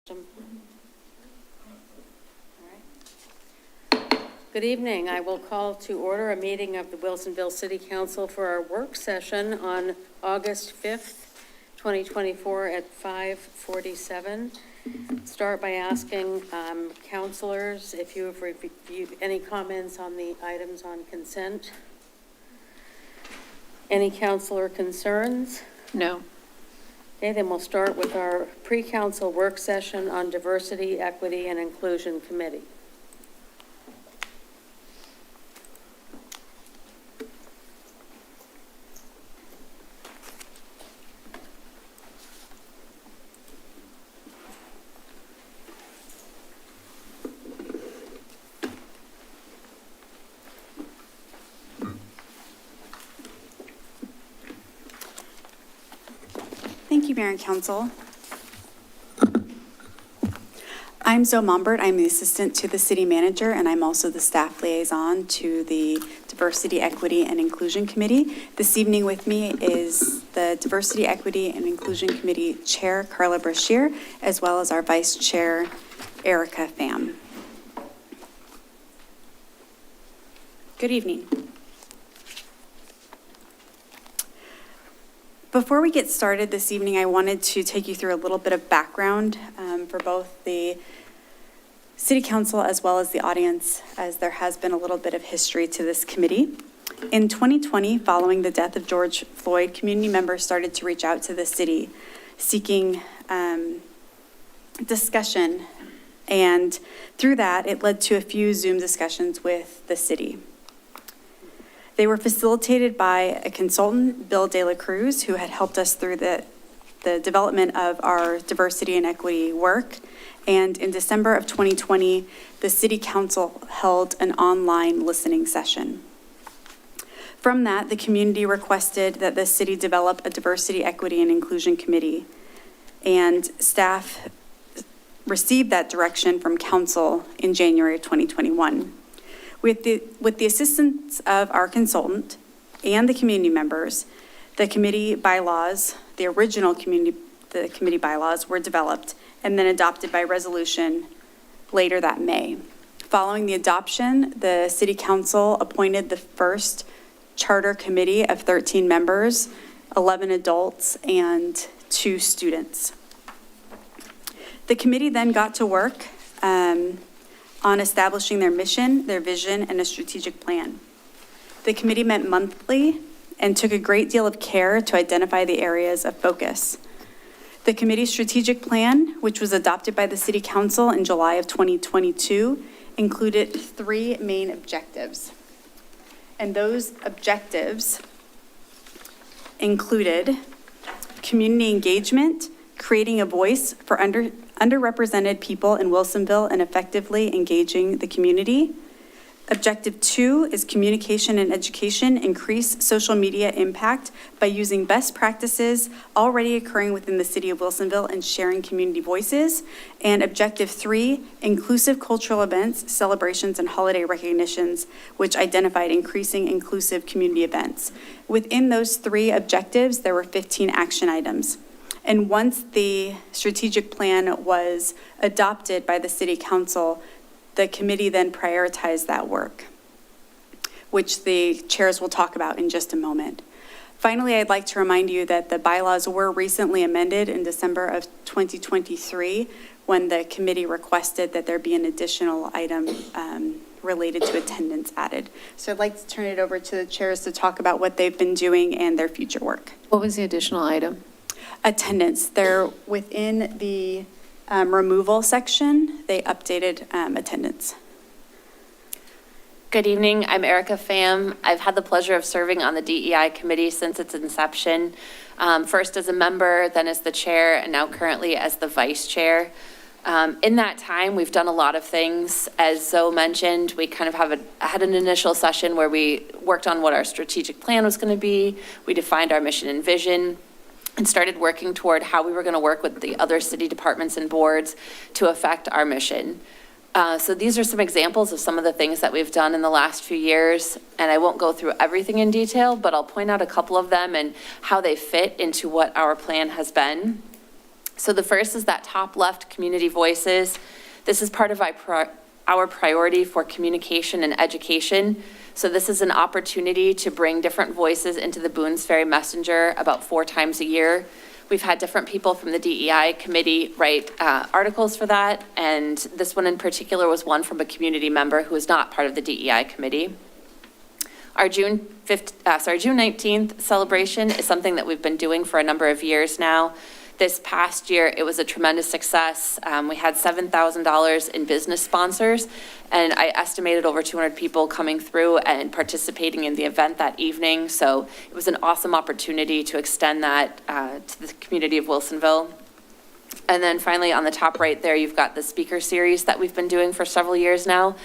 All right. Good evening. I will call to order a meeting of the Wilsonville City Council for our work session on August 5th, 2024 at 5:47. Start by asking councilors if you have reviewed any comments on the items on consent. Any councilor concerns? No. Okay, then we'll start with our pre-council work session on Diversity, Equity, and Inclusion Committee. Thank you, Mayor and Council. I'm Zoe Mombert. I'm the assistant to the city manager, and I'm also the staff liaison to the Diversity, Equity, and Inclusion Committee. This evening with me is the Diversity, Equity, and Inclusion Committee Chair, Carla Brashear, as well as our Vice Chair, Erica Pham. Good evening. Before we get started this evening, I wanted to take you through a little bit of background for both the City Council as well as the audience, as there has been a little bit of history to this committee. In 2020, following the death of George Floyd, community members started to reach out to the city seeking discussion, and through that, it led to a few Zoom discussions with the city. They were facilitated by a consultant, Bill De La Cruz, who had helped us through the development of our diversity and equity work. And in December of 2020, the City Council held an online listening session. From that, the community requested that the city develop a diversity, equity, and inclusion committee. And staff received that direction from council in January of 2021. With the assistance of our consultant and the community members, the committee bylaws, the original committee bylaws were developed and then adopted by resolution later that May. Following the adoption, the City Council appointed the first charter committee of 13 members, 11 adults, and 2 students. The committee then got to work on establishing their mission, their vision, and a strategic plan. The committee met monthly and took a great deal of care to identify the areas of focus. The committee's strategic plan, which was adopted by the City Council in July of 2022, included 3 main objectives. And those objectives included community engagement, creating a voice for underrepresented people in Wilsonville and effectively engaging the community. Objective 2 is communication and education, increase social media impact by using best practices already occurring within the city of Wilsonville and sharing community voices. And objective 3, inclusive cultural events, celebrations, and holiday recognitions, which identified increasing inclusive community events. Within those 3 objectives, there were 15 action items. And once the strategic plan was adopted by the City Council, the committee then prioritized that work, which the chairs will talk about in just a moment. Finally, I'd like to remind you that the bylaws were recently amended in December of 2023 when the committee requested that there be an additional item related to attendance added. So I'd like to turn it over to the chairs to talk about what they've been doing and their future work. What was the additional item? Attendance. They're within the removal section. They updated attendance. Good evening. I'm Erica Pham. I've had the pleasure of serving on the DEI committee since its inception, first as a member, then as the chair, and now currently as the vice chair. In that time, we've done a lot of things. As Zoe mentioned, we kind of had an initial session where we worked on what our strategic plan was going to be. We defined our mission and vision, and started working toward how we were going to work with the other city departments and boards to affect our mission. So these are some examples of some of the things that we've done in the last few years, and I won't go through everything in detail, but I'll point out a couple of them and how they fit into what our plan has been. So the first is that top left, community voices. This is part of our priority for communication and education. So this is an opportunity to bring different voices into the Boones Ferry Messenger about 4 times a year. We've had different people from the DEI committee write articles for that, and this one in particular was one from a community member who is not part of the DEI committee. Our June 19th celebration is something that we've been doing for a number of years now. This past year, it was a tremendous success. We had $7,000 in business sponsors, and I estimated over 200 people coming through and participating in the event that evening. So it was an awesome opportunity to extend that to the community of Wilsonville. And then finally, on the top right there, you've got the speaker series that we've been doing for several years now.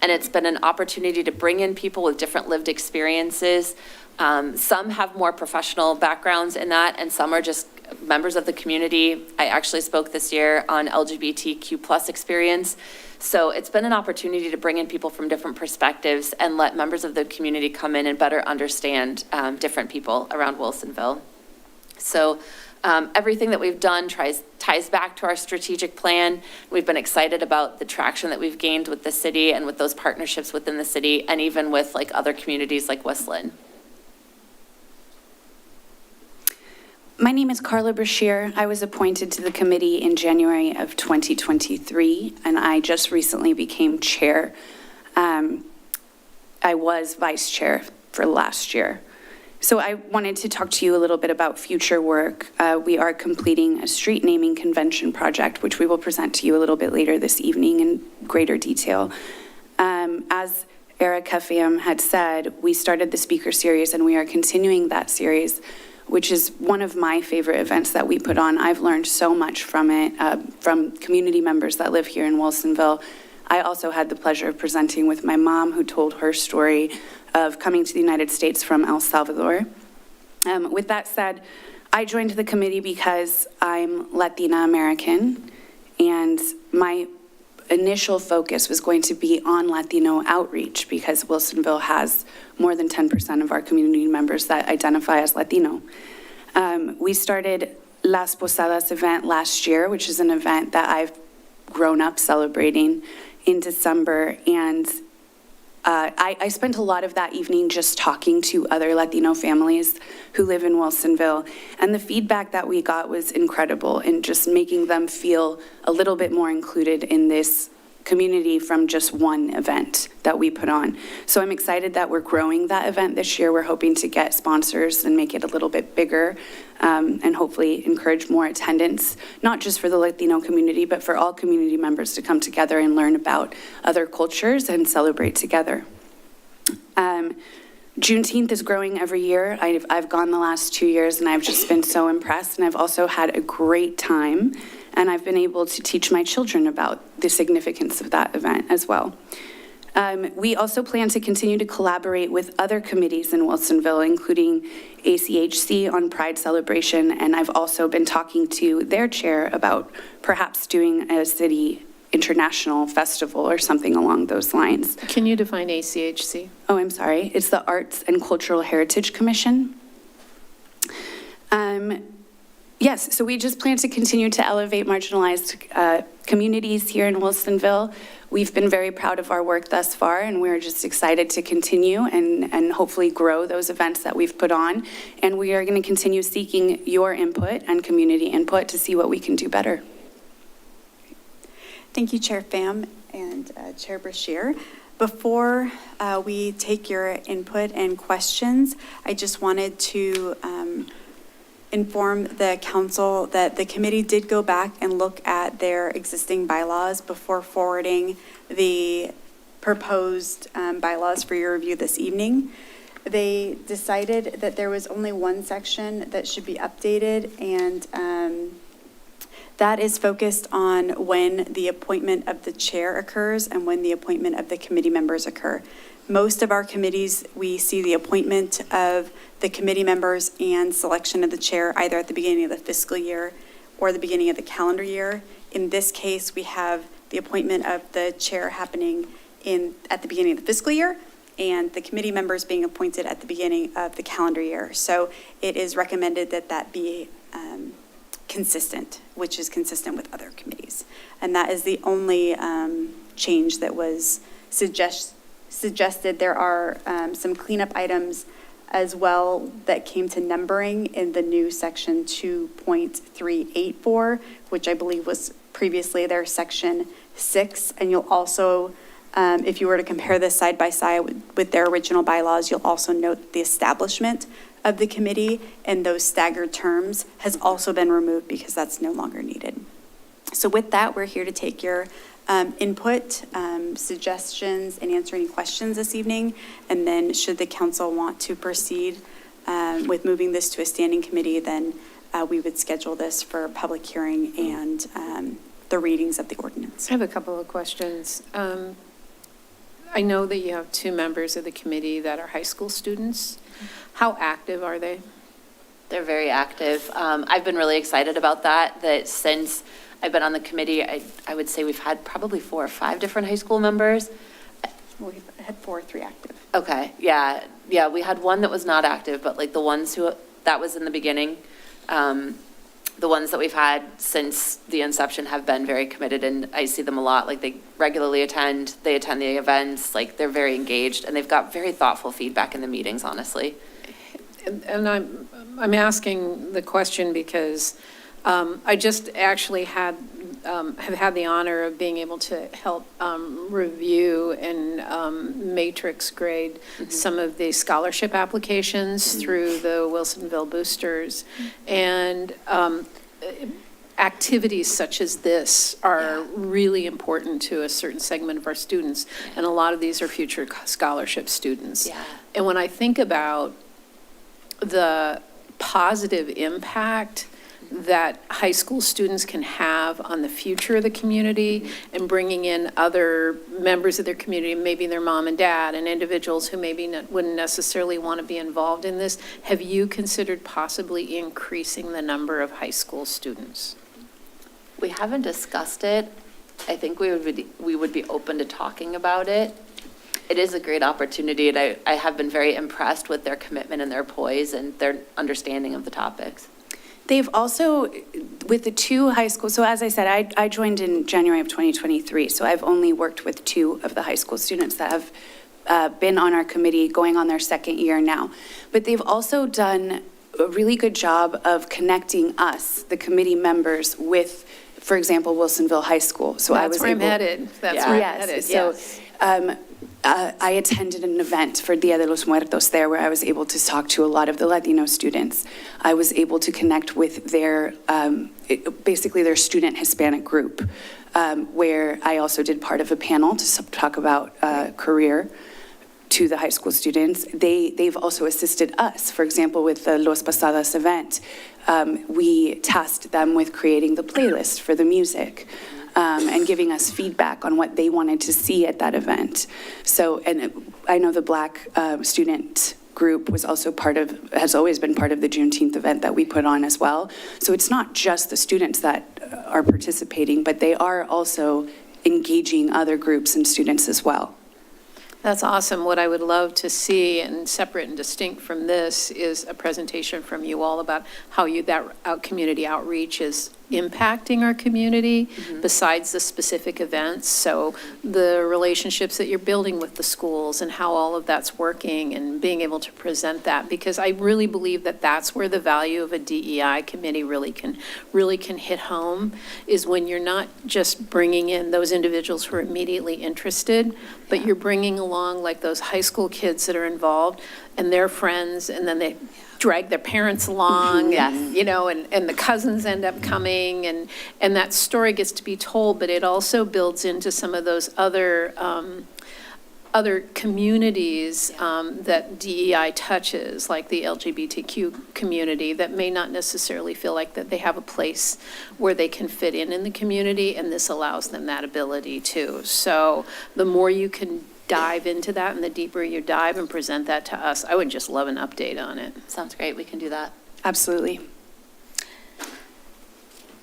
And it's been an opportunity to bring in people with different lived experiences. Some have more professional backgrounds in that, and some are just members of the community. I actually spoke this year on LGBTQ+ experience. So it's been an opportunity to bring in people from different perspectives and let members of the community come in and better understand different people around Wilsonville. So everything that we've done ties back to our strategic plan. We've been excited about the traction that we've gained with the city and with those partnerships within the city, and even with like other communities like Westland. My name is Carla Brashear. I was appointed to the committee in January of 2023, and I just recently became chair. I was vice chair for last year. So I wanted to talk to you a little bit about future work. We are completing a street naming convention project, which we will present to you a little bit later this evening in greater detail. As Erica Pham had said, we started the speaker series, and we are continuing that series, which is one of my favorite events that we put on. I've learned so much from it, from community members that live here in Wilsonville. I also had the pleasure of presenting with my mom, who told her story of coming to the United States from El Salvador. With that said, I joined the committee because I'm Latina American, and my initial focus was going to be on Latino outreach, because Wilsonville has more than 10% of our community members that identify as Latino. We started Las Posadas event last year, which is an event that I've grown up celebrating in December, and I spent a lot of that evening just talking to other Latino families who live in Wilsonville, and the feedback that we got was incredible, and just making them feel a little bit more included in this community from just one event that we put on. So I'm excited that we're growing that event this year. We're hoping to get sponsors and make it a little bit bigger, and hopefully encourage more attendance, not just for the Latino community, but for all community members to come together and learn about other cultures and celebrate together. Juneteenth is growing every year. I've gone the last 2 years, and I've just been so impressed, and I've also had a great time, and I've been able to teach my children about the significance of that event as well. We also plan to continue to collaborate with other committees in Wilsonville, including ACHC on Pride Celebration, and I've also been talking to their chair about perhaps doing a city international festival or something along those lines. Can you define ACHC? Oh, I'm sorry. It's the Arts and Cultural Heritage Commission. Yes, so we just plan to continue to elevate marginalized communities here in Wilsonville. We've been very proud of our work thus far, and we're just excited to continue and hopefully grow those events that we've put on. And we are going to continue seeking your input and community input to see what we can do better. Thank you, Chair Pham and Chair Brashear. Before we take your input and questions, I just wanted to inform the council that the committee did go back and look at their existing bylaws before forwarding the proposed bylaws for your review this evening. They decided that there was only one section that should be updated, and that is focused on when the appointment of the chair occurs and when the appointment of the committee members occur. Most of our committees, we see the appointment of the committee members and selection of the chair either at the beginning of the fiscal year or the beginning of the calendar year. In this case, we have the appointment of the chair happening at the beginning of the fiscal year and the committee members being appointed at the beginning of the calendar year. So it is recommended that that be consistent, which is consistent with other committees. And that is the only change that was suggested. There are some cleanup items as well that came to numbering in the new section 2.384, which I believe was previously their section 6. And you'll also, if you were to compare this side by side with their original bylaws, you'll also note the establishment of the committee and those staggered terms has also been removed because that's no longer needed. So with that, we're here to take your input, suggestions, and answer any questions this evening. And then should the council want to proceed with moving this to a standing committee, then we would schedule this for public hearing and the readings of the ordinance. I have a couple of questions. I know that you have 2 members of the committee that are high school students. How active are they? They're very active. I've been really excited about that since I've been on the committee, I would say we've had probably 4 or 5 different high school members. We've had 4 or 3 active. Okay, yeah, we had one that was not active, but like the ones that was in the beginning, the ones that we've had since the inception have been very committed, and I see them a lot. Like they regularly attend the events, like they're very engaged, and they've got very thoughtful feedback in the meetings, honestly. And I'm asking the question because I just actually have had the honor of being able to help review and matrix grade some of the scholarship applications through the Wilsonville boosters. And activities such as this are really important to a certain segment of our students. And a lot of these are future scholarship students. Yeah. And when I think about the positive impact that high school students can have on the future of the community and bringing in other members of their community, maybe their mom and dad and individuals who maybe wouldn't necessarily want to be involved in this, have you considered possibly increasing the number of high school students? We haven't discussed it. I think we would be open to talking about it. It is a great opportunity, and I have been very impressed with their commitment and their poise and their understanding of the topics. They've also, with the 2 high schools, so as I said, I joined in January of 2023, so I've only worked with 2 of the high school students that have been on our committee going on their 2nd year now. But they've also done a really good job of connecting us, the committee members, with, for example, Wilsonville High School. So That's where I'm headed. That's where I'm headed. So I attended an event for Dia de los Muertos there where I was able to talk to a lot of the Latino students. I was able to connect with their, basically their student Hispanic group, where I also did part of a panel to talk about career to the high school students. They've also assisted us. For example, with the Los Pasadas event, we tasked them with creating the playlist for the music. And giving us feedback on what they wanted to see at that event. So, and I know the Black student group was also has always been part of the Juneteenth event that we put on as well. So it's not just the students that are participating, but they are also engaging other groups and students as well. That's awesome. What I would love to see, and separate and distinct from this, is a presentation from you all about how that community outreach is impacting our community besides the specific events. So the relationships that you're building with the schools and how all of that's working and being able to present that, because I really believe that that's where the value of a DEI committee really can hit home, is when you're not just bringing in those individuals who are immediately interested, but you're bringing along like those high school kids that are involved and their friends, and then they drag their parents along, and, you know, and the cousins end up coming, and that story gets to be told, but it also builds into some of those other communities that DEI touches, like the LGBTQ community, that may not necessarily feel like that they have a place where they can fit in the community, and this allows them that ability too. So the more you can dive into that and the deeper you dive and present that to us, I would just love an update on it. Sounds great. We can do that. Absolutely.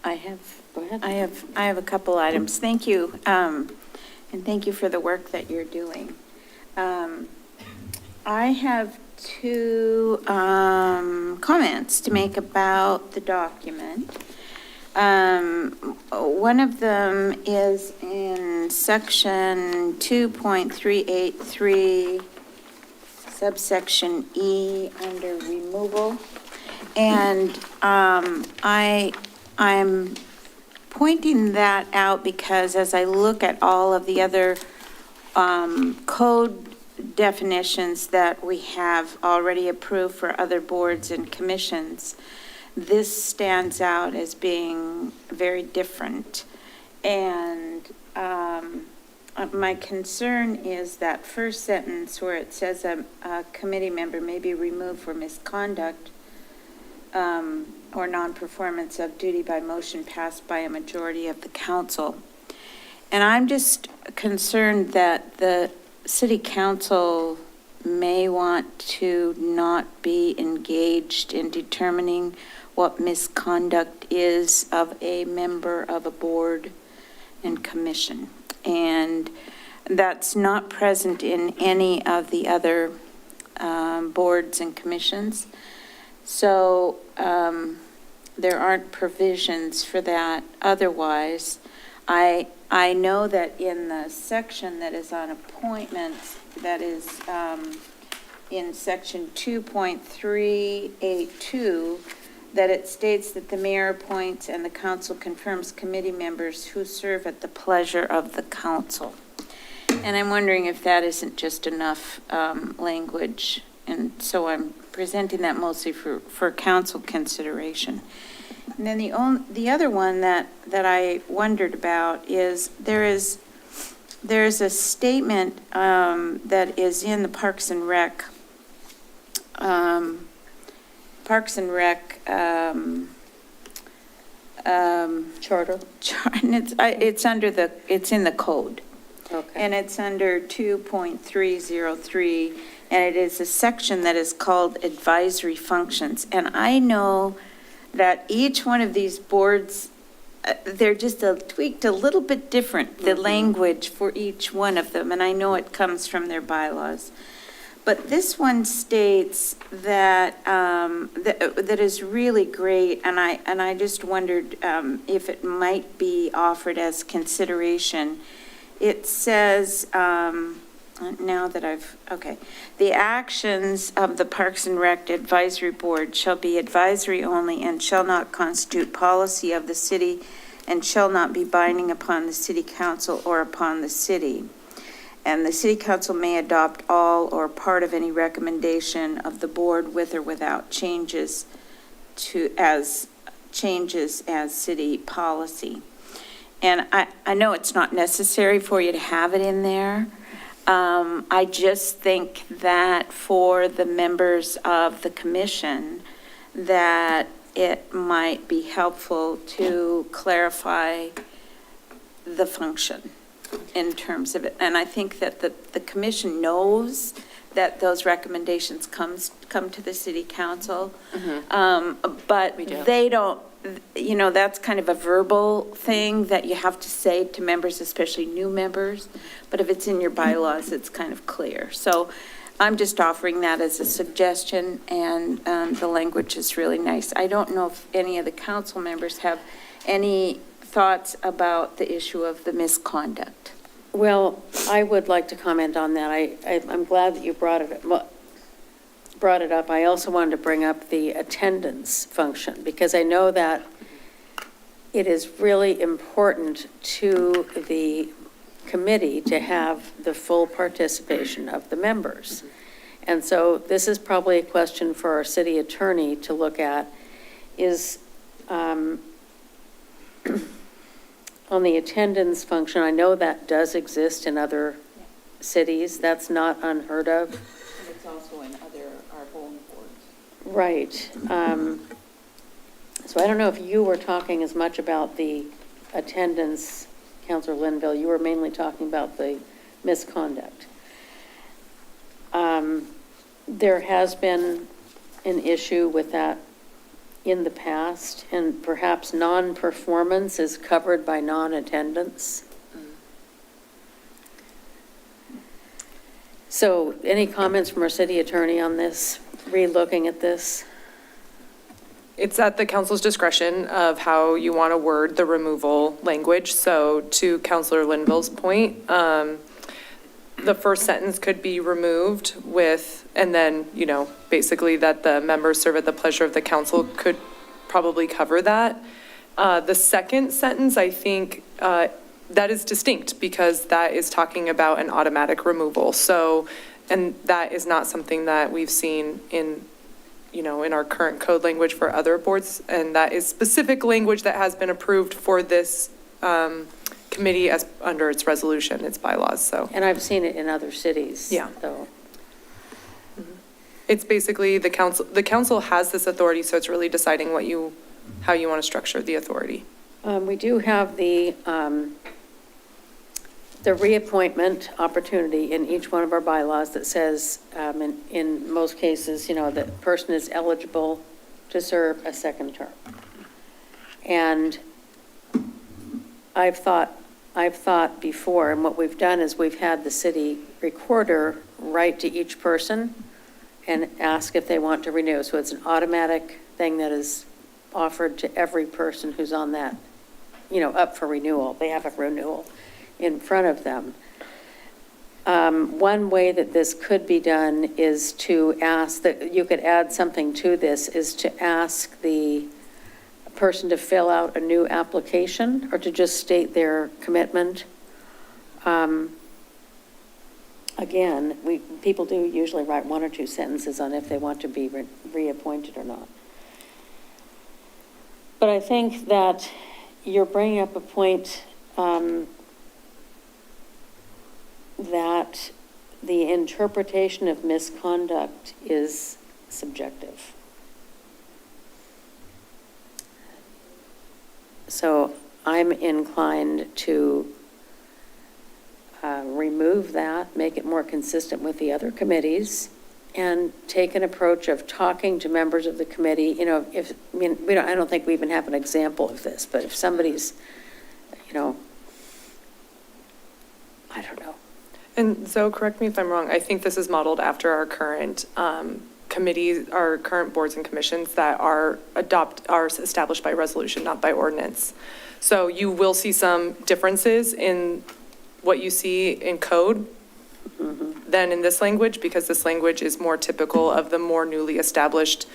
Go ahead. I have a couple items. Thank you, and thank you for the work that you're doing. I have 2 comments to make about the document. One of them is in section 2.383, subsection E, under removal. And I'm pointing that out because as I look at all of the other code definitions that we have already approved for other boards and commissions, this stands out as being very different. And my concern is that first sentence where it says a committee member may be removed for misconduct or non-performance of duty by motion passed by a majority of the council. And I'm just concerned that the city council may want to not be engaged in determining what misconduct is of a member of a board and commission. And that's not present in any of the other boards and commissions. So there aren't provisions for that otherwise. I know that in the section that is on appointments, that is in section 2.382, that it states that the mayor appoints and the council confirms committee members who serve at the pleasure of the council. And I'm wondering if that isn't just enough language. And so I'm presenting that mostly for council consideration. And then the other one that I wondered about is there's a statement that is in the Parks and Rec Charter? and it's in the code. Okay. And it's under 2.303, and it is a section that is called advisory functions. And I know that each one of these boards, they're just tweaked a little bit different, the language for each one of them, and I know it comes from their bylaws. But this one states that that is really great, and I just wondered if it might be offered as consideration. It says, the actions of the Parks and Rec Advisory Board shall be advisory only and shall not constitute policy of the city and shall not be binding upon the city council or upon the city. And the city council may adopt all or part of any recommendation of the board with or without changes as city policy. And I know it's not necessary for you to have it in there. I just think that for the members of the commission, that it might be helpful to clarify the function in terms of it. And I think that the commission knows that those recommendations come to the city council. But they don't, that's kind of a verbal thing that you have to say to members, especially new members. But if it's in your bylaws, it's kind of clear. So I'm just offering that as a suggestion, and the language is really nice. I don't know if any of the council members have any thoughts about the issue of the misconduct. Well, I would like to comment on that. I'm glad that you brought it up. I also wanted to bring up the attendance function, because I know that it is really important to the committee to have the full participation of the members. And so this is probably a question for our city attorney to look at, is on the attendance function. I know that does exist in other cities. That's not unheard of. And it's also in our own boards. Right. So I don't know if you were talking as much about the attendance, Councilor Linville. You were mainly talking about the misconduct. There has been an issue with that in the past, and perhaps non-performance is covered by non-attendance. So any comments from our city attorney on this, re-looking at this? It's at the council's discretion of how you want to word the removal language. So to Councilor Linville's point, the first sentence could be removed with, and then, basically that the members serve at the pleasure of the council could probably cover that. The second sentence, I think, that is distinct because that is talking about an automatic removal. So, and that is not something that we've seen in our current code language for other boards. And that is specific language that has been approved for this committee as under its resolution, its bylaws, so. And I've seen it in other cities. Yeah. So, It's basically the council has this authority, so it's really deciding how you want to structure the authority. we do have the reappointment opportunity in each one of our bylaws that says, in most cases, that the person is eligible to serve a second term. And I've thought before, and what we've done is we've had the city recorder write to each person and ask if they want to renew. So it's an automatic thing that is offered to every person who's on that, up for renewal. They have a renewal in front of them. One way that this could be done is to ask that you could add something to this, is to ask the person to fill out a new application or to just state their commitment. Again, people do usually write one or two sentences on if they want to be reappointed or not. But I think that you're bringing up a point that the interpretation of misconduct is subjective. So I'm inclined to remove that, make it more consistent with the other committees, and take an approach of talking to members of the committee. I don't think we even have an example of this, but if somebody's, I don't know. And Zoe, correct me if I'm wrong, I think this is modeled after our current committees, our current boards and commissions that are established by resolution, not by ordinance. So you will see some differences in what you see in code than in this language, because this language is more typical of the more newly established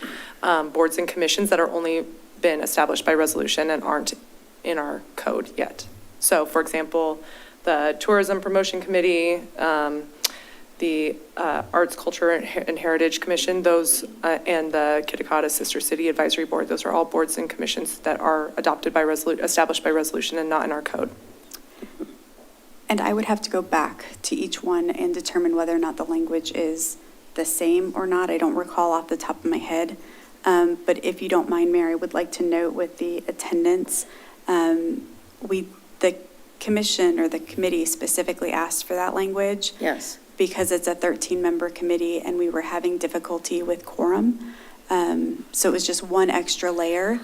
boards and commissions that are only been established by resolution and aren't in our code yet. So for example, the Tourism Promotion Committee, the Arts, Culture, and Heritage Commission, those, and the Kitakata Sister City Advisory Board, those are all boards and commissions that are established by resolution and not in our code. And I would have to go back to each one and determine whether or not the language is the same or not. I don't recall off the top of my head. But if you don't mind, Mayor, I would like to note with the attendance, the commission or the committee specifically asked for that language. Yes. Because it's a 13-member committee and we were having difficulty with quorum. So it was just one extra layer.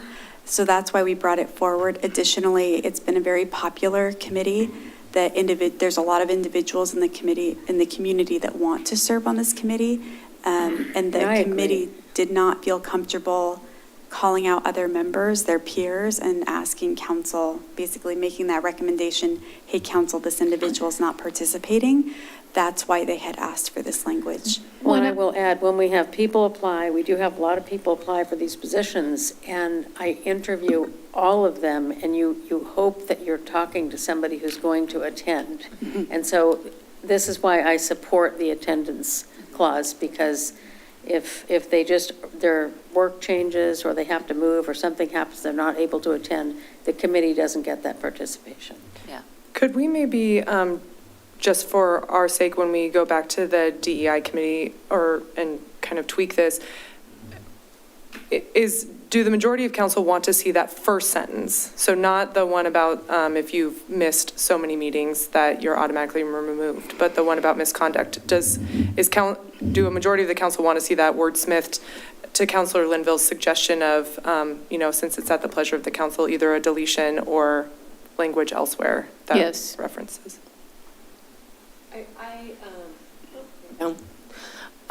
So that's why we brought it forward. Additionally, it's been a very popular committee. There's a lot of individuals in the community that want to serve on this committee. And the committee did not feel comfortable calling out other members, their peers, and asking council, basically making that recommendation, hey, council, this individual is not participating. That's why they had asked for this language. Well, and I will add, when we have people apply, we do have a lot of people apply for these positions, and I interview all of them, and you hope that you're talking to somebody who's going to attend. And so this is why I support the attendance clause, because if their work changes or they have to move or something happens, they're not able to attend, the committee doesn't get that participation. Yeah. Could we maybe, just for our sake, when we go back to the DEI committee and kind of tweak this, do the majority of council want to see that first sentence? So not the one about if you've missed so many meetings that you're automatically removed, but the one about misconduct. Do a majority of the council want to see that wordsmithed to Councilor Linville's suggestion of, since it's at the pleasure of the council, either a deletion or language elsewhere that Yes. references?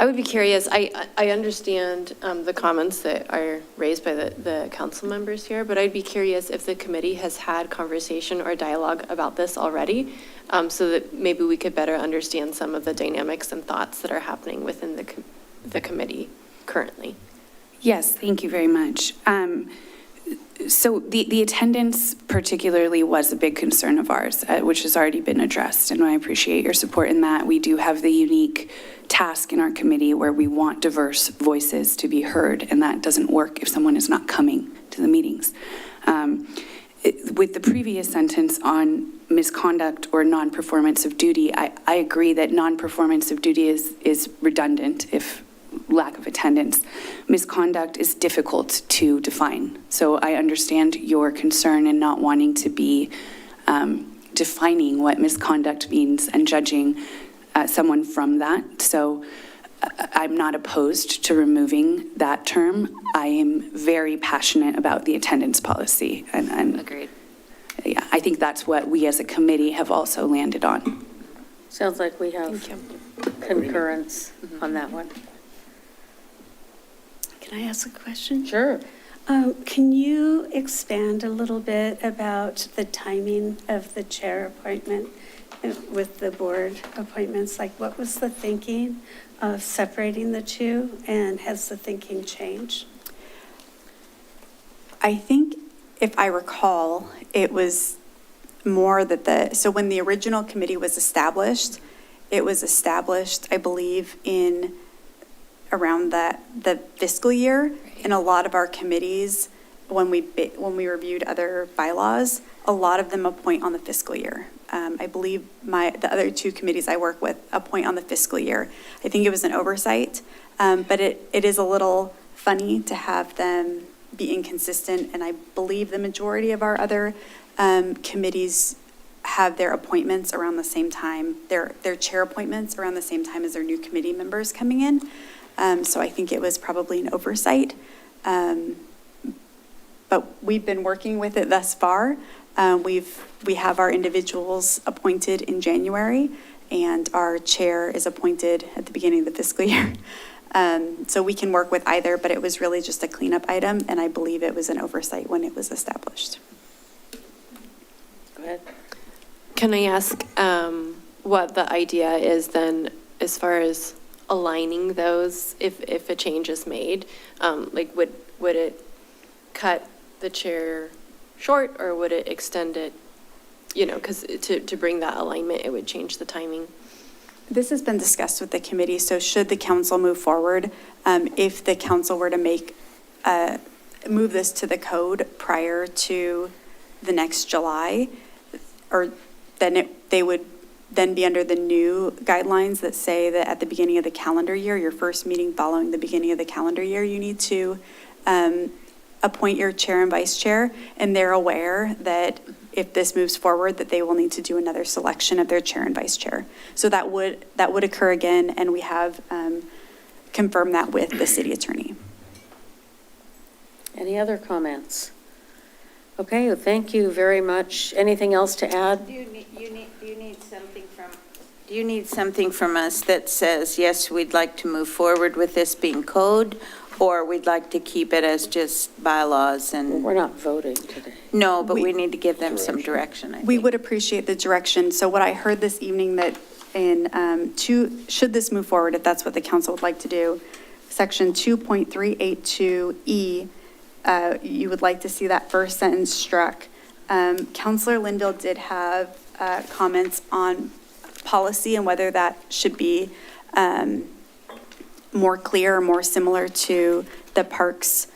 I would be curious, I understand the comments that are raised by the council members here, but I'd be curious if the committee has had conversation or dialogue about this already, so that maybe we could better understand some of the dynamics and thoughts that are happening within the committee currently. Yes, thank you very much. So the attendance particularly was a big concern of ours, which has already been addressed, and I appreciate your support in that. We do have the unique task in our committee where we want diverse voices to be heard, and that doesn't work if someone is not coming to the meetings. With the previous sentence on misconduct or non-performance of duty, I agree that non-performance of duty is redundant if lack of attendance. Misconduct is difficult to define. So I understand your concern in not wanting to be defining what misconduct means and judging someone from that. So I'm not opposed to removing that term. I am very passionate about the attendance policy. And Agreed. Yeah, I think that's what we as a committee have also landed on. Sounds like we have concurrence on that one. Can I ask a question? Sure. Can you expand a little bit about the timing of the chair appointment with the board appointments? Like, what was the thinking of separating the two, and has the thinking changed? I think, if I recall, it was more that so when the original committee was established, it was established, I believe, in around the fiscal year. And a lot of our committees, when we reviewed other bylaws, a lot of them appoint on the fiscal year. I believe the other two committees I work with appoint on the fiscal year. I think it was an oversight, but it is a little funny to have them be inconsistent, and I believe the majority of our other committees have their appointments around the same time, their chair appointments around the same time as their new committee members coming in. So I think it was probably an oversight. But we've been working with it thus far. We have our individuals appointed in January, and our chair is appointed at the beginning of the fiscal year. So we can work with either, but it was really just a cleanup item, and I believe it was an oversight when it was established. Go ahead. Can I ask what the idea is then as far as aligning those if a change is made? Like would it cut the chair short, or would it extend it? You know, because to bring that alignment, it would change the timing. This has been discussed with the committee, so should the council move forward, if the council were to move this to the code prior to the next July, or then they would then be under the new guidelines that say that at the beginning of the calendar year, your first meeting following the beginning of the calendar year, you need to appoint your chair and vice chair, and they're aware that if this moves forward, that they will need to do another selection of their chair and vice chair. So that would occur again, and we have confirmed that with the city attorney. Any other comments? Okay, well, thank you very much. Anything else to add? Do you need something from us that says, yes, we'd like to move forward with this being code, or we'd like to keep it as just bylaws and? We're not voting today. No, but we need to give them some direction, I think. We would appreciate the direction. So what I heard this evening, that should this move forward, if that's what the council would like to do, section 2.382E, you would like to see that first sentence struck. Councilor Linville did have comments on policy and whether that should be more clear or more similar to the Parks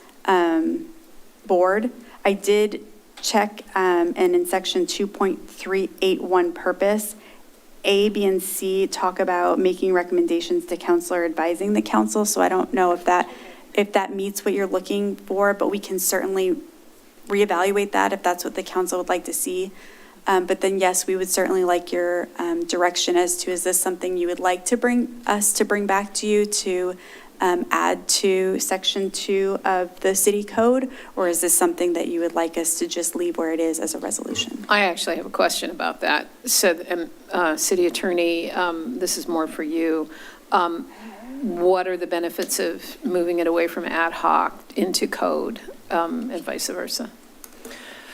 Board. I did check, and in section 2.381 purpose, A, B, and C talk about making recommendations to council or advising the council. So I don't know if that meets what you're looking for, but we can certainly reevaluate that if that's what the council would like to see. But then, yes, we would certainly like your direction as to, is this something you would like to bring back to you to add to section 2 of the city code, or is this something that you would like us to just leave where it is as a resolution? I actually have a question about that. So, City Attorney, this is more for you. what are the benefits of moving it away from ad hoc into code, and vice versa?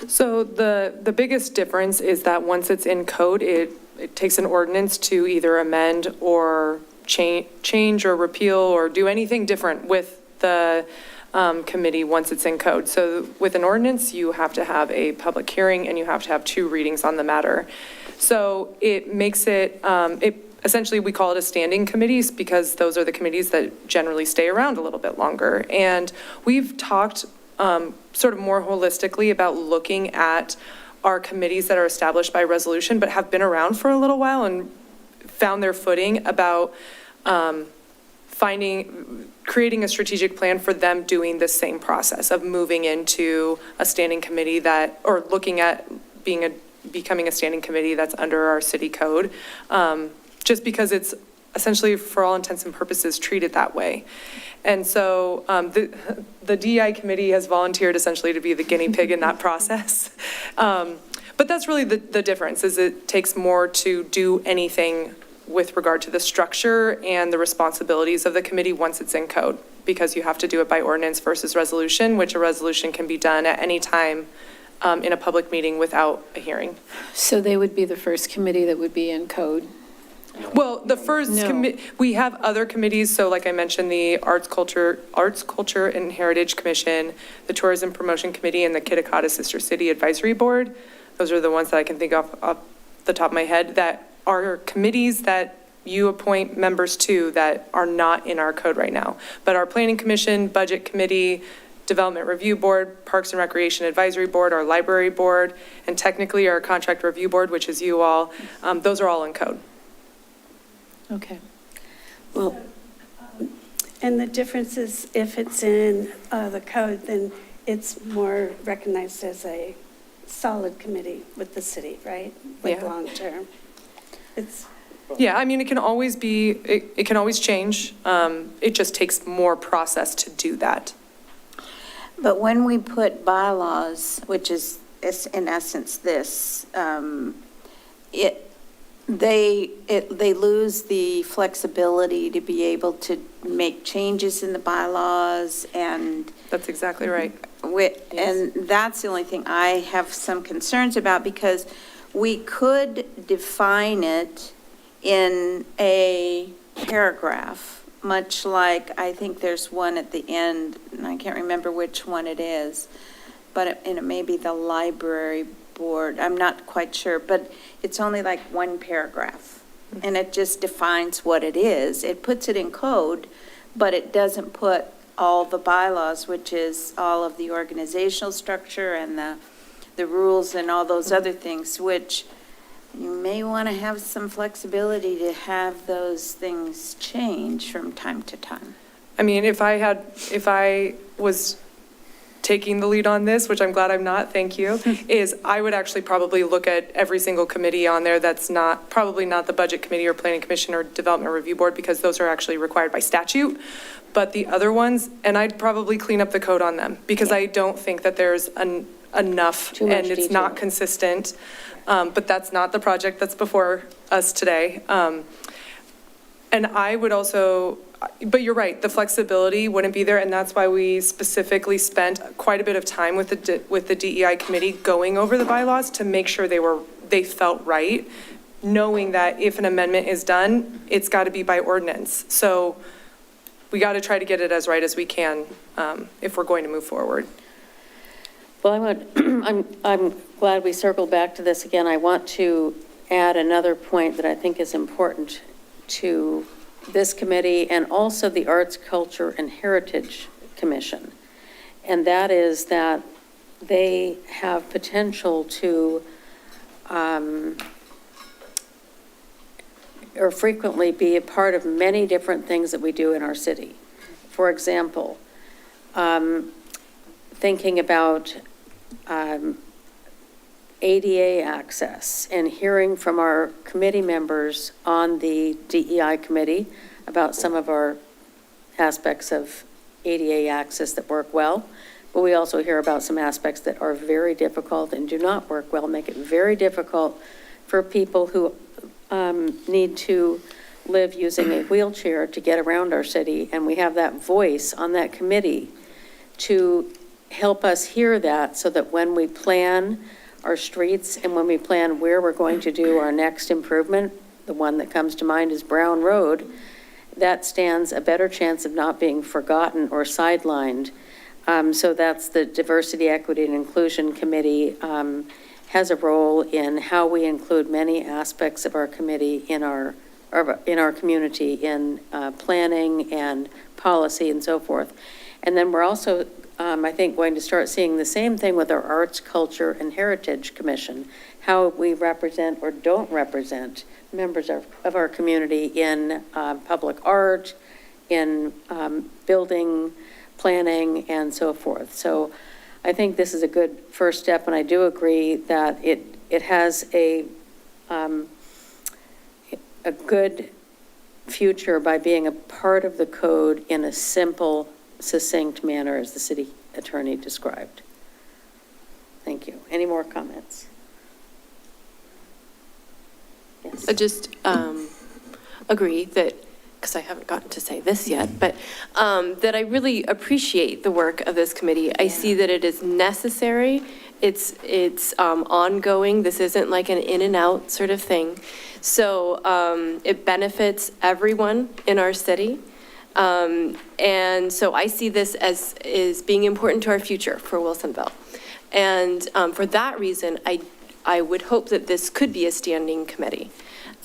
So the biggest difference is that once it's in code, it takes an ordinance to either amend or change or repeal or do anything different with the committee once it's in code. So with an ordinance, you have to have a public hearing and you have to have 2 readings on the matter. So it makes it, essentially we call it a standing committees because those are the committees that generally stay around a little bit longer. And we've talked sort of more holistically about looking at our committees that are established by resolution but have been around for a little while and found their footing about creating a strategic plan for them doing the same process of moving into a standing committee or looking at becoming a standing committee that's under our city code, just because it's essentially, for all intents and purposes, treated that way. And so the DEI committee has volunteered essentially to be the guinea pig in that process. But that's really the difference, is it takes more to do anything with regard to the structure and the responsibilities of the committee once it's in code, because you have to do it by ordinance versus resolution, which a resolution can be done at any time in a public meeting without a hearing. So they would be the first committee that would be in code? Well, the first we have other committees. So like I mentioned, the Arts, Culture and Heritage Commission, the Tourism Promotion Committee, and the Kitakata Sister City Advisory Board. Those are the ones that I can think of off the top of my head that are committees that you appoint members to that are not in our code right now. But our Planning Commission, Budget Committee, Development Review Board, Parks and Recreation Advisory Board, our Library Board, and technically our Contract Review Board, which is you all, those are all in code. Okay. Well, and the difference is if it's in the code, then it's more recognized as a solid committee with the city, right? Like Yeah. long-term. Yeah, I mean, it can always be, it can always change. It just takes more process to do that. But when we put bylaws, which is in essence this, they lose the flexibility to be able to make changes in the bylaws and. That's exactly right. And that's the only thing I have some concerns about, because we could define it in a paragraph, much like I think there's one at the end, and I can't remember which one it is, but it may be the library board. I'm not quite sure, but it's only like one paragraph, and it just defines what it is. It puts it in code, but it doesn't put all the bylaws, which is all of the organizational structure and the rules and all those other things, which you may want to have some flexibility to have those things change from time to time. I mean, if I was taking the lead on this, which I'm glad I'm not, thank you, is I would actually probably look at every single committee on there that's probably not the Budget Committee or Planning Commission or Development Review Board, because those are actually required by statute. But the other ones, and I'd probably clean up the code on them, because I don't think that there's enough Too much and it's detail. not consistent. But that's not the project that's before us today. And I would also, but you're right, the flexibility wouldn't be there, and that's why we specifically spent quite a bit of time with the DEI committee going over the bylaws to make sure they felt right, knowing that if an amendment is done, it's got to be by ordinance. So we got to try to get it as right as we can if we're going to move forward. Well, I'm glad we circled back to this again. I want to add another point that I think is important to this committee and also the Arts, Culture, and Heritage Commission. And that is that they have potential to, or frequently be a part of many different things that we do in our city. For example, thinking about ADA access and hearing from our committee members on the DEI committee about some of our aspects of ADA access that work well. But we also hear about some aspects that are very difficult and do not work well, make it very difficult for people who need to live using a wheelchair to get around our city, and we have that voice on that committee to help us hear that, so that when we plan our streets and when we plan where we're going to do our next improvement, the one that comes to mind is Brown Road, that stands a better chance of not being forgotten or sidelined. So that's the Diversity, Equity, and Inclusion Committee has a role in how we include many aspects of our committee in our community, in planning and policy and so forth. And then we're also, I think, going to start seeing the same thing with our Arts, Culture, and Heritage Commission, how we represent or don't represent members of our community in public art, in building, planning, and so forth. So I think this is a good first step, and I do agree that it has a good future by being a part of the code in a simple, succinct manner, as the city attorney described. Thank you. Any more comments? Yes. I just agree that, because I haven't gotten to say this yet, but that I really appreciate the work of this committee. I see that it is necessary. It's ongoing. This isn't like an in and out sort of thing. So it benefits everyone in our city. And so I see this as being important to our future for Wilsonville. And for that reason, I would hope that this could be a standing committee.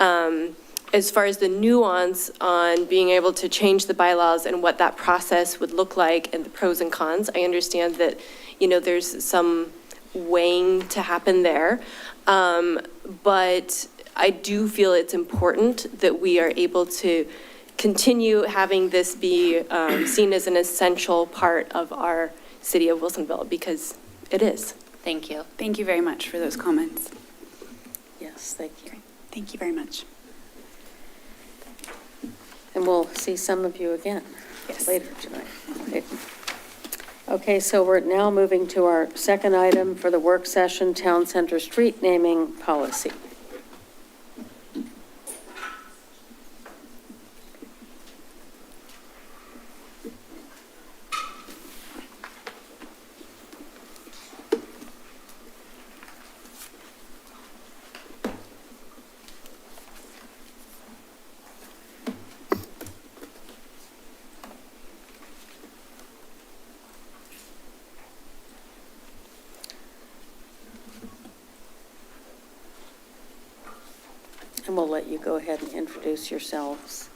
As far as the nuance on being able to change the bylaws and what that process would look like and the pros and cons, I understand that, there's some weighing to happen there. But I do feel it's important that we are able to continue having this be seen as an essential part of our city of Wilsonville, because it is. Thank you. Thank you very much for those comments. Yes, thank you. Thank you very much. And we'll see some of you again Yes. later tonight. Okay, so we're now moving to our second item for the work session, Town Center Street Naming Policy. And we'll let you go ahead and introduce yourselves.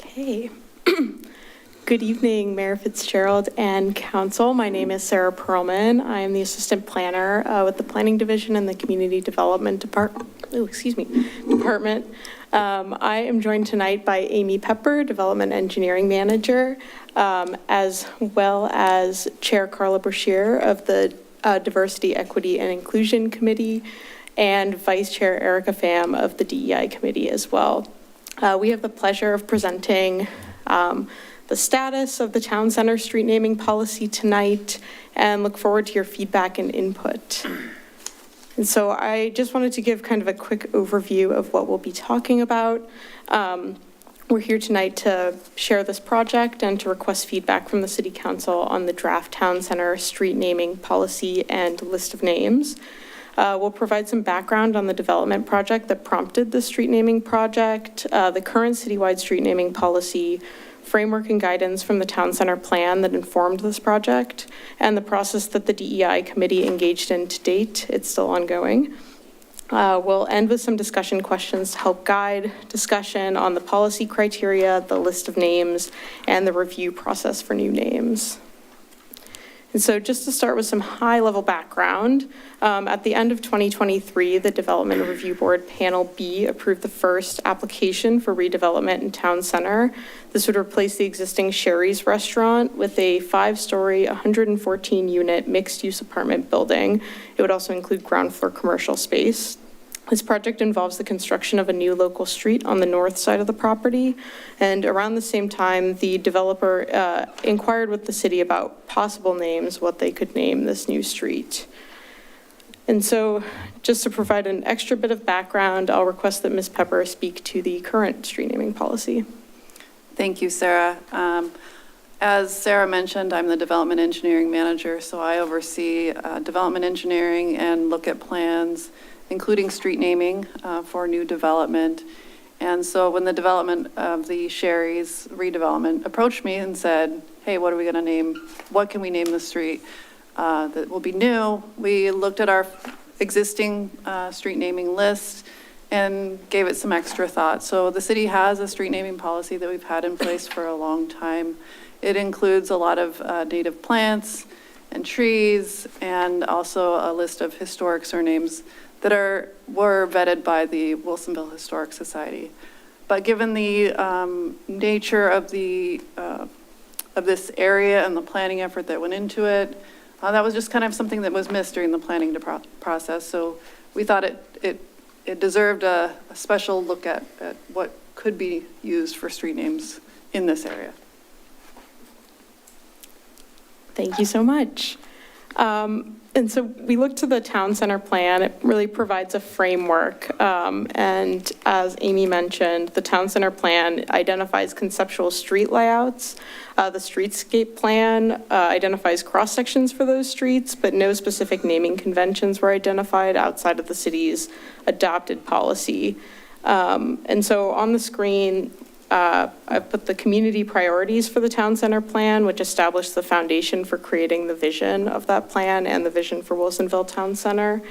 Okay. Good evening, Mayor Fitzgerald and Council. My name is Sarah Perlman. I am the Assistant Planner with the Planning Division and the Community Development Department. I am joined tonight by Amy Pepper, Development Engineering Manager, as well as Chair Carla Brashear of the Diversity, Equity, and Inclusion Committee, and Vice Chair Erica Pham of the DEI Committee as well. We have the pleasure of presenting the status of the Town Center street naming policy tonight, and look forward to your feedback and input. And so I just wanted to give kind of a quick overview of what we'll be talking about. We're here tonight to share this project and to request feedback from the City Council on the draft Town Center street naming policy and list of names. We'll provide some background on the development project that prompted the street naming project, the current citywide street naming policy, framework and guidance from the Town Center plan that informed this project, and the process that the DEI committee engaged in to date. It's still ongoing. We'll end with some discussion questions to help guide discussion on the policy criteria, the list of names, and the review process for new names. And so just to start with some high-level background, at the end of 2023, the Development Review Board Panel B approved the first application for redevelopment in Town Center. This would replace the existing Sherry's restaurant with a 5-story, 114-unit mixed-use apartment building. It would also include ground floor commercial space. This project involves the construction of a new local street on the north side of the property. And around the same time, the developer inquired with the city about possible names, what they could name this new street. And so just to provide an extra bit of background, I'll request that Ms. Pepper speak to the current street naming policy. Thank you, Sarah. As Sarah mentioned, I'm the development engineering manager, so I oversee development engineering and look at plans, including street naming for new development. And so when the development of the Sherry's redevelopment approached me and said, hey, what are we going to name? What can we name the street that will be new? We looked at our existing street naming list and gave it some extra thought. So the city has a street naming policy that we've had in place for a long time. It includes a lot of native plants and trees, and also a list of historic surnames that were vetted by the Wilsonville Historic Society. But given the nature of this area and the planning effort that went into it, that was just kind of something that was missed during the planning process. So we thought it deserved a special look at what could be used for street names in this area. Thank you so much. And so we look to the town center plan. It really provides a framework. And as Amy mentioned, the town center plan identifies conceptual street layouts. The streetscape plan identifies cross sections for those streets, but no specific naming conventions were identified outside of the city's adopted policy. And so on the screen, I've put the community priorities for the town center plan, which established the foundation for creating the vision of that plan and the vision for Wilsonville Town Center.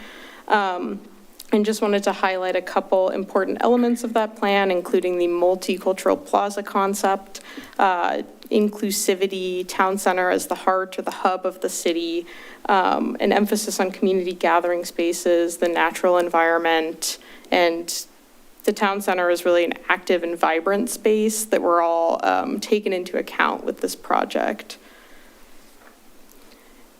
And just wanted to highlight a couple important elements of that plan, including the multicultural plaza concept, inclusivity, town center as the heart or the hub of the city, an emphasis on community gathering spaces, the natural environment, and the town center is really an active and vibrant space that were all taken into account with this project.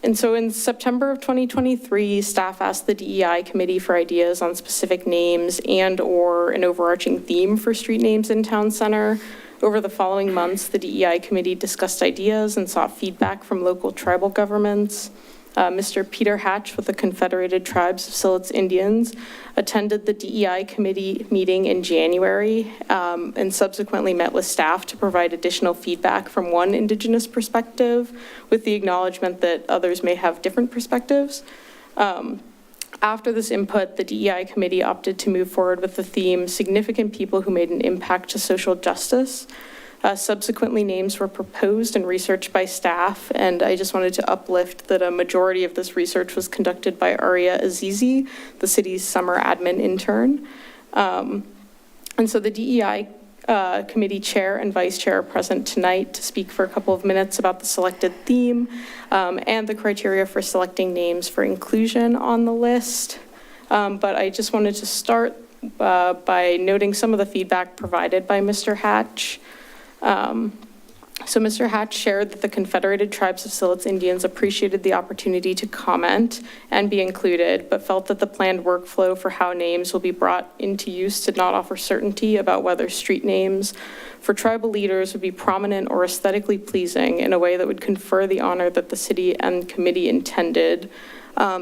And so in September of 2023, staff asked the DEI committee for ideas on specific names and/or an overarching theme for street names in town center. Over the following months, the DEI committee discussed ideas and sought feedback from local tribal governments. Mr. Peter Hatch with the Confederated Tribes of Siletz Indians attended the DEI committee meeting in January and subsequently met with staff to provide additional feedback from one Indigenous perspective, with the acknowledgement that others may have different perspectives. After this input, the DEI committee opted to move forward with the theme, Significant People Who Made an Impact to Social Justice. Subsequently, names were proposed and researched by staff, and I just wanted to uplift that a majority of this research was conducted by Aria Azizi, the city's summer admin intern. And so the DEI committee chair and vice chair are present tonight to speak for a couple of minutes about the selected theme and the criteria for selecting names for inclusion on the list. But I just wanted to start by noting some of the feedback provided by Mr. Hatch. So Mr. Hatch shared that the Confederated Tribes of Siletz Indians appreciated the opportunity to comment and be included, but felt that the planned workflow for how names will be brought into use did not offer certainty about whether street names for tribal leaders would be prominent or aesthetically pleasing in a way that would confer the honor that the city and committee intended.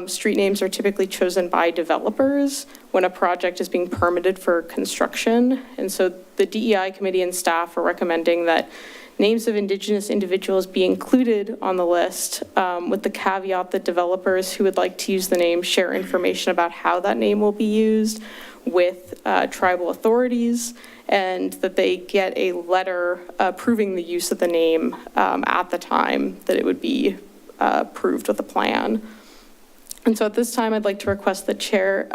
Street names are typically chosen by developers when a project is being permitted for construction. And so the DEI committee and staff are recommending that names of Indigenous individuals be included on the list, with the caveat that developers who would like to use the name share information about how that name will be used with tribal authorities, and that they get a letter approving the use of the name at the time that it would be approved with a plan. And so at this time, I'd like to request that Chair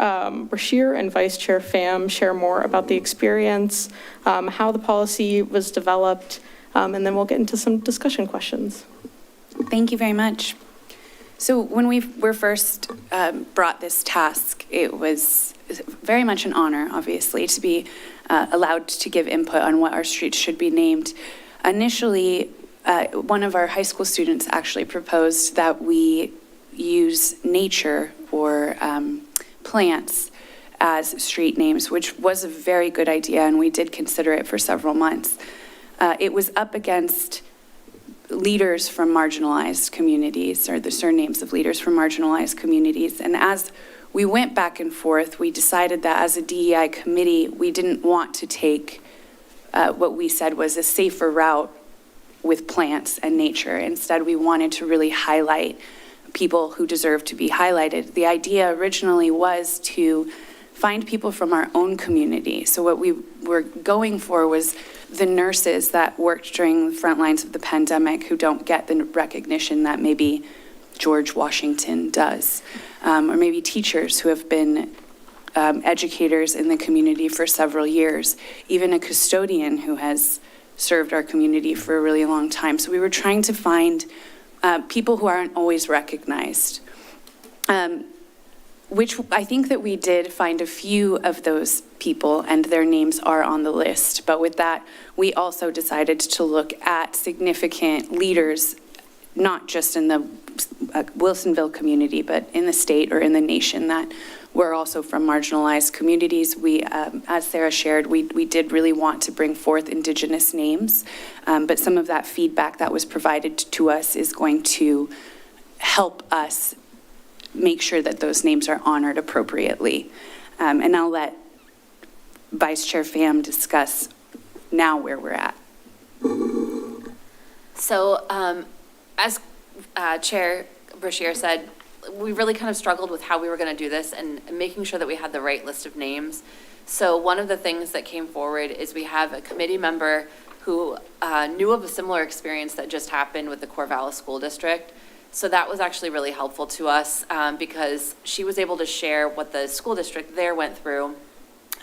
Brashear and Vice Chair Pham share more about the experience, how the policy was developed, and then we'll get into some discussion questions. Thank you very much. So when we were first brought this task, it was very much an honor, obviously, to be allowed to give input on what our streets should be named. Initially, one of our high school students actually proposed that we use nature or plants as street names, which was a very good idea, and we did consider it for several months. It was up against leaders from marginalized communities, or the surnames of leaders from marginalized communities. And as we went back and forth, we decided that as a DEI committee, we didn't want to take what we said was a safer route with plants and nature. Instead, we wanted to really highlight people who deserve to be highlighted. The idea originally was to find people from our own community. So what we were going for was the nurses that worked during the front lines of the pandemic who don't get the recognition that maybe George Washington does, or maybe teachers who have been educators in the community for several years, even a custodian who has served our community for a really long time. So we were trying to find people who aren't always recognized, which I think that we did find a few of those people, and their names are on the list. But with that, we also decided to look at significant leaders, not just in the Wilsonville community, but in the state or in the nation that were also from marginalized communities. We, as Sarah shared, we did really want to bring forth Indigenous names, but some of that feedback that was provided to us is going to help us make sure that those names are honored appropriately. And I'll let Vice Chair Pham discuss now where we're at. So as Chair Brashear said, we really kind of struggled with how we were going to do this and making sure that we had the right list of names. So one of the things that came forward is we have a committee member who knew of a similar experience that just happened with the Corvallis School District. So that was actually really helpful to us because she was able to share what the school district there went through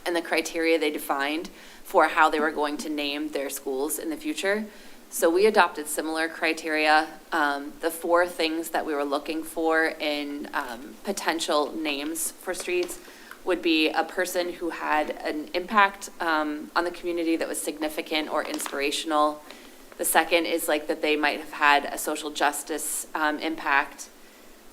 and the criteria they defined for how they were going to name their schools in the future. So we adopted similar criteria. The 4 things that we were looking for in potential names for streets would be a person who had an impact on the community that was significant or inspirational. The second is like that they might have had a social justice impact.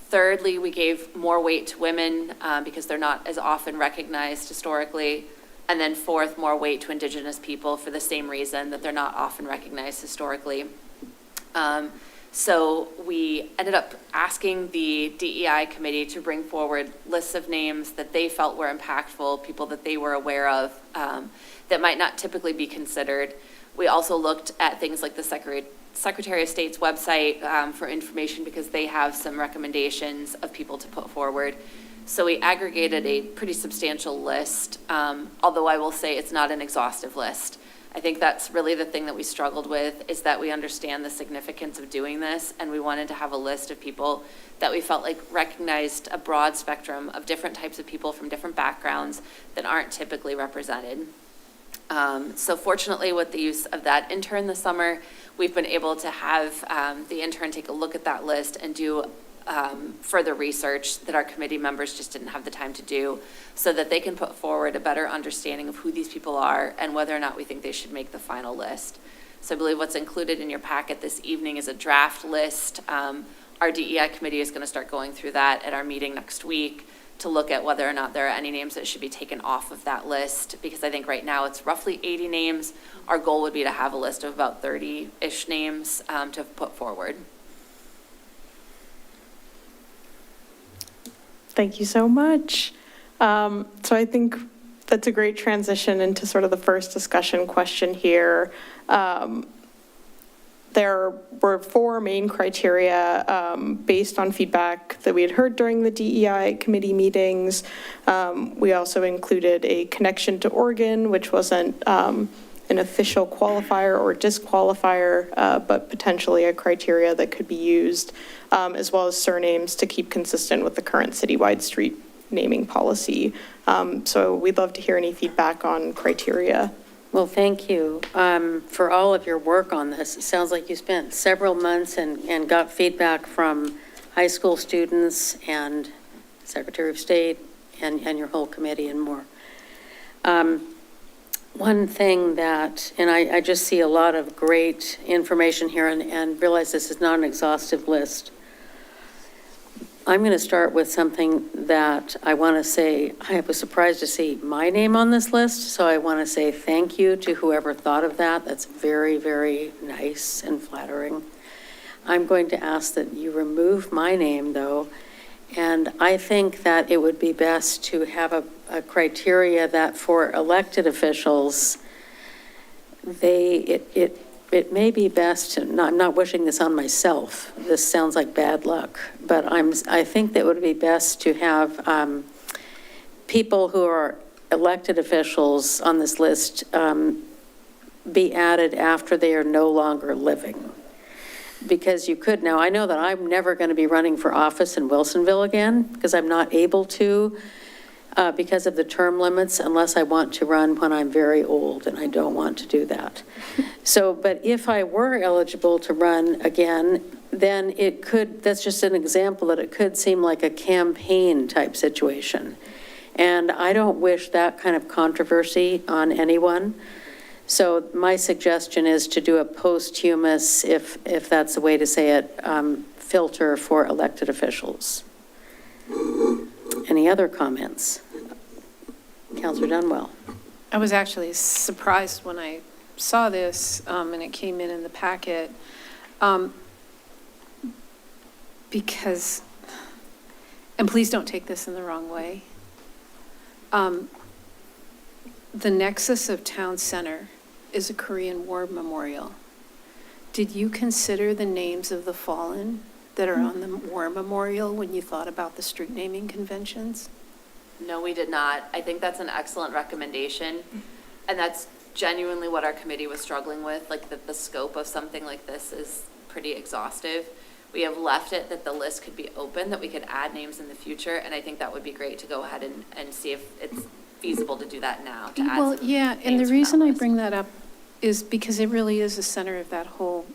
Thirdly, we gave more weight to women because they're not as often recognized historically. And then 4th, more weight to Indigenous people for the same reason that they're not often recognized historically. So we ended up asking the DEI committee to bring forward lists of names that they felt were impactful, people that they were aware of that might not typically be considered. We also looked at things like the Secretary of State's website for information because they have some recommendations of people to put forward. So we aggregated a pretty substantial list, although I will say it's not an exhaustive list. I think that's really the thing that we struggled with, is that we understand the significance of doing this, and we wanted to have a list of people that we felt like recognized a broad spectrum of different types of people from different backgrounds that aren't typically represented. So fortunately, with the use of that intern this summer, we've been able to have the intern take a look at that list and do further research that our committee members just didn't have the time to do, so that they can put forward a better understanding of who these people are and whether or not we think they should make the final list. So I believe what's included in your packet this evening is a draft list. Our DEI committee is going to start going through that at our meeting next week to look at whether or not there are any names that should be taken off of that list, because I think right now it's roughly 80 names. Our goal would be to have a list of about 30-ish names to put forward. Thank you so much. So I think that's a great transition into sort of the first discussion question here. There were 4 main criteria based on feedback that we had heard during the DEI committee meetings. We also included a connection to Oregon, which wasn't an official qualifier or disqualifier, but potentially a criteria that could be used, as well as surnames to keep consistent with the current citywide street naming policy. So we'd love to hear any feedback on criteria. Well, thank you for all of your work on this. It sounds like you spent several months and got feedback from high school students and Secretary of State and your whole committee and more. One thing that, and I just see a lot of great information here and realize this is not an exhaustive list. I'm going to start with something that I want to say, I was surprised to see my name on this list, so I want to say thank you to whoever thought of that. That's very, very nice and flattering. I'm going to ask that you remove my name, though, and I think that it would be best to have a criteria that for elected officials, it may be best to, I'm not wishing this on myself, this sounds like bad luck, but I think that it would be best to have people who are elected officials on this list be added after they are no longer living. Because you could, now I know that I'm never going to be running for office in Wilsonville again, because I'm not able to, because of the term limits, unless I want to run when I'm very old, and I don't want to do that. So, but if I were eligible to run again, then it could, that's just an example that it could seem like a campaign type situation. And I don't wish that kind of controversy on anyone. So my suggestion is to do a posthumous, if that's the way to say it, filter for elected officials. Any other comments? Councilor Dunwell. I was actually surprised when I saw this, and it came in the packet, because, and please don't take this in the wrong way, the nexus of town center is a Korean War memorial. Did you consider the names of the fallen that are on the war memorial when you thought about the street naming conventions? No, we did not. I think that's an excellent recommendation. And that's genuinely what our committee was struggling with, like the scope of something like this is pretty exhaustive. We have left it that the list could be open, that we could add names in the future, and I think that would be great to go ahead and see if it's feasible to do that now, to add Well, some yeah, and the names from reason that I list. bring that up is because it really is the center of that whole,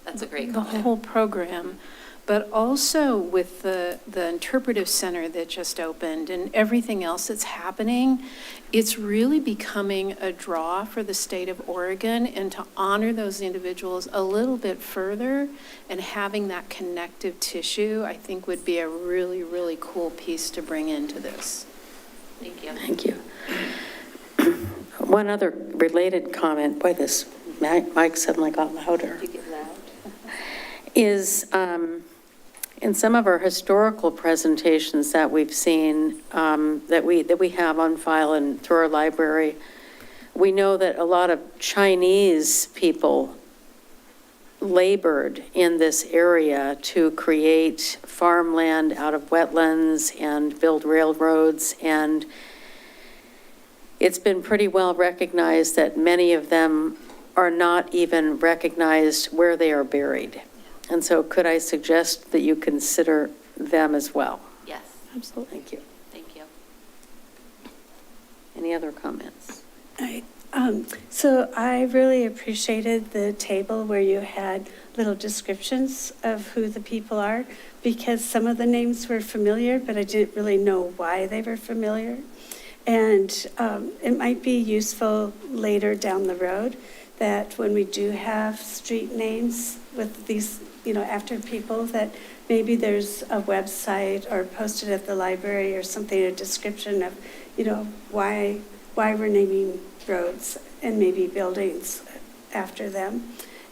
That's a great the comment. whole program. But also with the interpretive center that just opened and everything else that's happening, it's really becoming a draw for the state of Oregon, and to honor those individuals a little bit further and having that connective tissue, I think would be a really, really cool piece to bring into this. Thank you. Thank you. One other related comment, boy, this mic suddenly got louder. You get loud. Is in some of our historical presentations that we've seen, that we have on file and through our library, we know that a lot of Chinese people labored in this area to create farmland out of wetlands and build railroads, and it's been pretty well recognized that many of them are not even recognized where they are buried. And so could I suggest that you consider them as well? Yes, Absolutely. Thank you. thank you. Any other comments? So I really appreciated the table where you had little descriptions of who the people are, because some of the names were familiar, but I didn't really know why they were familiar. And it might be useful later down the road that when we do have street names with these, after people, that maybe there's a website or posted at the library or something, a description of, why we're naming roads and maybe buildings after them.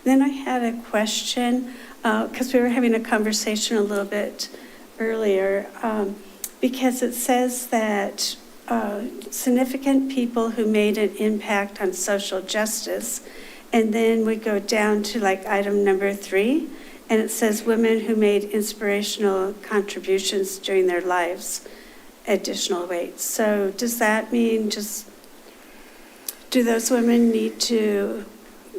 Then I had a question, because we were having a conversation a little bit earlier, because it says that significant people who made an impact on social justice, and then we go down to like item number 3, and it says women who made inspirational contributions during their lives, additional weight. So does that mean do those women need to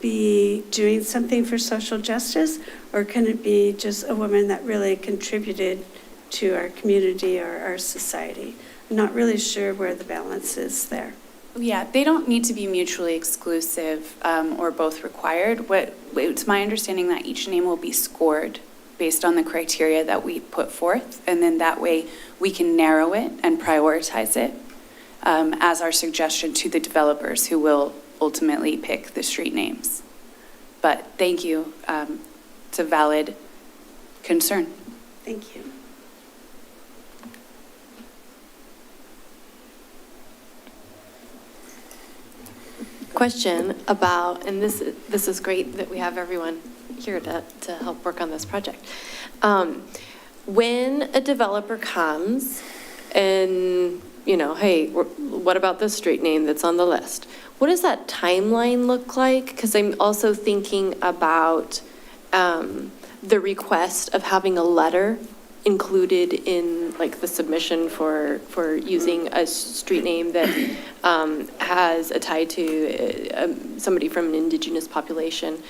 be doing something for social justice, or can it be just a woman that really contributed to our community or our society? I'm not really sure where the balance is there. Yeah, they don't need to be mutually exclusive or both required. It's my understanding that each name will be scored based on the criteria that we put forth, and then that way we can narrow it and prioritize it as our suggestion to the developers who will ultimately pick the street names. But thank you. It's a valid concern. Thank you. Question about, and this is great that we have everyone here to help work on this project. When a developer comes and, hey, what about this street name that's on the list? What does that timeline look like? Because I'm also thinking about the request of having a letter included in like the submission for using a street name that has a tie to somebody from an indigenous population.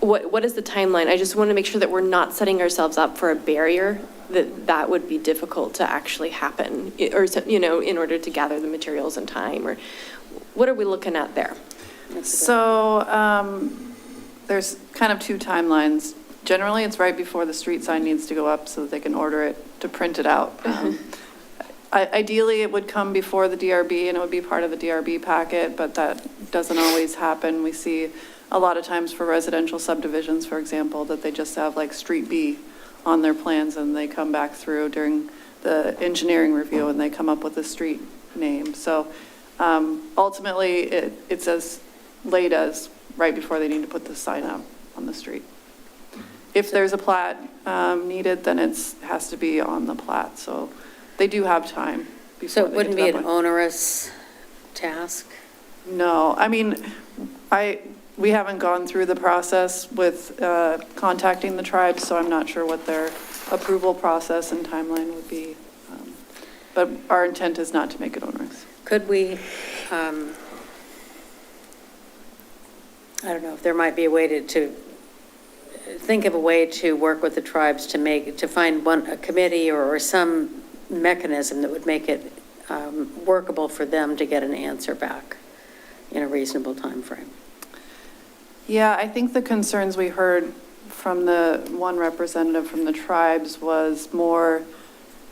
What is the timeline? I just want to make sure that we're not setting ourselves up for a barrier that would be difficult to actually happen, or in order to gather the materials in time, or what are we looking at there? So there's kind of two timelines. Generally, it's right before the street sign needs to go up so that they can order it to print it out. Ideally, it would come before the DRB and it would be part of the DRB packet, but that doesn't always happen. We see a lot of times for residential subdivisions, for example, that they just have like Street B on their plans and they come back through during the engineering review and they come up with a street name. So ultimately, it's as late as right before they need to put the sign up on the street. If there's a plat needed, then it has to be on the plat. So they do have time before So it they wouldn't get be to an that point. onerous task? No, I mean, we haven't gone through the process with contacting the tribes, so I'm not sure what their approval process and timeline would be. But our intent is not to make it onerous. Could we, I don't know, if there might be a way to think of a way to work with the tribes to find a committee or some mechanism that would make it workable for them to get an answer back in a reasonable time frame. Yeah, I think the concerns we heard from the one representative from the tribes was more,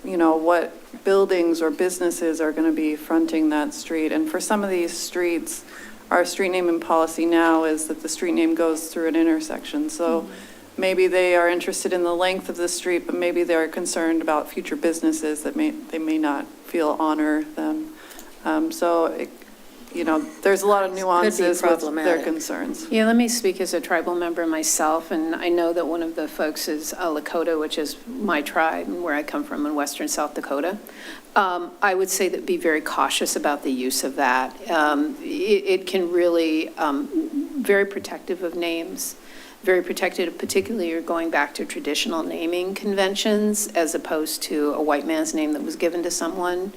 what buildings or businesses are going to be fronting that street. And for some of these streets, our street naming policy now is that the street name goes through an intersection. So maybe they are interested in the length of the street, but maybe they're concerned about future businesses that they may not feel honor them. There's a lot of nuances with their concerns. Yeah, let me speak as a tribal member myself, and I know that one of the folks is Lakota, which is my tribe and where I come from in western South Dakota. I would say that be very cautious about the use of that. It can really, very protective of names, very protected, particularly you're going back to traditional naming conventions as opposed to a white man's name that was given to someone.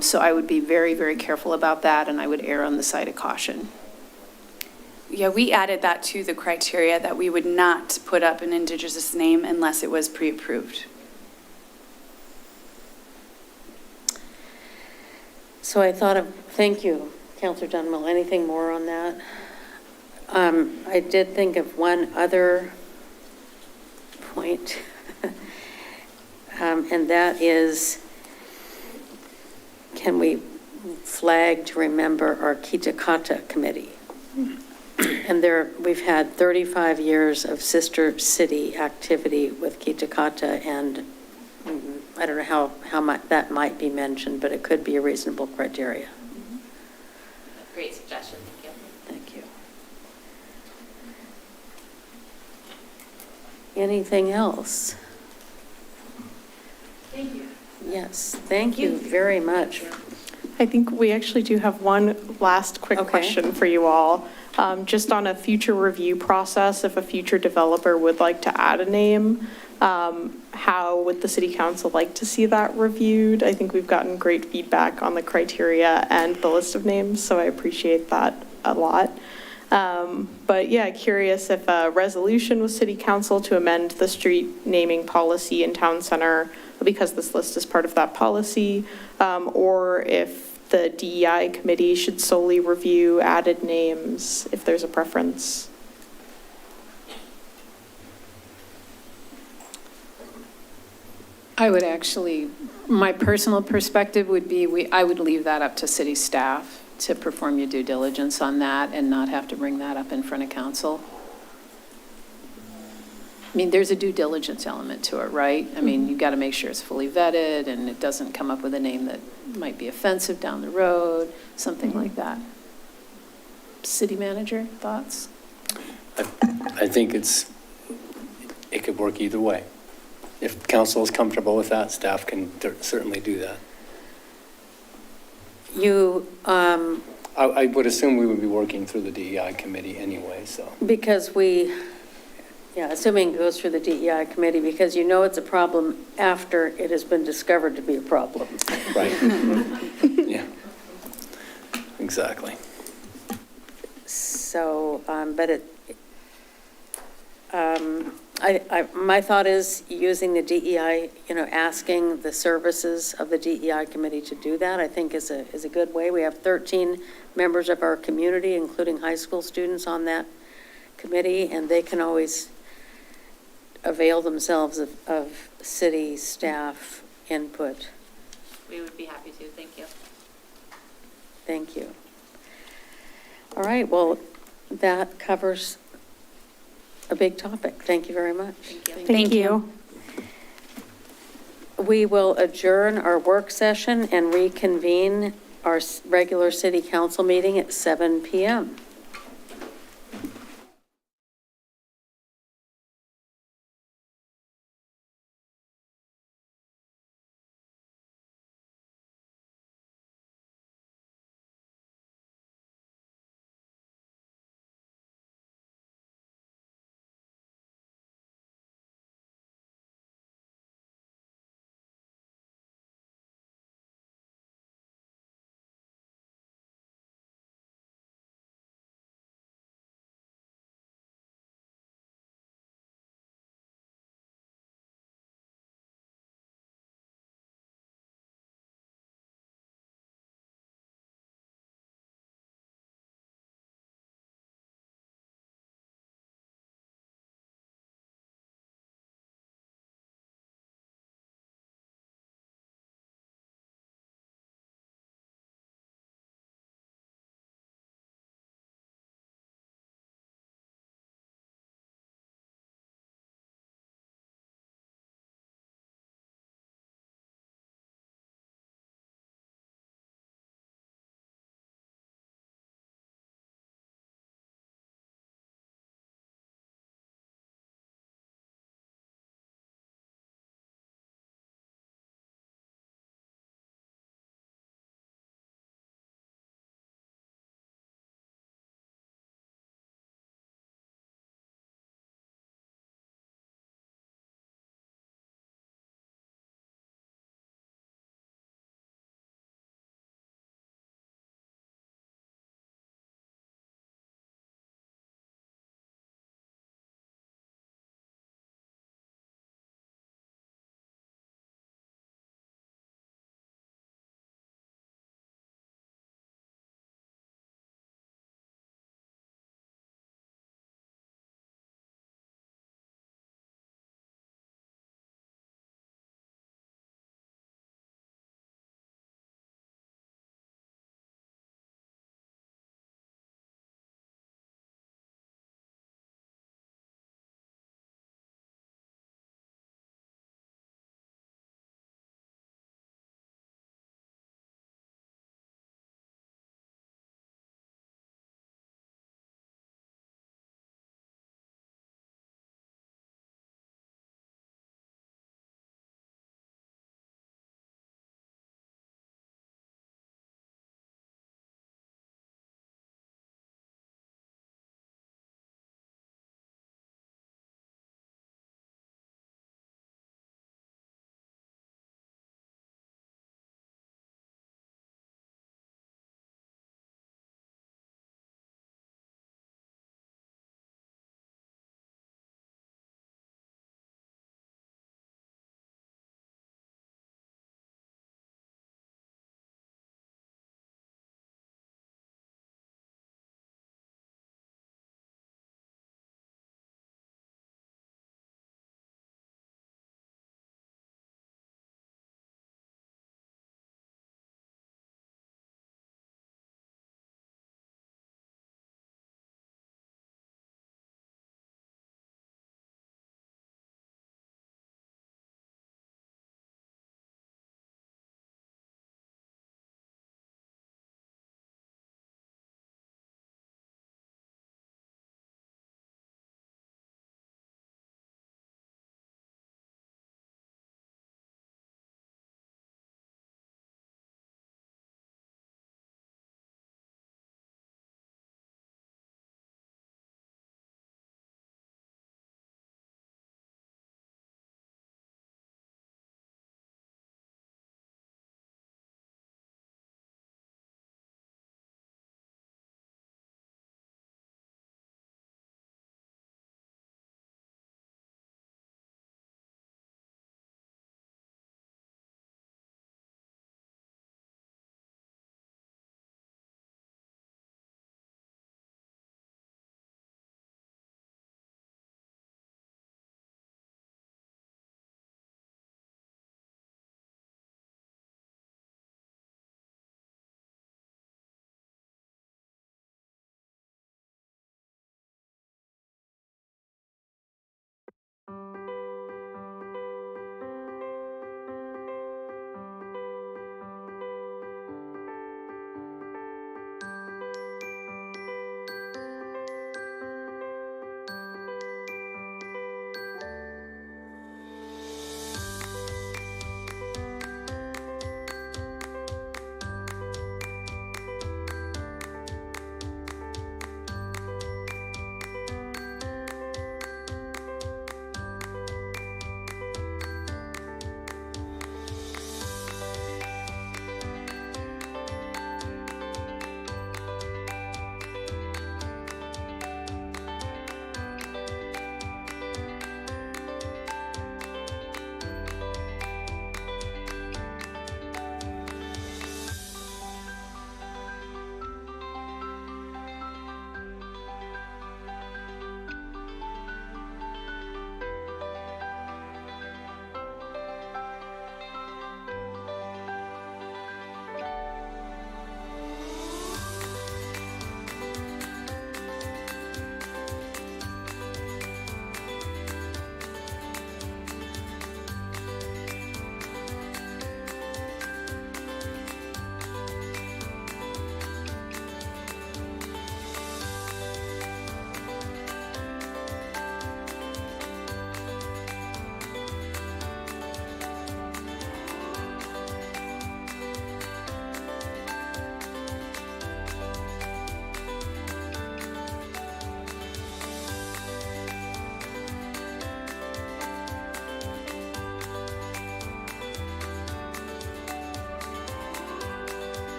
So I would be very, very careful about that, and I would err on the side of caution. Yeah, we added that to the criteria that we would not put up an indigenous name unless it was pre-approved. So thank you, Councilor Dunwell. Anything more on that? I did think of one other point, and that is, can we flag to remember our Kitakata committee? And we've had 35 years of sister city activity with Kitakata, and I don't know how much that might be mentioned, but it could be a reasonable criteria. Great suggestion, thank you. Thank you. Anything else? Thank you. Yes, thank you very much. I think we actually do have one last quick Okay. question for you all. Just on a future review process, if a future developer would like to add a name, how would the city council like to see that reviewed? I think we've gotten great feedback on the criteria and the list of names, so I appreciate that a lot. But yeah, curious if a resolution with city council to amend the street naming policy in town center, because this list is part of that policy, or if the DEI committee should solely review added names, if there's a preference. I would actually, my personal perspective would be, I would leave that up to city staff to perform your due diligence on that and not have to bring that up in front of council. I mean, there's a due diligence element to it, right? I mean, you've got to make sure it's fully vetted and it doesn't come up with a name that might be offensive down the road, something like that. City manager, thoughts? I think it could work either way. If council is comfortable with that, staff can certainly do that. You, I would assume we would be working through the DEI committee anyway, so. because we, yeah, assuming it goes through the DEI committee, because you know it's a problem after it has been discovered to be a problem. Right. Yeah. Exactly. So, but my thought is using the DEI, asking the services of the DEI committee to do that, I think is a good way. We have 13 members of our community, including high school students on that committee, and they can always avail themselves of city staff input. We would be happy to, thank you. Thank you. All right, well, that covers a big topic. Thank you very much. Thank you. We will adjourn our work session and reconvene our regular city council meeting at 7 p.m.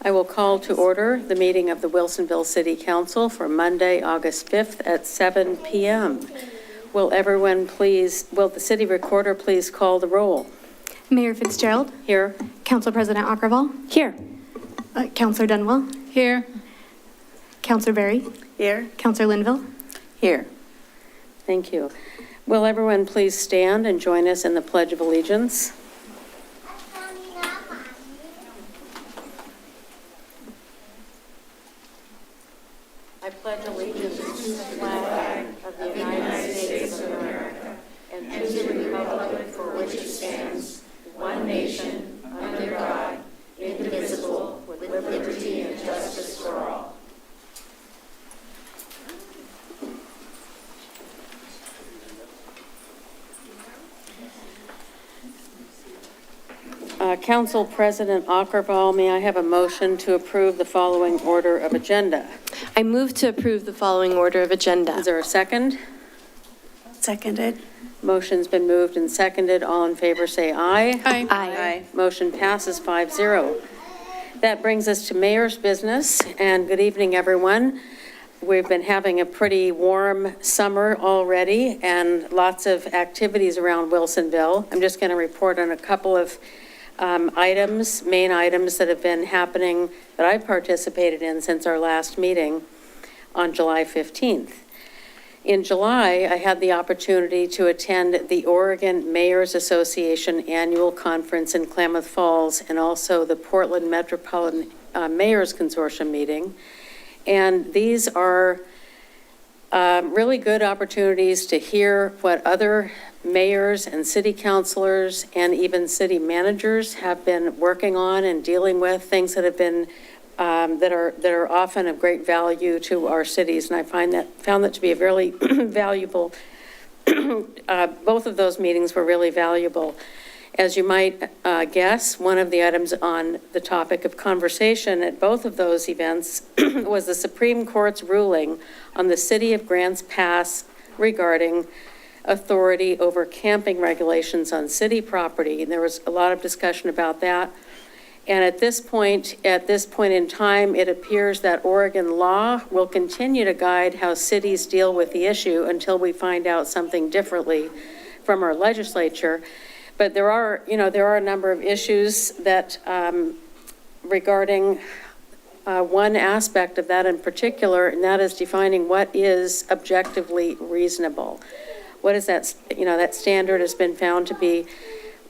I will call to order the meeting of the Wilsonville City Council for Monday, August 5th at 7 p.m. Will the city recorder please call the roll? Mayor Fitzgerald. Here. Council President Ackerval. Here. Councilor Dunwell. Here. Councilor Berry. Here. Councilor Linville. Here. Thank you. Will everyone please stand and join us in the Pledge of Allegiance? I pledge allegiance to the flag of the United States of America and to the republic for which it stands, one nation, under God, indivisible, with liberty and justice for all. Council President Ackerval, may I have a motion to approve the following order of agenda? I move to approve the following order of agenda. Is there a second? Seconded. Motion's been moved and seconded. All in favor say aye. Aye. Aye. Motion passes 5-0. That brings us to mayor's business, and good evening, everyone. We've been having a pretty warm summer already and lots of activities around Wilsonville. I'm just going to report on a couple of main items that have been happening that I've participated in since our last meeting on July 15th. In July, I had the opportunity to attend the Oregon Mayors Association Annual Conference in Klamath Falls and also the Portland Metropolitan Mayors Consortium meeting. And these are really good opportunities to hear what other mayors and city councilors and even city managers have been working on and dealing with, things that have been that are often of great value to our cities. And I found that to be a very valuable. Both of those meetings were really valuable. As you might guess, one of the items on the topic of conversation at both of those events was the Supreme Court's ruling on the City of Grants Pass regarding authority over camping regulations on city property. And there was a lot of discussion about that. And at this point in time, it appears that Oregon law will continue to guide how cities deal with the issue until we find out something differently from our legislature. But there are a number of issues that regarding one aspect of that in particular, and that is defining what is objectively reasonable. What is that? That standard has been found to be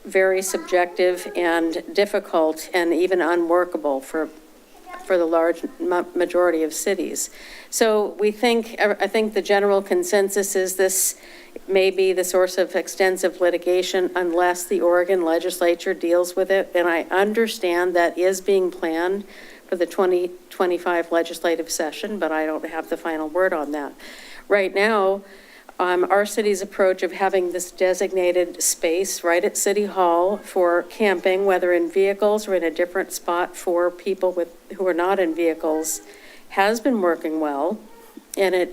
very subjective and difficult and even unworkable for the large majority of cities. So I think the general consensus is this may be the source of extensive litigation unless the Oregon legislature deals with it. And I understand that is being planned for the 2025 legislative session, but I don't have the final word on that. Right now, our city's approach of having this designated space right at City Hall for camping, whether in vehicles or in a different spot for people who are not in vehicles, has been working well. And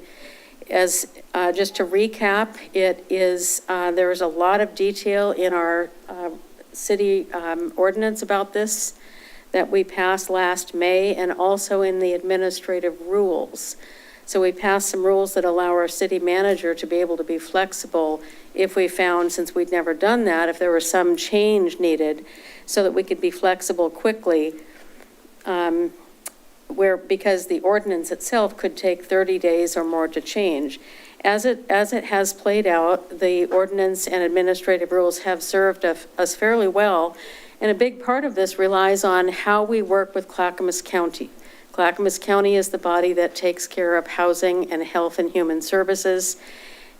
just to recap, there's a lot of detail in our city ordinance about this that we passed last May, and also in the administrative rules. So we passed some rules that allow our city manager to be able to be flexible if we found, since we'd never done that, if there was some change needed, so that we could be flexible quickly, because the ordinance itself could take 30 days or more to change. As it has played out, the ordinance and administrative rules have served us fairly well, and a big part of this relies on how we work with Clackamas County. Clackamas County is the body that takes care of housing and health and human services.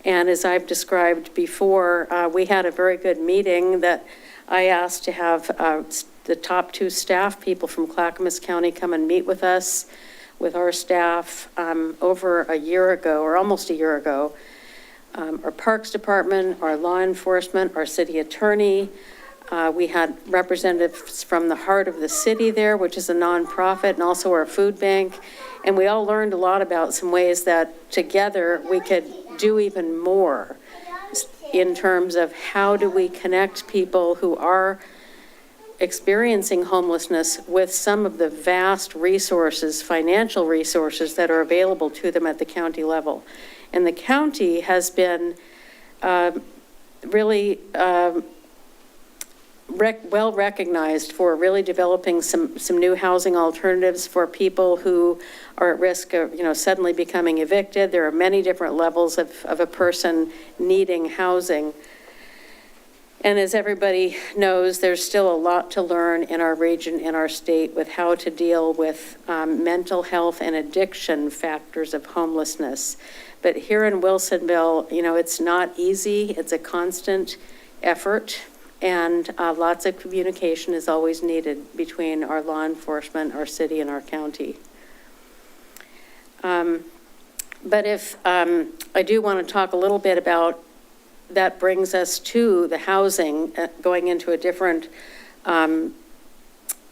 And as I've described before, we had a very good meeting that I asked to have the top 2 staff people from Clackamas County come and meet with us, with our staff over a year ago, or almost a year ago. Our Parks Department, our law enforcement, our city attorney. We had representatives from the Heart of the City there, which is a nonprofit, and also our food bank. And we all learned a lot about some ways that together we could do even more in terms of how do we connect people who are experiencing homelessness with some of the vast resources, financial resources that are available to them at the county level. And the county has been really well recognized for really developing some new housing alternatives for people who are at risk of, suddenly becoming evicted. There are many different levels of a person needing housing. And as everybody knows, there's still a lot to learn in our region, in our state, with how to deal with mental health and addiction factors of homelessness. But here in Wilsonville, it's not easy. It's a constant effort, and lots of communication is always needed between our law enforcement, our city, and our county. But if I do want to talk a little bit about, that brings us to the housing, going into a different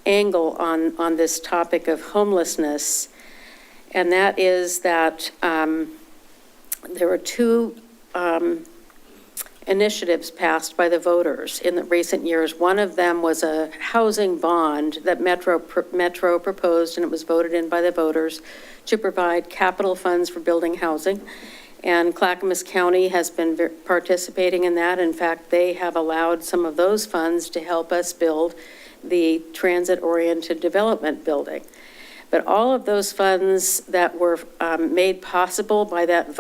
angle on this topic of homelessness. And that is that there were two initiatives passed by the voters in the recent years. One of them was a housing bond that Metro proposed, and it was voted in by the voters to provide capital funds for building housing. And Clackamas County has been participating in that. In fact, they have allowed some of those funds to help us build the transit-oriented development building. But all of those funds that were made possible by that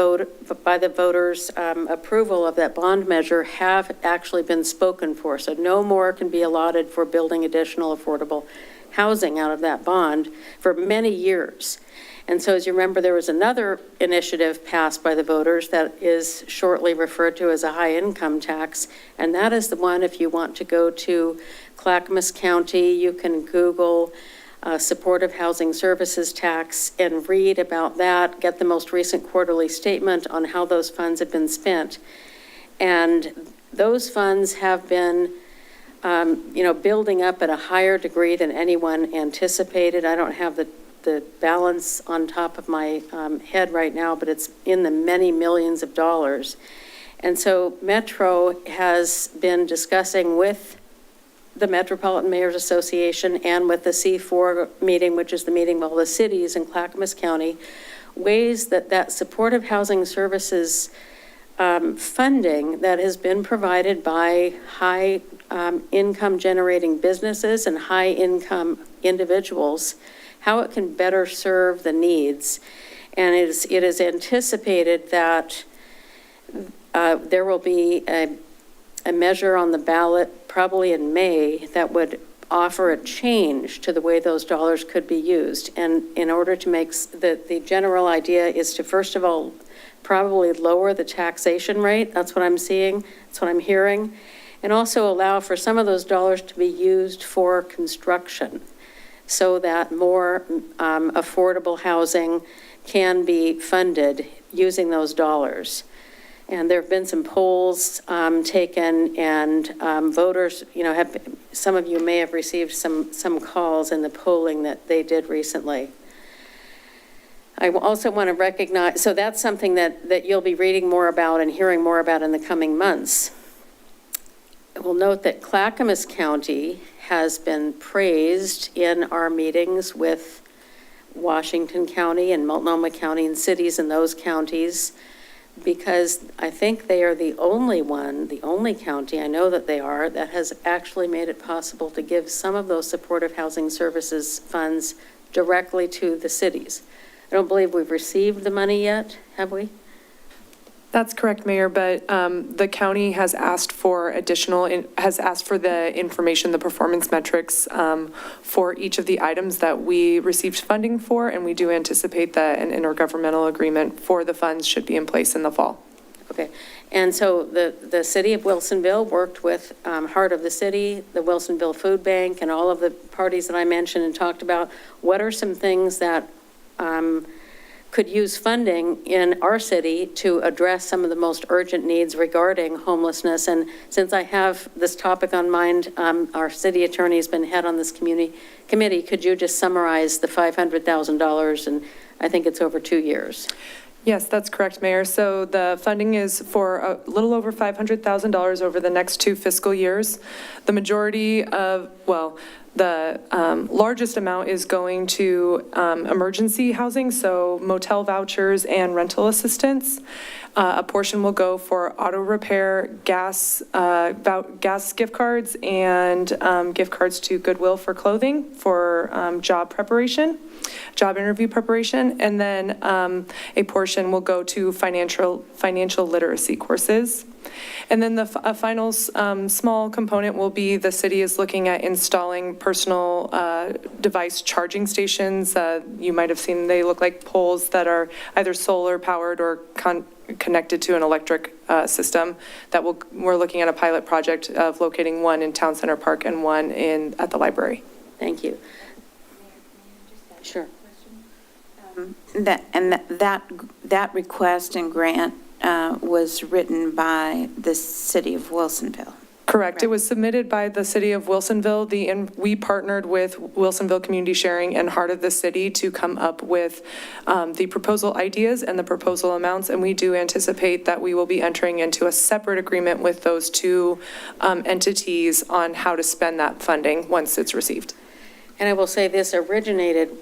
by the voters' approval of that bond measure have actually been spoken for. So no more can be allotted for building additional affordable housing out of that bond for many years. And so as you remember, there was another initiative passed by the voters that is shortly referred to as a high income tax. And that is the one, if you want to go to Clackamas County, you can Google supportive housing services tax and read about that, get the most recent quarterly statement on how those funds have been spent. And those funds have been building up at a higher degree than anyone anticipated. I don't have the balance on top of my head right now, but it's in the many millions of dollars. And so Metro has been discussing with the Metropolitan Mayors Association and with the C4 meeting, which is the meeting of all the cities in Clackamas County, ways that supportive housing services funding that has been provided by high income generating businesses and high income individuals, how it can better serve the needs. And it is anticipated that there will be a measure on the ballot probably in May that would offer a change to the way those dollars could be used. And in order to make the general idea is to, first of all, probably lower the taxation rate. That's what I'm seeing. That's what I'm hearing. And also allow for some of those dollars to be used for construction, so that more affordable housing can be funded using those dollars. And there have been some polls taken, and voters, some of you may have received some calls in the polling that they did recently. I also want to recognize, so that's something that you'll be reading more about and hearing more about in the coming months. I will note that Clackamas County has been praised in our meetings with Washington County and Multnomah County and cities in those counties, because I think they are the only county, I know that they are, that has actually made it possible to give some of those supportive housing services funds directly to the cities. I don't believe we've received the money yet, have we? That's correct, Mayor, but the county has asked for the information, the performance metrics for each of the items that we received funding for, and we do anticipate that an intergovernmental agreement for the funds should be in place in the fall. Okay, and so the city of Wilsonville worked with Heart of the City, the Wilsonville Food Bank, and all of the parties that I mentioned and talked about. What are some things that could use funding in our city to address some of the most urgent needs regarding homelessness? And since I have this topic on mind, our city attorney has been head on this committee. Could you just summarize the $500,000, and I think it's over 2 years? Yes, that's correct, Mayor. So the funding is for a little over $500,000 over the next 2 fiscal years. The majority of, well, the largest amount is going to emergency housing, so motel vouchers and rental assistance. A portion will go for auto repair, gas gift cards, and gift cards to Goodwill for clothing for job interview preparation. And then a portion will go to financial literacy courses. And then a final small component will be the city is looking at installing personal device charging stations. You might have seen they look like poles that are either solar powered or connected to an electric system. We're looking at a pilot project of locating one in Town Center Park and one at the library. Thank you. Sure. That request and grant was written by the city of Wilsonville. Correct. It was submitted by the city of Wilsonville. We partnered with Wilsonville Community Sharing and Heart of the City to come up with the proposal ideas and the proposal amounts, and we do anticipate that we will be entering into a separate agreement with those two entities on how to spend that funding once it's received. And I will say this originated,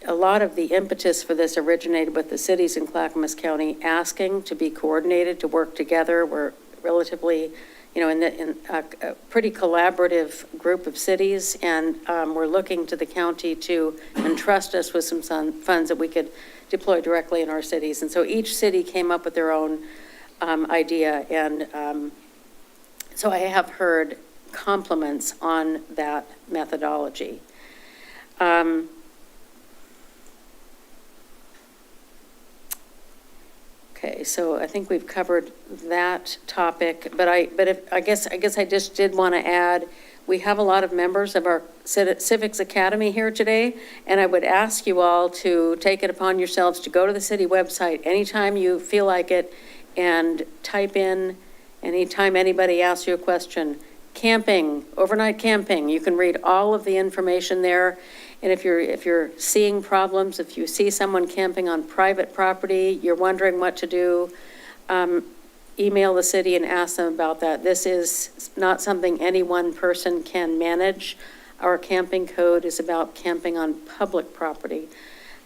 a lot of the impetus for this originated with the cities in Clackamas County asking to be coordinated, to work together. We're relatively, in a pretty collaborative group of cities, and we're looking to the county to entrust us with some funds that we could deploy directly in our cities. And so each city came up with their own idea, and so I have heard compliments on that methodology. Okay, so I think we've covered that topic, but I guess I just did want to add, we have a lot of members of our Civics Academy here today, and I would ask you all to take it upon yourselves to go to the city website anytime you feel like it and type in, anytime anybody asks you a question, camping, overnight camping. You can read all of the information there. And if you're seeing problems, if you see someone camping on private property, you're wondering what to do, email the city and ask them about that. This is not something any one person can manage. Our camping code is about camping on public property.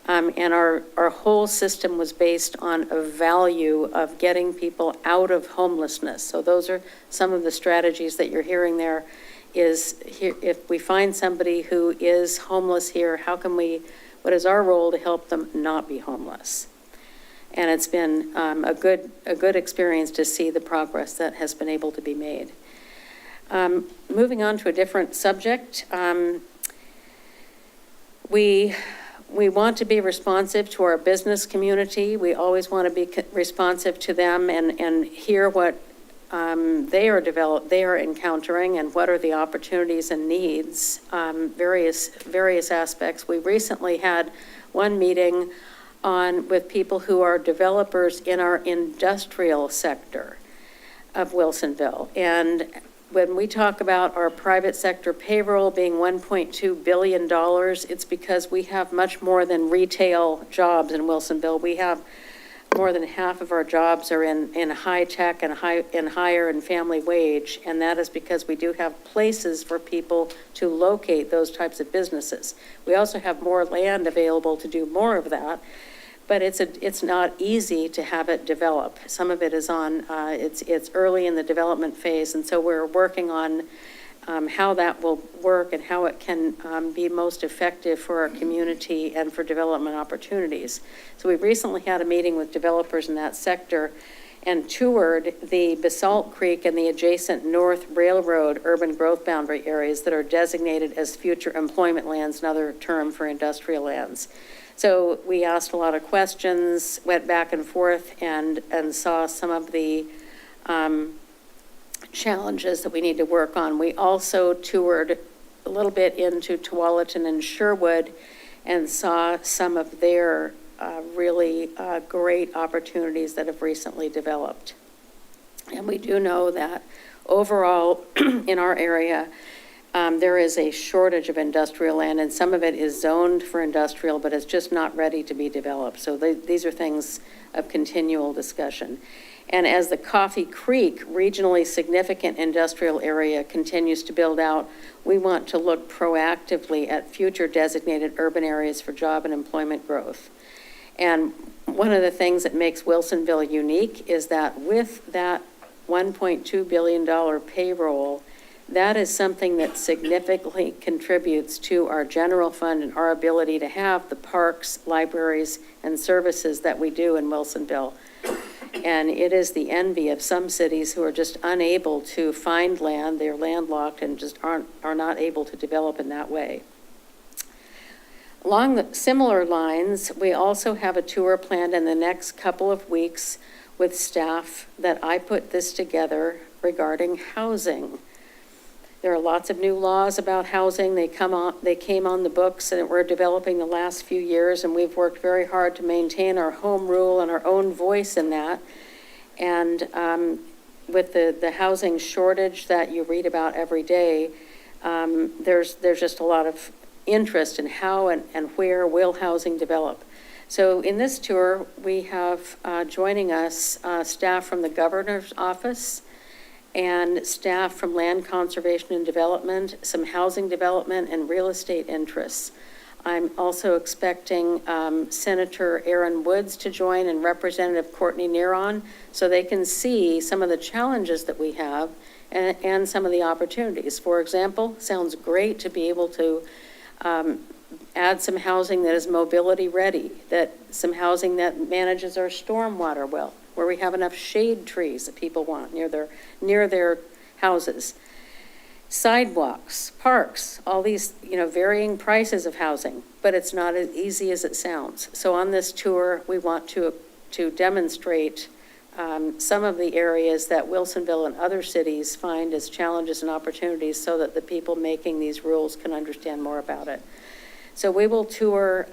And our whole system was based on a value of getting people out of homelessness. So those are some of the strategies that you're hearing there. Is here, if we find somebody who is homeless here, what is our role to help them not be homeless? And it's been a good experience to see the progress that has been able to be made. Moving on to a different subject, we want to be responsive to our business community. We always want to be responsive to them and hear what they are encountering and what are the opportunities and needs, various aspects. We recently had one meeting with people who are developers in our industrial sector of Wilsonville. And when we talk about our private sector payroll being $1.2 billion, it's because we have much more than retail jobs in Wilsonville. We have more than half of our jobs are in high tech and higher and family wage, and that is because we do have places for people to locate those types of businesses. We also have more land available to do more of that, but it's not easy to have it develop. Some of it is it's early in the development phase, and so we're working on how that will work and how it can be most effective for our community and for development opportunities. So we've recently had a meeting with developers in that sector and toured the Basalt Creek and the adjacent North Railroad urban growth boundary areas that are designated as future employment lands, another term for industrial lands. So we asked a lot of questions, went back and forth, and saw some of the challenges that we need to work on. We also toured a little bit into Tualatin and Sherwood and saw some of their really great opportunities that have recently developed. And we do know that overall in our area, there is a shortage of industrial land, and some of it is zoned for industrial, but it's just not ready to be developed. So these are things of continual discussion. And as the Coffee Creek regionally significant industrial area continues to build out, we want to look proactively at future designated urban areas for job and employment growth. And one of the things that makes Wilsonville unique is that with that $1.2 billion payroll, that is something that significantly contributes to our general fund and our ability to have the parks, libraries, and services that we do in Wilsonville. And it is the envy of some cities who are just unable to find land. They're landlocked and just are not able to develop in that way. Along the similar lines, we also have a tour planned in the next couple of weeks with staff that I put this together regarding housing. There are lots of new laws about housing. They came on the books and we're developing the last few years, and we've worked very hard to maintain our home rule and our own voice in that. And with the housing shortage that you read about every day, there's just a lot of interest in how and where will housing develop. So in this tour, we have joining us staff from the governor's office and staff from land conservation and development, some housing development and real estate interests. I'm also expecting Senator Aaron Woods to join and Representative Courtney Neron, so they can see some of the challenges that we have and some of the opportunities. For example, sounds great to be able to add some housing that is mobility ready, that some housing that manages our stormwater well, where we have enough shade trees that people want near their houses. Sidewalks, parks, all these, varying prices of housing, but it's not as easy as it sounds. So on this tour, we want to demonstrate some of the areas that Wilsonville and other cities find as challenges and opportunities so that the people making these rules can understand more about it. So we will tour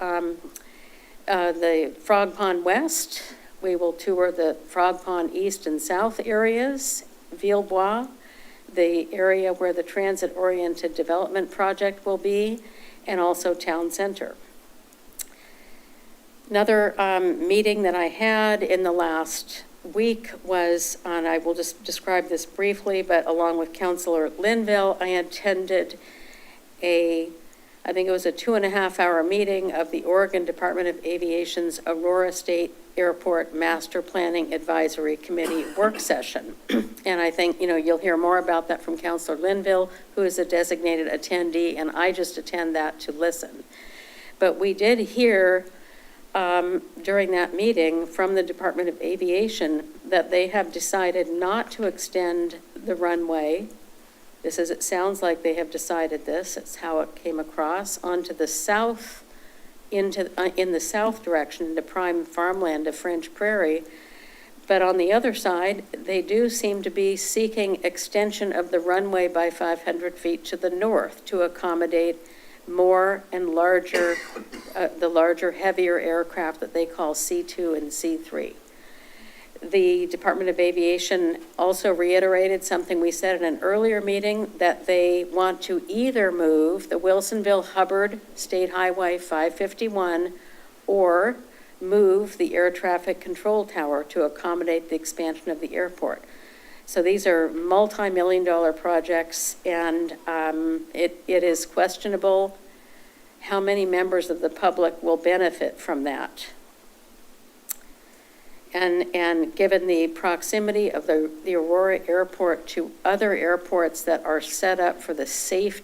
the Frog Pond West. We will tour the Frog Pond East and South areas, Villebois, the area where the transit-oriented development project will be, and also Town Center. Another meeting that I had in the last week was on, I will just describe this briefly, but along with Councilor Linville, I attended I think it was a 2.5-hour meeting of the Oregon Department of Aviation's Aurora State Airport Master Planning Advisory Committee work session. And I think, you'll hear more about that from Councilor Linville, who is a designated attendee, and I just attend that to listen. But we did hear during that meeting from the Department of Aviation that they have decided not to extend the runway. It sounds like they have decided this, it's how it came across, onto the south, in the south direction, into prime farmland of French Prairie. But on the other side, they do seem to be seeking extension of the runway by 500 feet to the north to accommodate more and larger, the larger, heavier aircraft that they call C2 and C3. The Department of Aviation also reiterated something we said in an earlier meeting, that they want to either move the Wilsonville-Hubbard State Highway 551 or move the air traffic control tower to accommodate the expansion of the airport. So these are multi-million-dollar projects, and it is questionable how many members of the public will benefit from that. And given the proximity of the Aurora Airport to other airports that are set up for the safe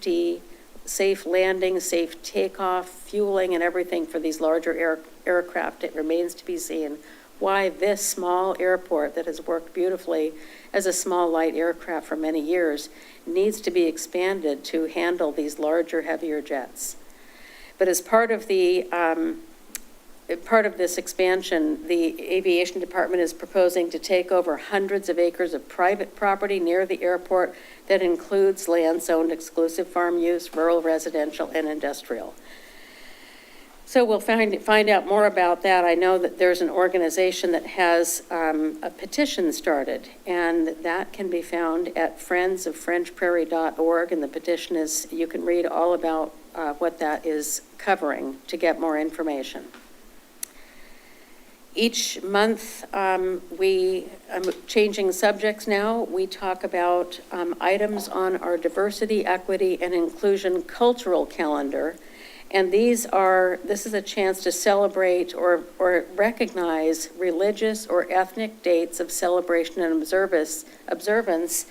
landing, safe takeoff, fueling, and everything for these larger aircraft, it remains to be seen why this small airport that has worked beautifully as a small light aircraft for many years needs to be expanded to handle these larger, heavier jets. But as part of this expansion, the Aviation Department is proposing to take over hundreds of acres of private property near the airport that includes land zoned exclusive farm use, rural residential, and industrial. So we'll find out more about that. I know that there's an organization that has a petition started, and that can be found at friendsoffrenchprairie.org, and the petition is, you can read all about what that is covering to get more information. Each month, changing subjects now, we talk about items on our diversity, equity, and inclusion cultural calendar. And this is a chance to celebrate or recognize religious or ethnic dates of celebration and observance,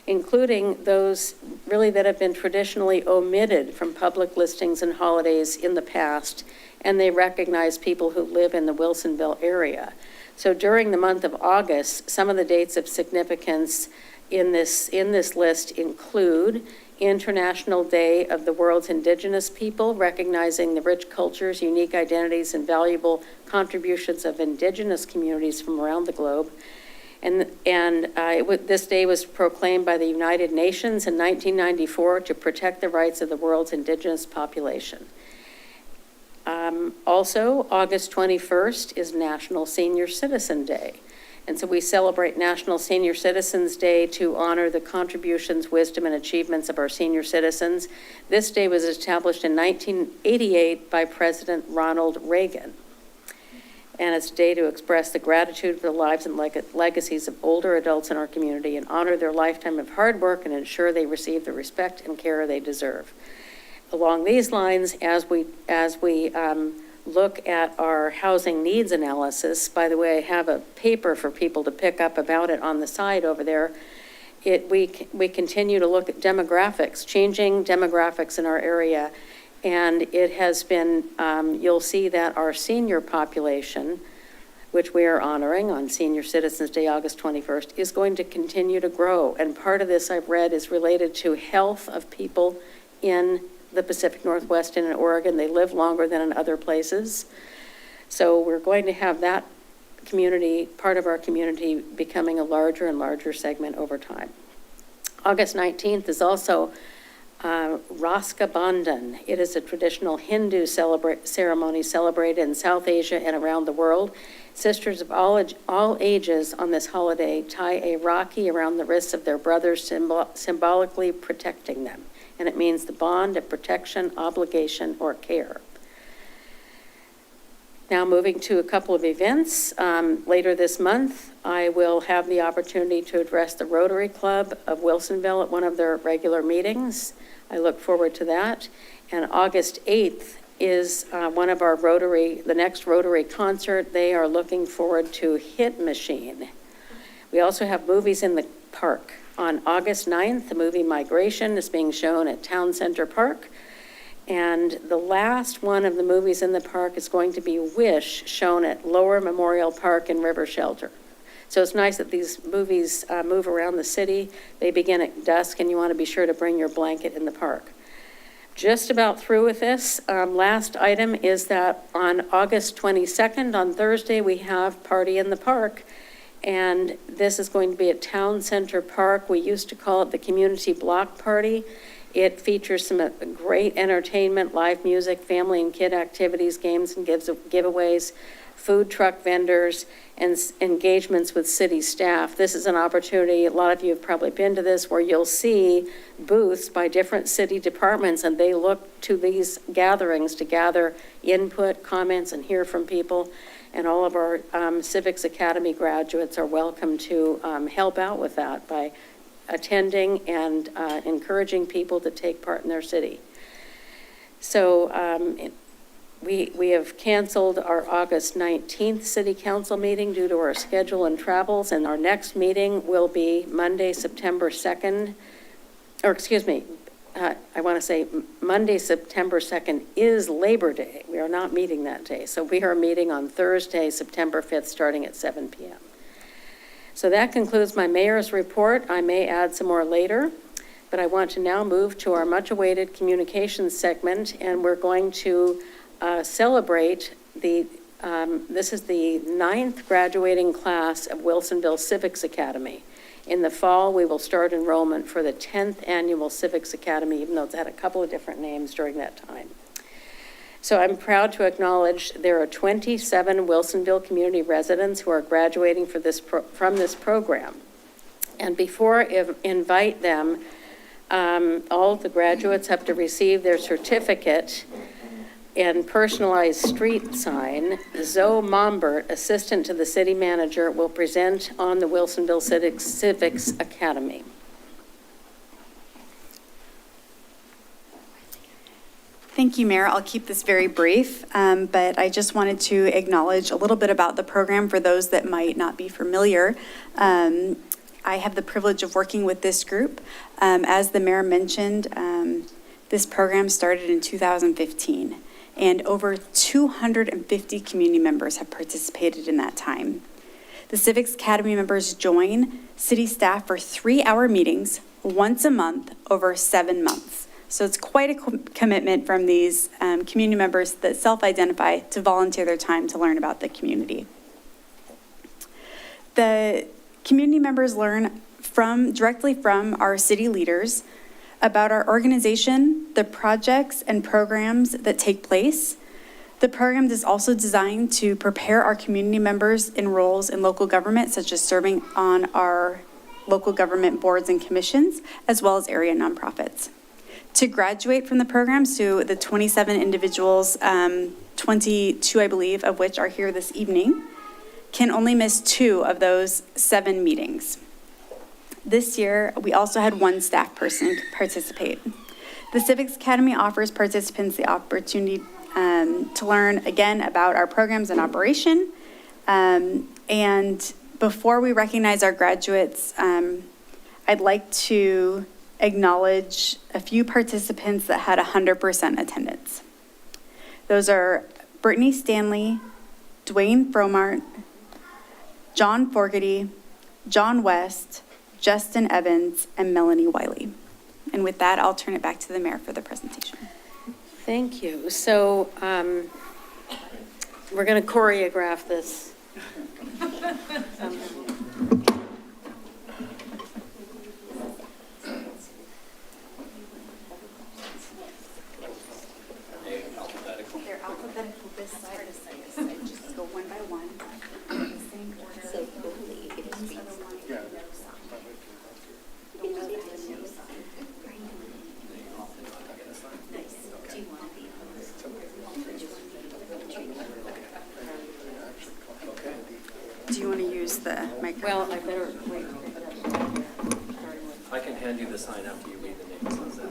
including those really that have been traditionally omitted from public listings and holidays in the past, and they recognize people who live in the Wilsonville area. So during the month of August, some of the dates of significance in this list include International Day of the World's Indigenous People, recognizing the rich cultures, unique identities, and valuable contributions of indigenous communities from around the globe. And this day was proclaimed by the United Nations in 1994 to protect the rights of the world's indigenous population. Also, August 21st is National Senior Citizen Day. And so we celebrate National Senior Citizens Day to honor the contributions, wisdom, and achievements of our senior citizens. This day was established in 1988 by President Ronald Reagan. And it's a day to express the gratitude for the lives and legacies of older adults in our community and honor their lifetime of hard work and ensure they receive the respect and care they deserve. Along these lines, as we look at our housing needs analysis, by the way, I have a paper for people to pick up about it on the side over there. We continue to look at demographics, changing demographics in our area. And it has been, you'll see that our senior population, which we are honoring on Senior Citizens Day, August 21st, is going to continue to grow. And part of this I've read is related to health of people in the Pacific Northwest and in Oregon. They live longer than in other places. So we're going to have that community, part of our community, becoming a larger and larger segment over time. August 19th is also Raska Bandhan. It is a traditional Hindu ceremony celebrated in South Asia and around the world. Sisters of all ages on this holiday tie a rakhi around the wrists of their brothers, symbolically protecting them. And it means the bond of protection, obligation, or care. Now moving to a couple of events. Later this month, I will have the opportunity to address the Rotary Club of Wilsonville at one of their regular meetings. I look forward to that. And August 8th is one of our the next Rotary concert. They are looking forward to Hit Machine. We also have movies in the park. On August 9th, the movie Migration is being shown at Town Center Park. And the last one of the movies in the park is going to be Wish, shown at Lower Memorial Park in River Shelter. So it's nice that these movies move around the city. They begin at dusk, and you want to be sure to bring your blanket in the park. Just about through with this. Last item is that on August 22nd, on Thursday, we have Party in the Park. And this is going to be at Town Center Park. We used to call it the Community Block Party. It features some great entertainment, live music, family and kid activities, games and giveaways, food truck vendors, and engagements with city staff. This is an opportunity, a lot of you have probably been to this, where you'll see booths by different city departments, and they look to these gatherings to gather input, comments, and hear from people. And all of our Civics Academy graduates are welcome to help out with that by attending and encouraging people to take part in their city. So we have canceled our August 19th City Council meeting due to our schedule and travels, and our next meeting will be Monday, September 2nd, or excuse me, I want to say Monday, September 2nd is Labor Day. We are not meeting that day. So we are meeting on Thursday, September 5th, starting at 7 p.m. So that concludes my mayor's report. I may add some more later, but I want to now move to our much-awaited communications segment, and we're going to celebrate this is the 9th graduating class of Wilsonville Civics Academy. In the fall, we will start enrollment for the 10th annual Civics Academy, even though it's had a couple of different names during that time. So I'm proud to acknowledge there are 27 Wilsonville community residents who are graduating from this program. And before I invite them, all of the graduates have to receive their certificate and personalized street sign. Zoe Mombert, assistant to the city manager, will present on the Wilsonville Civics Academy. Thank you, Mayor. I'll keep this very brief, but I just wanted to acknowledge a little bit about the program for those that might not be familiar. I have the privilege of working with this group. As the mayor mentioned, this program started in 2015, and over 250 community members have participated in that time. The Civics Academy members join city staff for 3-hour meetings once a month over 7 months. So it's quite a commitment from these community members that self-identify to volunteer their time to learn about the community. The community members learn directly from our city leaders about our organization, the projects and programs that take place. The program is also designed to prepare our community members in roles in local government, such as serving on our local government boards and commissions, as well as area nonprofits. To graduate from the program, so the 27 individuals, 22, I believe, of which are here this evening, can only miss 2 of those 7 meetings. This year, we also had 1 staff person participate. The Civics Academy offers participants the opportunity to learn again about our programs and operation. And before we recognize our graduates, I'd like to acknowledge a few participants that had 100% attendance. Those are Brittany Stanley, Dwayne Fromart, John Fogarty, John West, Justin Evans, and Melanie Wiley. And with that, I'll turn it back to the mayor for the presentation. Thank you. So we're going to choreograph this. They're alphabetical this side to this side. Just go one by one. In the same order. So quickly. Do you want to use the microphone? Well, I better wait. I can hand you the sign after you read the names. How's that?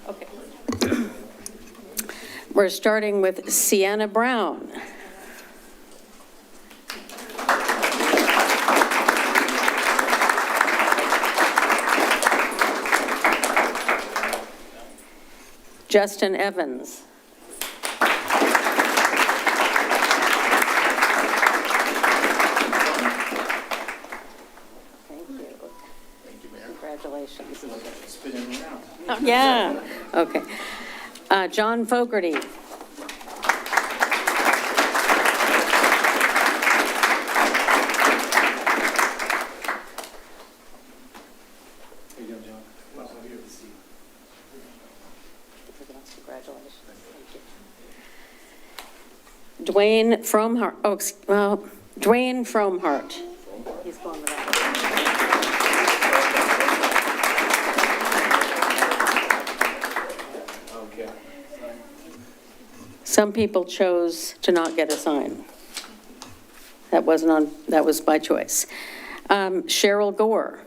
Okay. We're starting with Sienna Brown. Justin Evans. Thank you. Thank you, Mayor. Congratulations. Oh, yeah. Okay. John Fogarty. Congratulations. Dwayne Fromhart. Dwayne Fromhart. He's going with that. Okay. Some people chose to not get a sign. That was by choice. Cheryl Gore.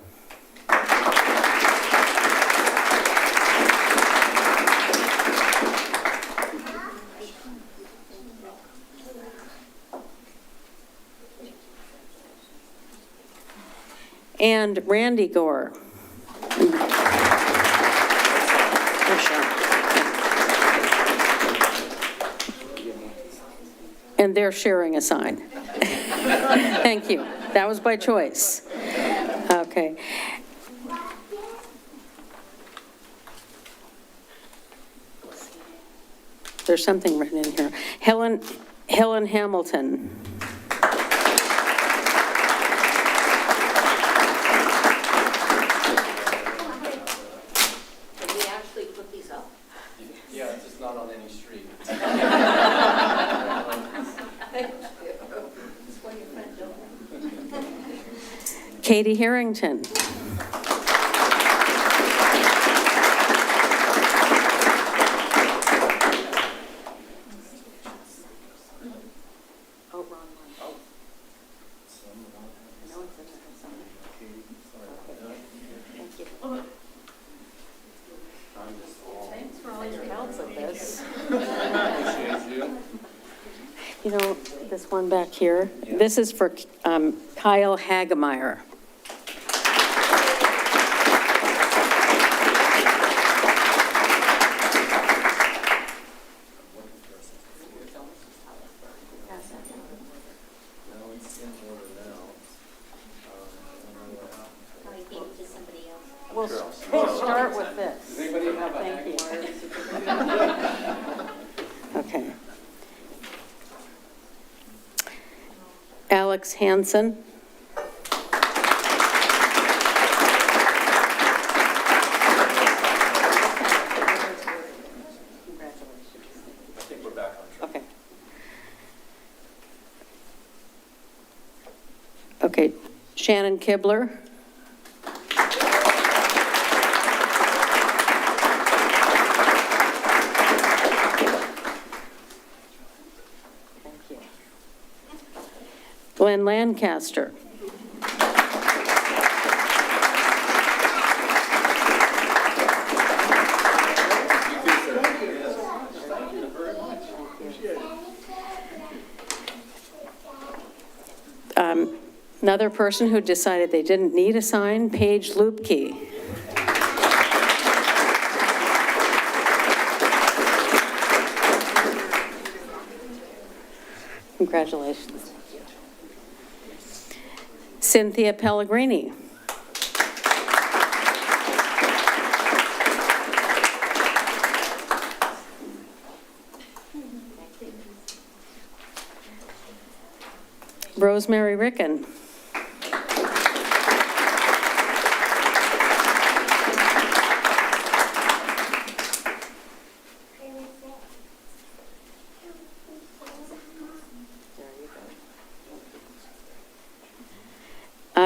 And Randy Gore. And they're sharing a sign. Thank you. That was by choice. Okay. There's something written in here. Helen Hamilton. Can we actually put these up? Katie Harrington. You know, this one back here, this is for Kyle Hagemeyer. We'll start with this. Thank you. Okay. Alex Hansen. Okay. Okay, Shannon Kibler. Glenn Lancaster. Another person who decided they didn't need a sign, Paige Lupke. Congratulations. Cynthia Pellegrini. Rosemary Ricken.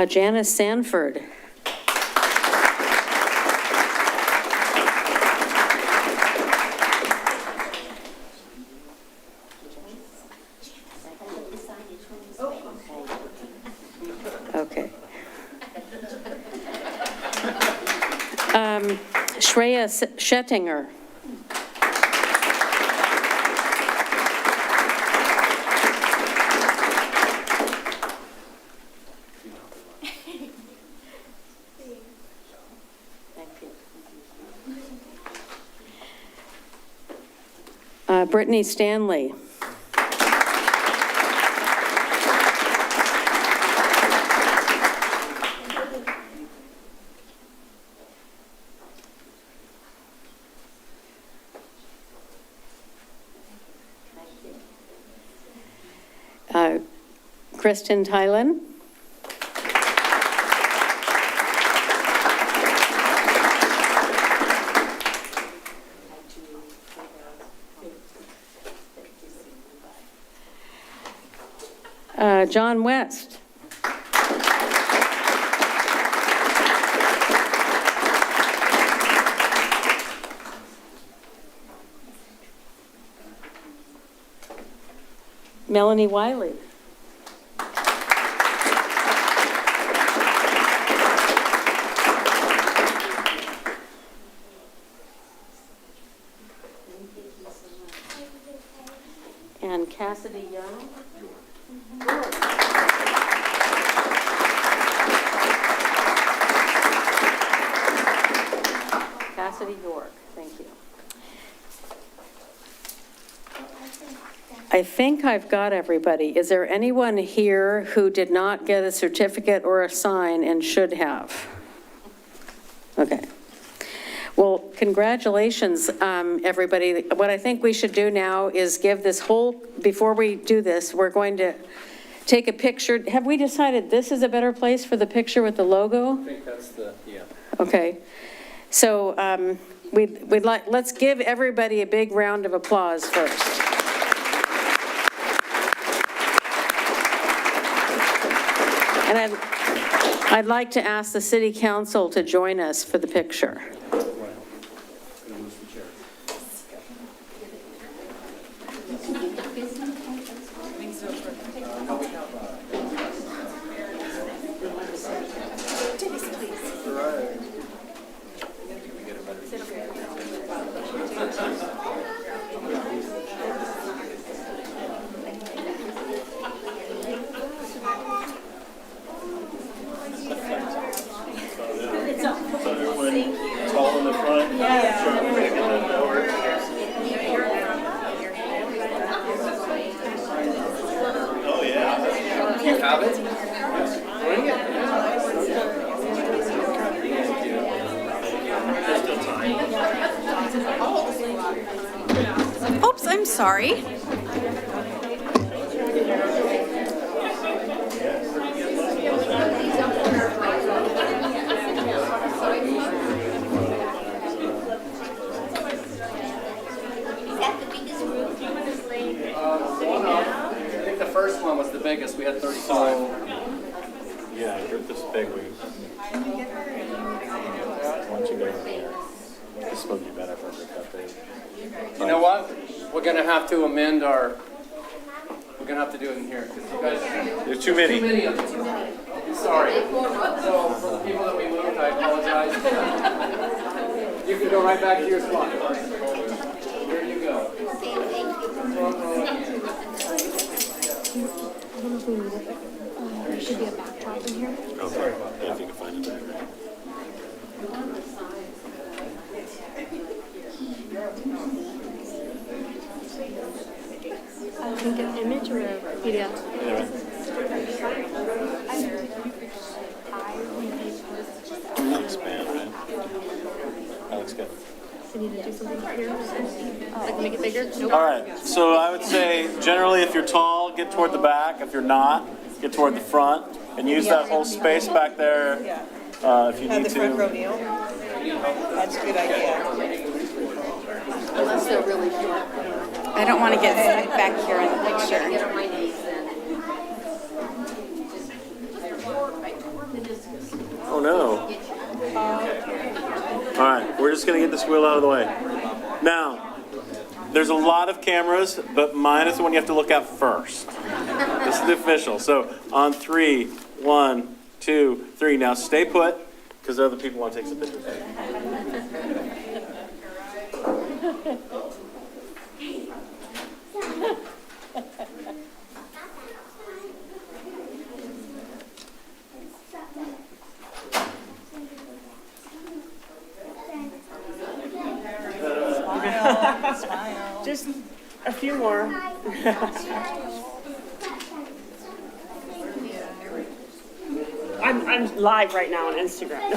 Janice Sanford. Okay. Shreya Schettinger. Brittany Stanley. Kristen Tylen. John West. Melanie Wiley. And Cassidy Young. Cassidy York, thank you. I think I've got everybody. Is there anyone here who did not get a certificate or a sign and should have? Okay. Well, congratulations, everybody. What I think we should do now is give this whole, before we do this, we're going to take a picture. Have we decided this is a better place for the picture with the logo? I think that's the, yeah. Okay. So let's give everybody a big round of applause first. And I'd like to ask the city council to join us for the picture. Tall in the front. Oh, yeah. You have it? Bring it. There's still time. Oops, I'm sorry. I think the first one was the biggest. We had 35. Yeah, a group this big, we. Once you go in here, this would be better for a cut bait. You know what? We're going to have to amend our, we're going to have to do it in here. 'Cause you guys, There's too many. Too many of them. Sorry. So for the people that we moved, I apologize. You can go right back to your spot. Here you go. There should be a backdrop in here. Okay, yeah, if you can find it back. I think an image or a PDF. Expand, right? That looks good. I need to do something here. Like make it bigger? Nope. All right, so I would say generally if you're tall, get toward the back. If you're not, get toward the front. And use that whole space back there if you need to. That's a good idea. Unless they're really short. I don't want to get stuck back here in the picture. Get on my knees then. Oh no. All right, we're just gonna get this wheel out of the way. Now, there's a lot of cameras, but mine is the one you have to look at first. This is the official. So on 3, 1, 2, 3. Now stay put, because other people want to take some pictures. Just a few more. I'm live right now on Instagram.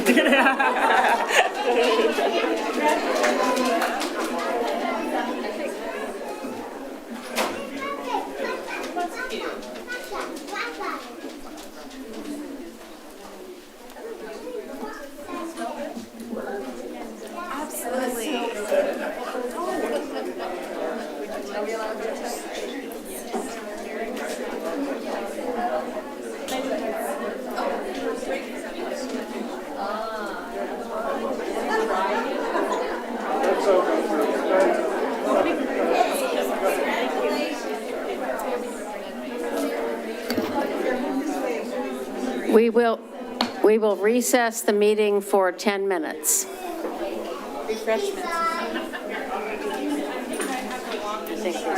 We will recess the meeting for 10 minutes. Refreshments. I think we're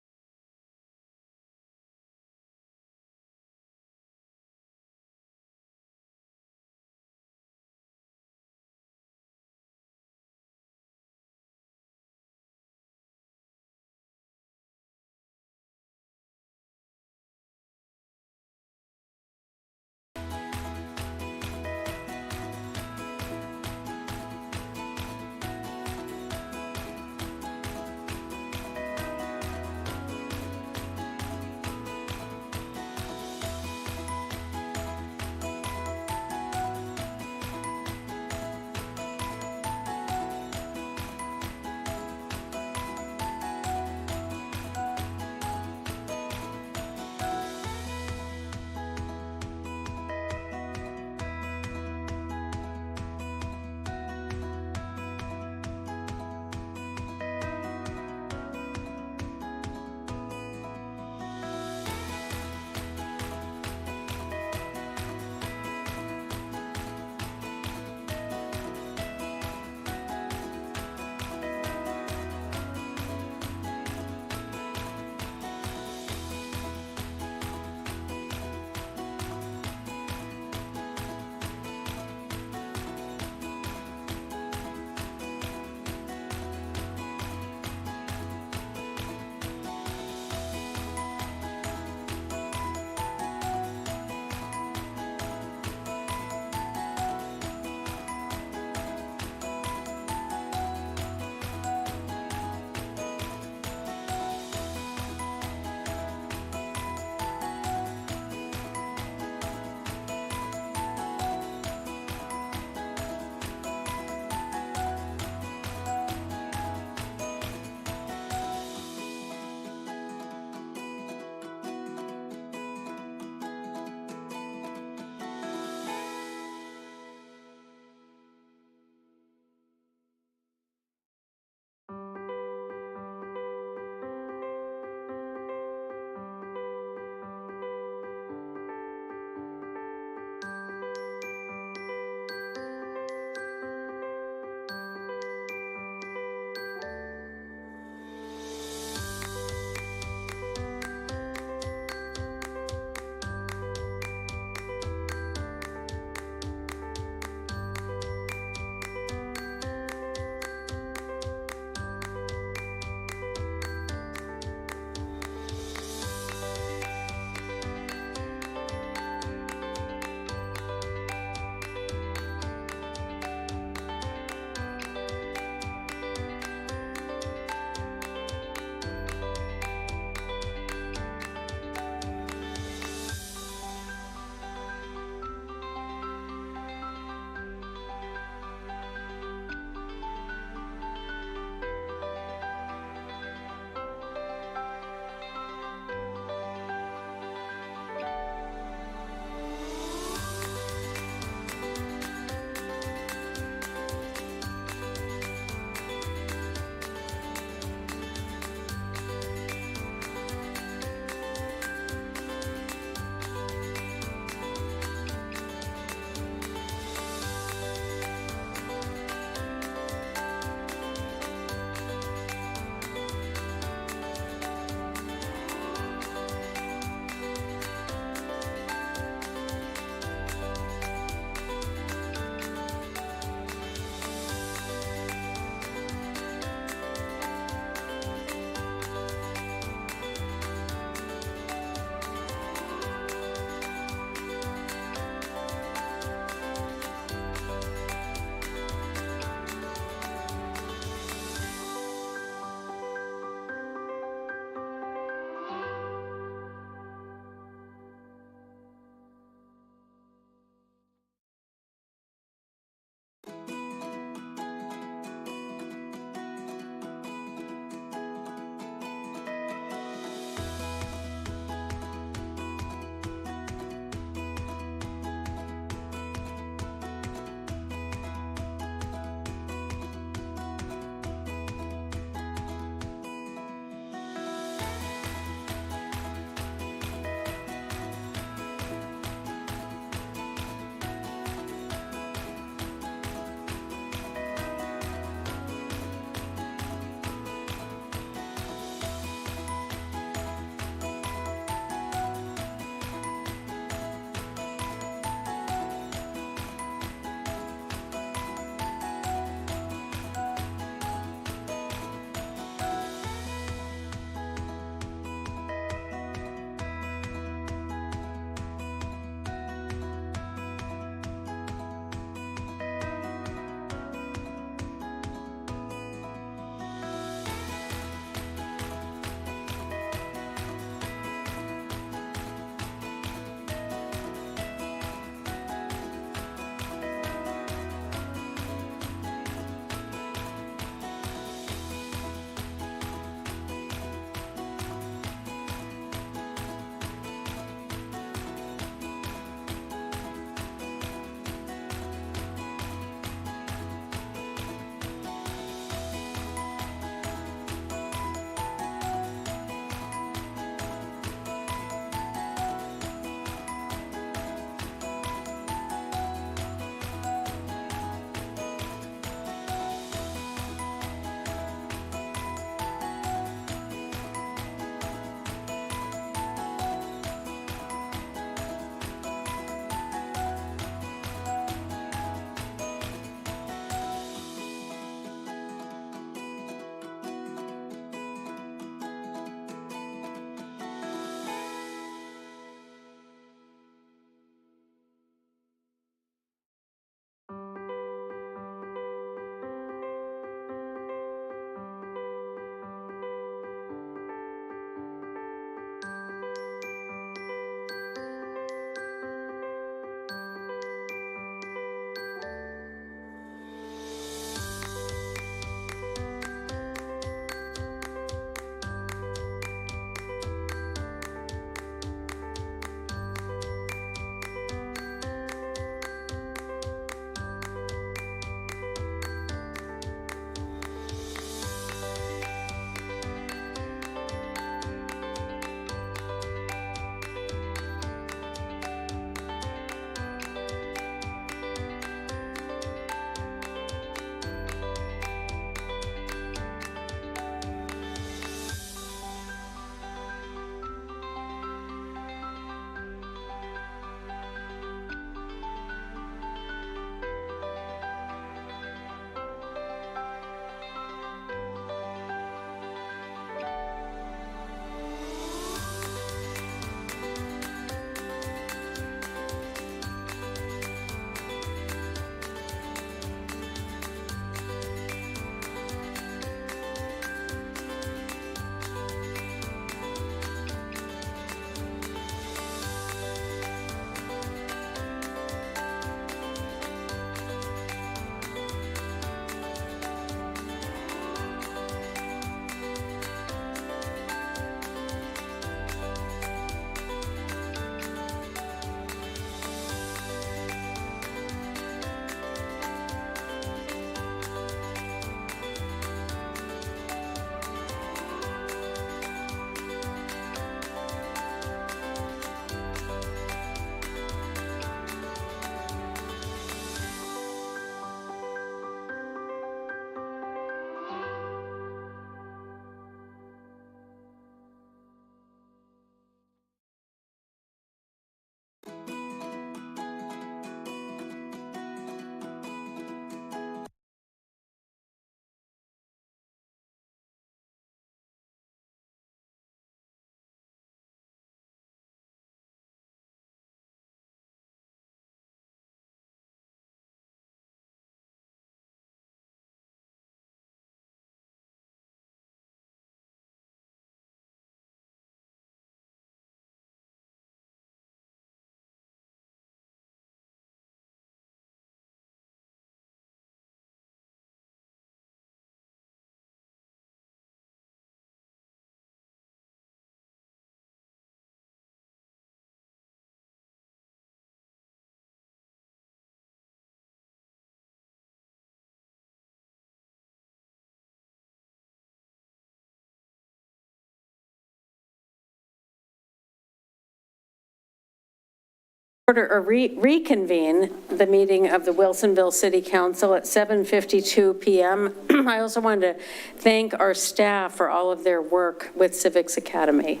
order or reconvene the meeting of the Wilsonville City Council at 7:52 PM. I also wanted to thank our staff for all of their work with Civics Academy.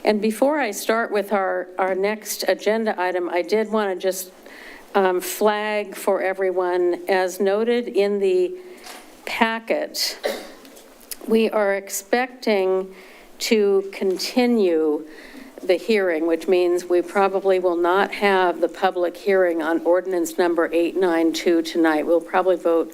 And before I start with our next agenda item, I did want to just flag for everyone, as noted in the packet, we are expecting to continue the hearing, which means we probably will not have the public hearing on ordinance number 892 tonight. We'll probably vote.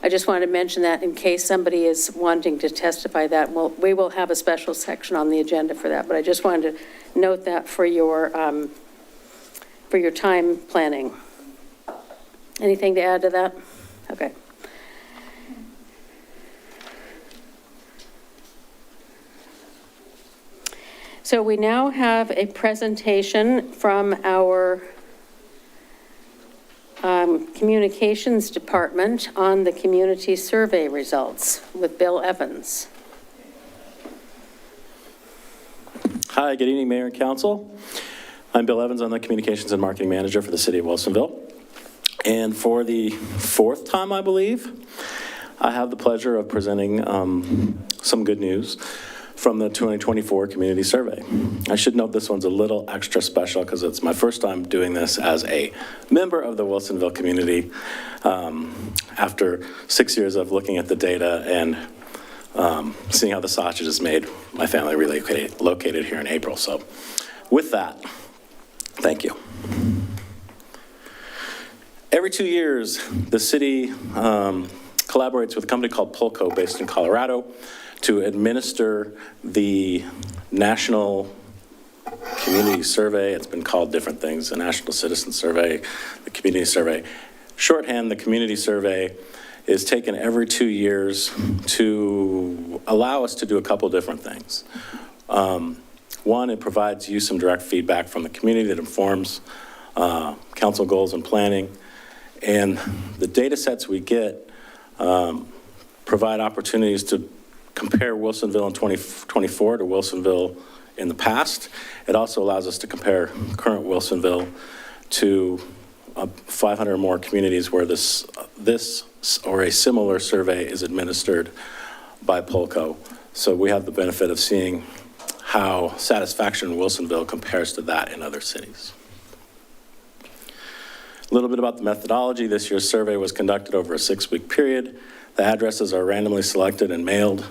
I just wanted to mention that in case somebody is wanting to testify that we will have a special section on the agenda for that, but I just wanted to note that for your time planning. Anything to add to that? Okay. So we now have a presentation from our communications department on the community survey results with Bill Evans. Hi, good evening, Mayor and Council. I'm Bill Evans. I'm the Communications and Marketing Manager for the City of Wilsonville. And for the fourth time, I believe, I have the pleasure of presenting some good news from the 2024 Community Survey. I should note this one's a little extra special because it's my first time doing this as a member of the Wilsonville community after 6 years of looking at the data and seeing how the sausage is made. My family relocated here in April. So with that, thank you. Every 2 years, the city collaborates with a company called Polco based in Colorado to administer the National Community Survey. It's been called different things, the National Citizen Survey, the Community Survey. Shorthand, the Community Survey is taken every 2 years to allow us to do a couple different things. One, it provides you some direct feedback from the community that informs council goals and planning. And the data sets we get provide opportunities to compare Wilsonville in 2024 to Wilsonville in the past. It also allows us to compare current Wilsonville to 500 or more communities where this or a similar survey is administered by Polco. So we have the benefit of seeing how satisfaction in Wilsonville compares to that in other cities. A little bit about the methodology. This year's survey was conducted over a 6-week period. The addresses are randomly selected and mailed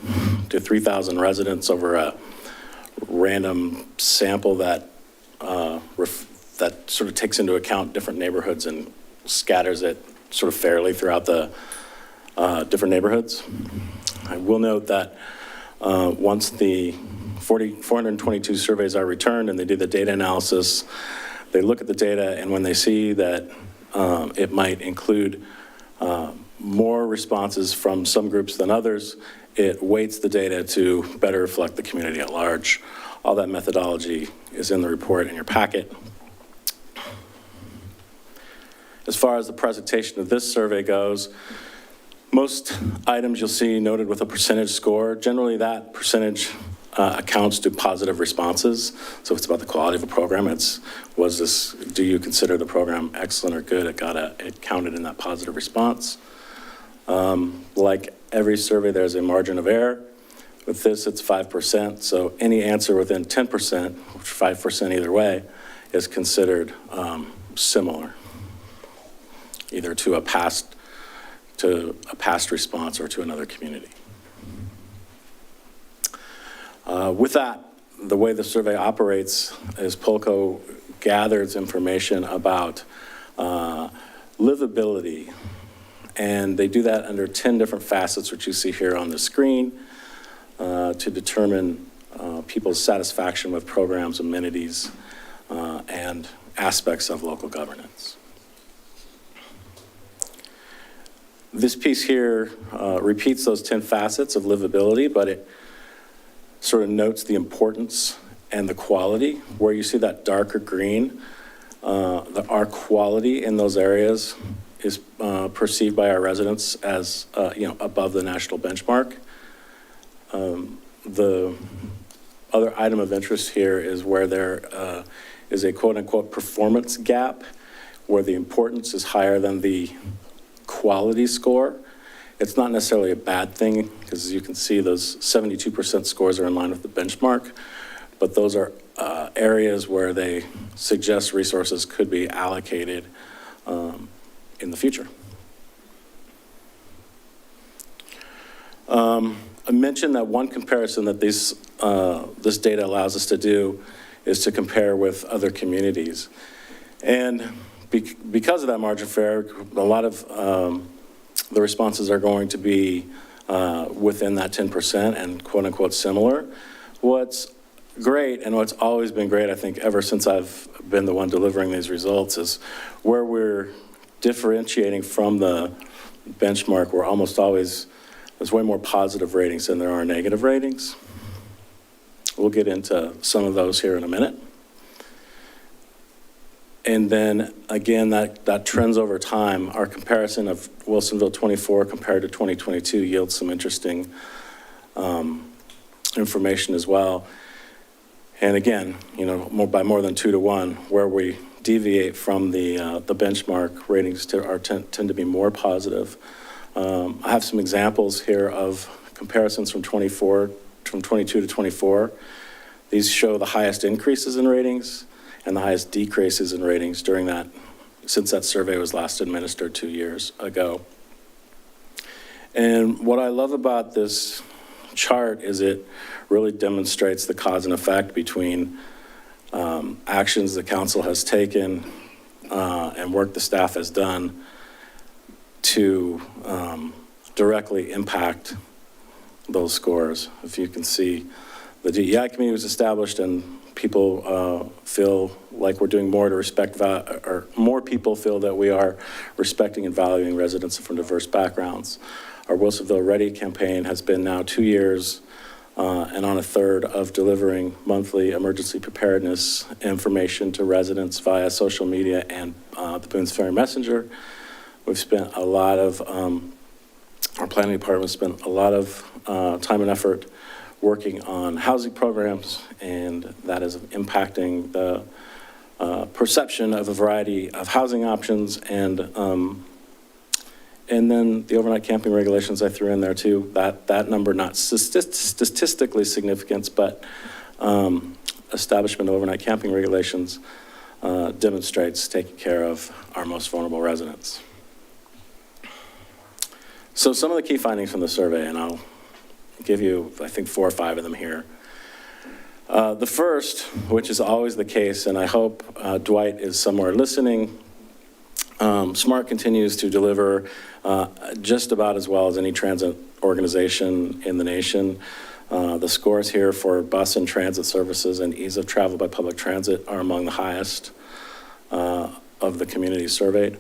to 3,000 residents over a random sample that sort of takes into account different neighborhoods and scatters it sort of fairly throughout the different neighborhoods. I will note that once the 422 surveys are returned and they do the data analysis, they look at the data, and when they see that it might include more responses from some groups than others, it weights the data to better reflect the community at large. All that methodology is in the report in your packet. As far as the presentation of this survey goes, most items you'll see noted with a percentage score. Generally, that percentage accounts to positive responses. So it's about the quality of a program. Do you consider the program excellent or good? It counted in that positive response. Like every survey, there's a margin of error. With this, it's 5%. So any answer within 10%, which 5% either way, is considered similar, either to a past response or to another community. With that, the way the survey operates is Polco gathers information about livability, and they do that under 10 different facets, which you see here on the screen, to determine people's satisfaction with programs, amenities, and aspects of local governance. This piece here repeats those 10 facets of livability, but it sort of notes the importance and the quality. Where you see that darker green, our quality in those areas is perceived by our residents as above the national benchmark. The other item of interest here is where there is a quote-unquote performance gap, where the importance is higher than the quality score. It's not necessarily a bad thing, because as you can see, those 72% scores are in line with the benchmark, but those are areas where they suggest resources could be allocated in the future. I mentioned that one comparison that this data allows us to do is to compare with other communities. And because of that margin of error, a lot of the responses are going to be within that 10% and quote unquote similar. What's great, and what's always been great, I think, ever since I've been the one delivering these results, is where we're differentiating from the benchmark, we're almost always, there's way more positive ratings than there are negative ratings. We'll get into some of those here in a minute. And then again, that trends over time. Our comparison of Wilsonville 24 compared to 2022 yields some interesting information as well. And again, you know, by more than 2 to 1, where we deviate from the benchmark, ratings tend to be more positive. I have some examples here of comparisons from 22 to 24. These show the highest increases in ratings and the highest decreases in ratings during that, since that survey was last administered 2 years ago. And what I love about this chart is it really demonstrates the cause and effect between actions the council has taken and work the staff has done to directly impact those scores. If you can see, the DEI committee was established and people feel like we're doing more to respect, or more people feel that we are respecting and valuing residents from diverse backgrounds. Our Wilsonville Ready campaign has been now 2 years and on a third of delivering monthly emergency preparedness information to residents via social media and the Boones Ferry Messenger. We've spent a lot of, our planning department spent a lot of time and effort working on housing programs, and that is impacting the perception of a variety of housing options, and then the overnight camping regulations I threw in there too. That number, not statistically significant, but establishment of overnight camping regulations demonstrates taking care of our most vulnerable residents. So some of the key findings from the survey, and I'll give you, I think, 4 or 5 of them here. The first, which is always the case, and I hope Dwight is somewhere listening, SMART continues to deliver just about as well as any transit organization in the nation. The scores here for bus and transit services and ease of travel by public transit are among the highest of the communities surveyed.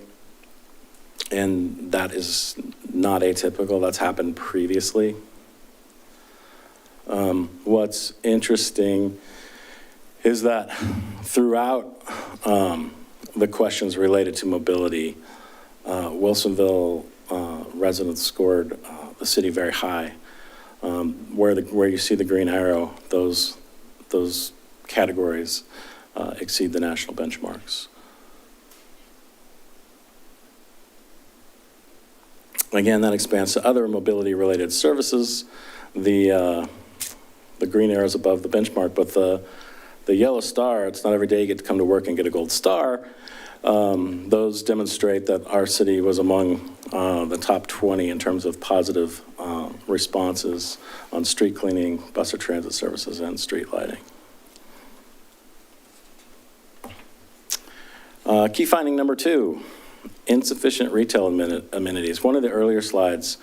And that is not atypical. That's happened previously. What's interesting is that throughout the questions related to mobility, Wilsonville residents scored the city very high. Where you see the green arrow, those categories exceed the national benchmarks. Again, that expands to other mobility-related services. The green arrow is above the benchmark, but the yellow star, it's not every day you get to come to work and get a gold star. Those demonstrate that our city was among the top 20 in terms of positive responses on street cleaning, bus or transit services, and street lighting. Key finding number 2, insufficient retail amenities. One of the earlier slides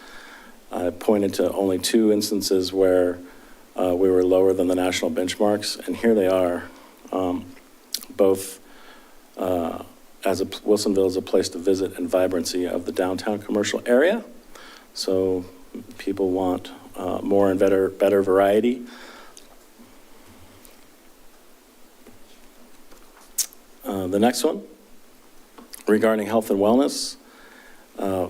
pointed to only 2 instances where we were lower than the national benchmarks, and here they are, both as Wilsonville is a place to visit and vibrancy of the downtown commercial area. So people want more and better variety. The next one, regarding health and wellness,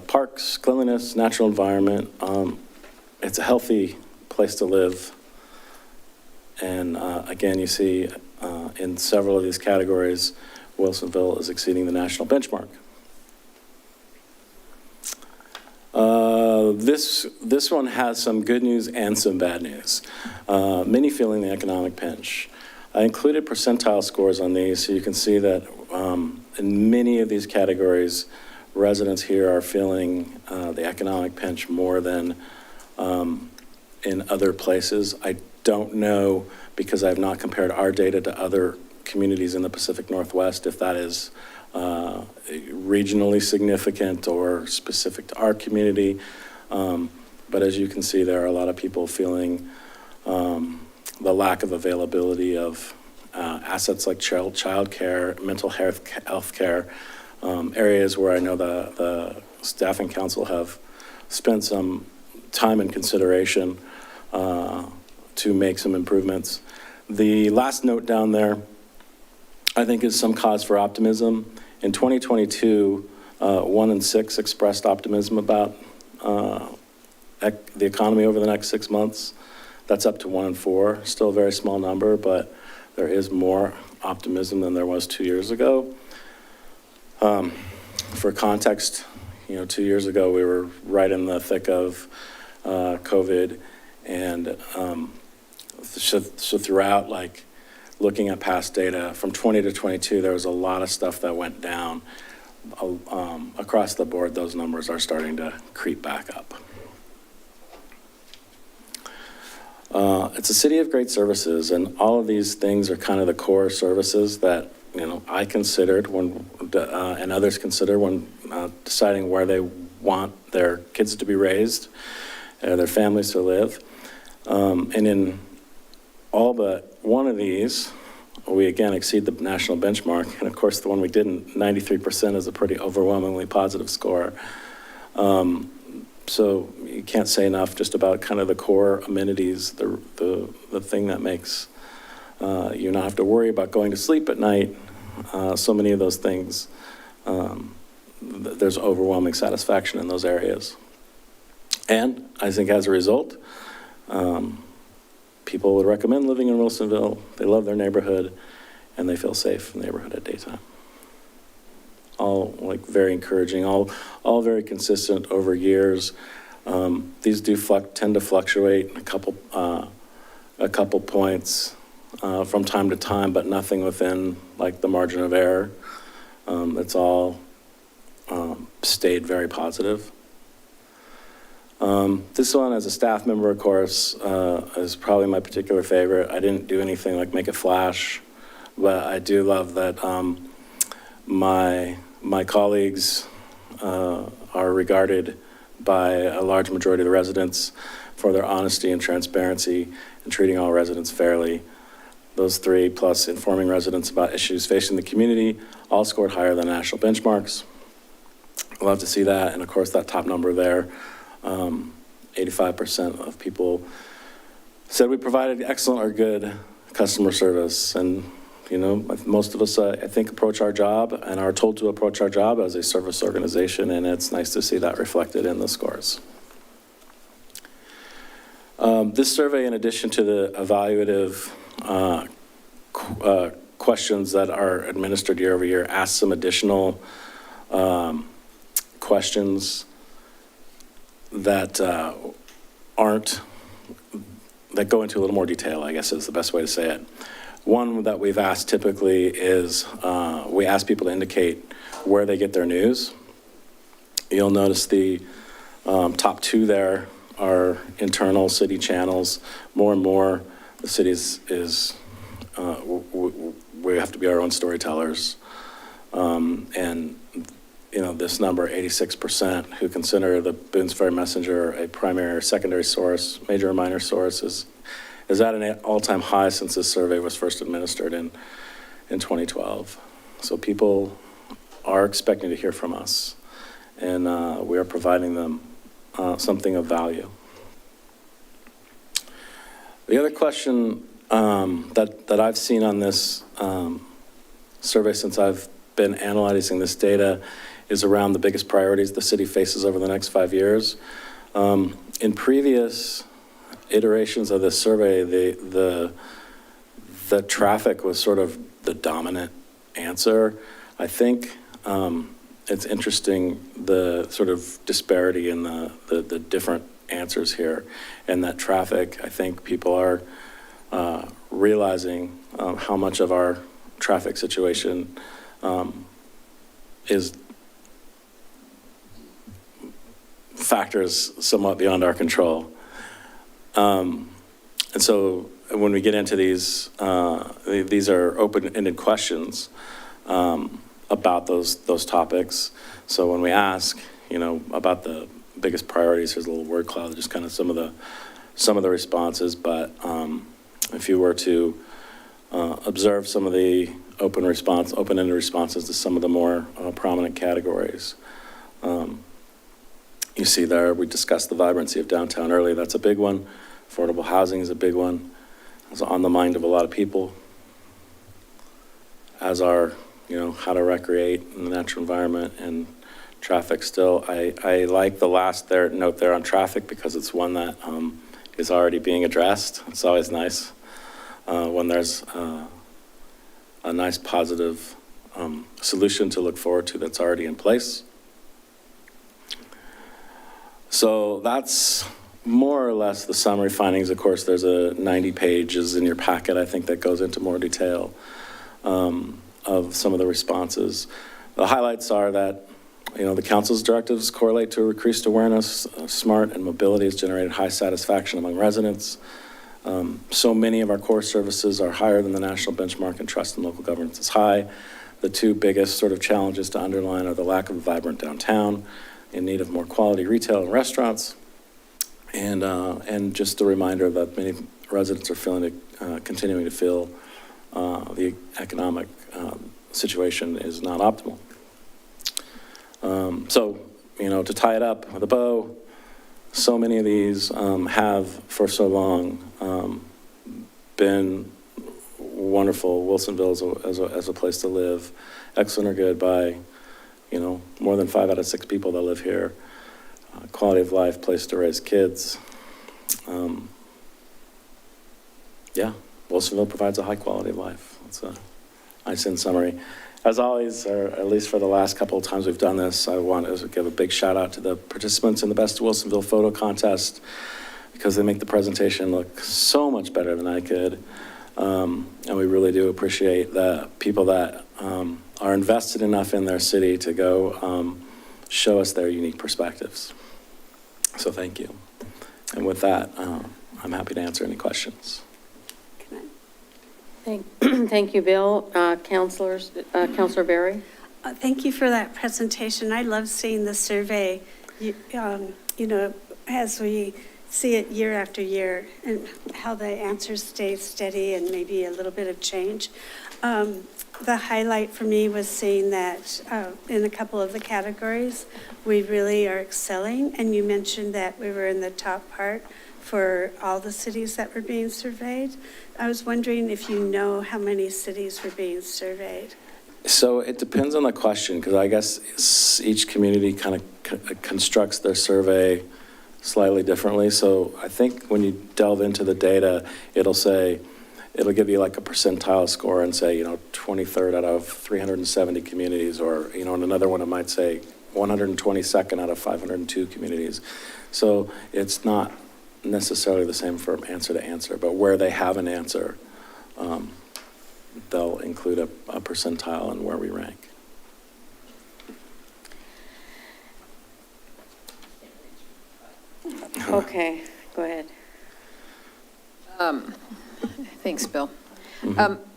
parks, cleanliness, natural environment. It's a healthy place to live. And again, you see in several of these categories, Wilsonville is exceeding the national benchmark. This one has some good news and some bad news. Many feeling the economic pinch. I included percentile scores on these so you can see that in many of these categories, residents here are feeling the economic pinch more than in other places. I don't know, because I have not compared our data to other communities in the Pacific Northwest, if that is regionally significant or specific to our community. But as you can see, there are a lot of people feeling the lack of availability of assets like child care, mental health care, areas where I know the Staffing Council have spent some time and consideration to make some improvements. The last note down there, I think, is some cause for optimism. In 2022, 1 in 6 expressed optimism about the economy over the next 6 months. That's up to 1 in 4, still a very small number, but there is more optimism than there was 2 years ago. For context, 2 years ago, we were right in the thick of COVID, and so throughout, like, looking at past data, from 20 to 22, there was a lot of stuff that went down. Across the board, those numbers are starting to creep back up. It's a city of great services, and all of these things are kind of the core services that I considered when and others consider when deciding where they want their kids to be raised, their families to live. And in all but one of these, we again exceed the national benchmark. And of course, the one we didn't, 93%, is a pretty overwhelmingly positive score. So you can't say enough just about kind of the core amenities, the thing that makes you not have to worry about going to sleep at night. So many of those things, there's overwhelming satisfaction in those areas. And I think as a result, people would recommend living in Wilsonville. They love their neighborhood, and they feel safe in the neighborhood at daytime. All very encouraging, all very consistent over years. These do tend to fluctuate a couple points from time to time, but nothing within the margin of error. It's all stayed very positive. This one, as a staff member, of course, is probably my particular favorite. I didn't do anything like make it flash, but I do love that my colleagues are regarded by a large majority of the residents for their honesty and transparency and treating all residents fairly. Those three, plus informing residents about issues facing the community, all scored higher than national benchmarks. Love to see that, and of course that top number there, 85% of people said we provided excellent or good customer service. And most of us, I think, approach our job and are told to approach our job as a service organization, and it's nice to see that reflected in the scores. This survey, in addition to the evaluative questions that are administered year over year, asks some additional questions that that go into a little more detail, I guess is the best way to say it. One that we've asked typically is we ask people to indicate where they get their news. You'll notice the top two there are internal city channels. More and more, the city is we have to be our own storytellers. And this number, 86%, who consider the Boones Ferry Messenger a primary or secondary source, major or minor source, is at an all-time high since this survey was first administered in 2012. So people are expecting to hear from us, and we are providing them something of value. The other question that I've seen on this survey since I've been analyzing this data is around the biggest priorities the city faces over the next 5 years. In previous iterations of this survey, the traffic was sort of the dominant answer. I think it's interesting, the sort of disparity in the different answers here, and that traffic, I think people are realizing how much of our traffic situation is factors somewhat beyond our control. And so when we get into these are open-ended questions about those topics. So when we ask, about the biggest priorities, there's a little word cloud, just kind of some of the responses. But if you were to observe some of the open-ended responses to some of the more prominent categories, you see there, we discussed the vibrancy of downtown earlier. That's a big one. Affordable housing is a big one. It's on the mind of a lot of people, as are, how to recreate in the natural environment and traffic still. I like the last note there on traffic, because it's one that is already being addressed. It's always nice when there's a nice positive solution to look forward to that's already in place. So that's more or less the summary findings. Of course, there's 90 pages in your packet, I think, that goes into more detail of some of the responses. The highlights are that, the council's directives correlate to increased awareness. Smart and mobility has generated high satisfaction among residents. So many of our core services are higher than the national benchmark, and trust in local governance is high. The two biggest sort of challenges to underline are the lack of a vibrant downtown, in need of more quality retail and restaurants, and just a reminder that many residents are continuing to feel the economic situation is not optimal. So, to tie it up with a bow, so many of these have for so long been wonderful. Wilsonville as a place to live, excellent or good by, more than 5 out of 6 people that live here. Quality of life, place to raise kids. Wilsonville provides a high quality of life. That's a nice in summary. As always, or at least for the last couple of times we've done this, I want to give a big shout out to the participants in the Best of Wilsonville photo contest, because they make the presentation look so much better than I could. And we really do appreciate the people that are invested enough in their city to go show us their unique perspectives. So thank you. And with that, I'm happy to answer any questions. Thank you, Bill. Councilor Berry? Thank you for that presentation. I love seeing the survey, as we see it year after year, and how the answers stay steady and maybe a little bit of change. The highlight for me was seeing that in a couple of the categories, we really are excelling. And you mentioned that we were in the top part for all the cities that were being surveyed. I was wondering if you know how many cities were being surveyed. So it depends on the question, because I guess each community kind of constructs their survey slightly differently. So I think when you delve into the data, it'll give you like a percentile score and say, 23rd out of 370 communities, or, in another one it might say 122nd out of 502 communities. So it's not necessarily the same from answer to answer, but where they have an answer, they'll include a percentile in where we rank. Okay, go ahead. Thanks, Bill.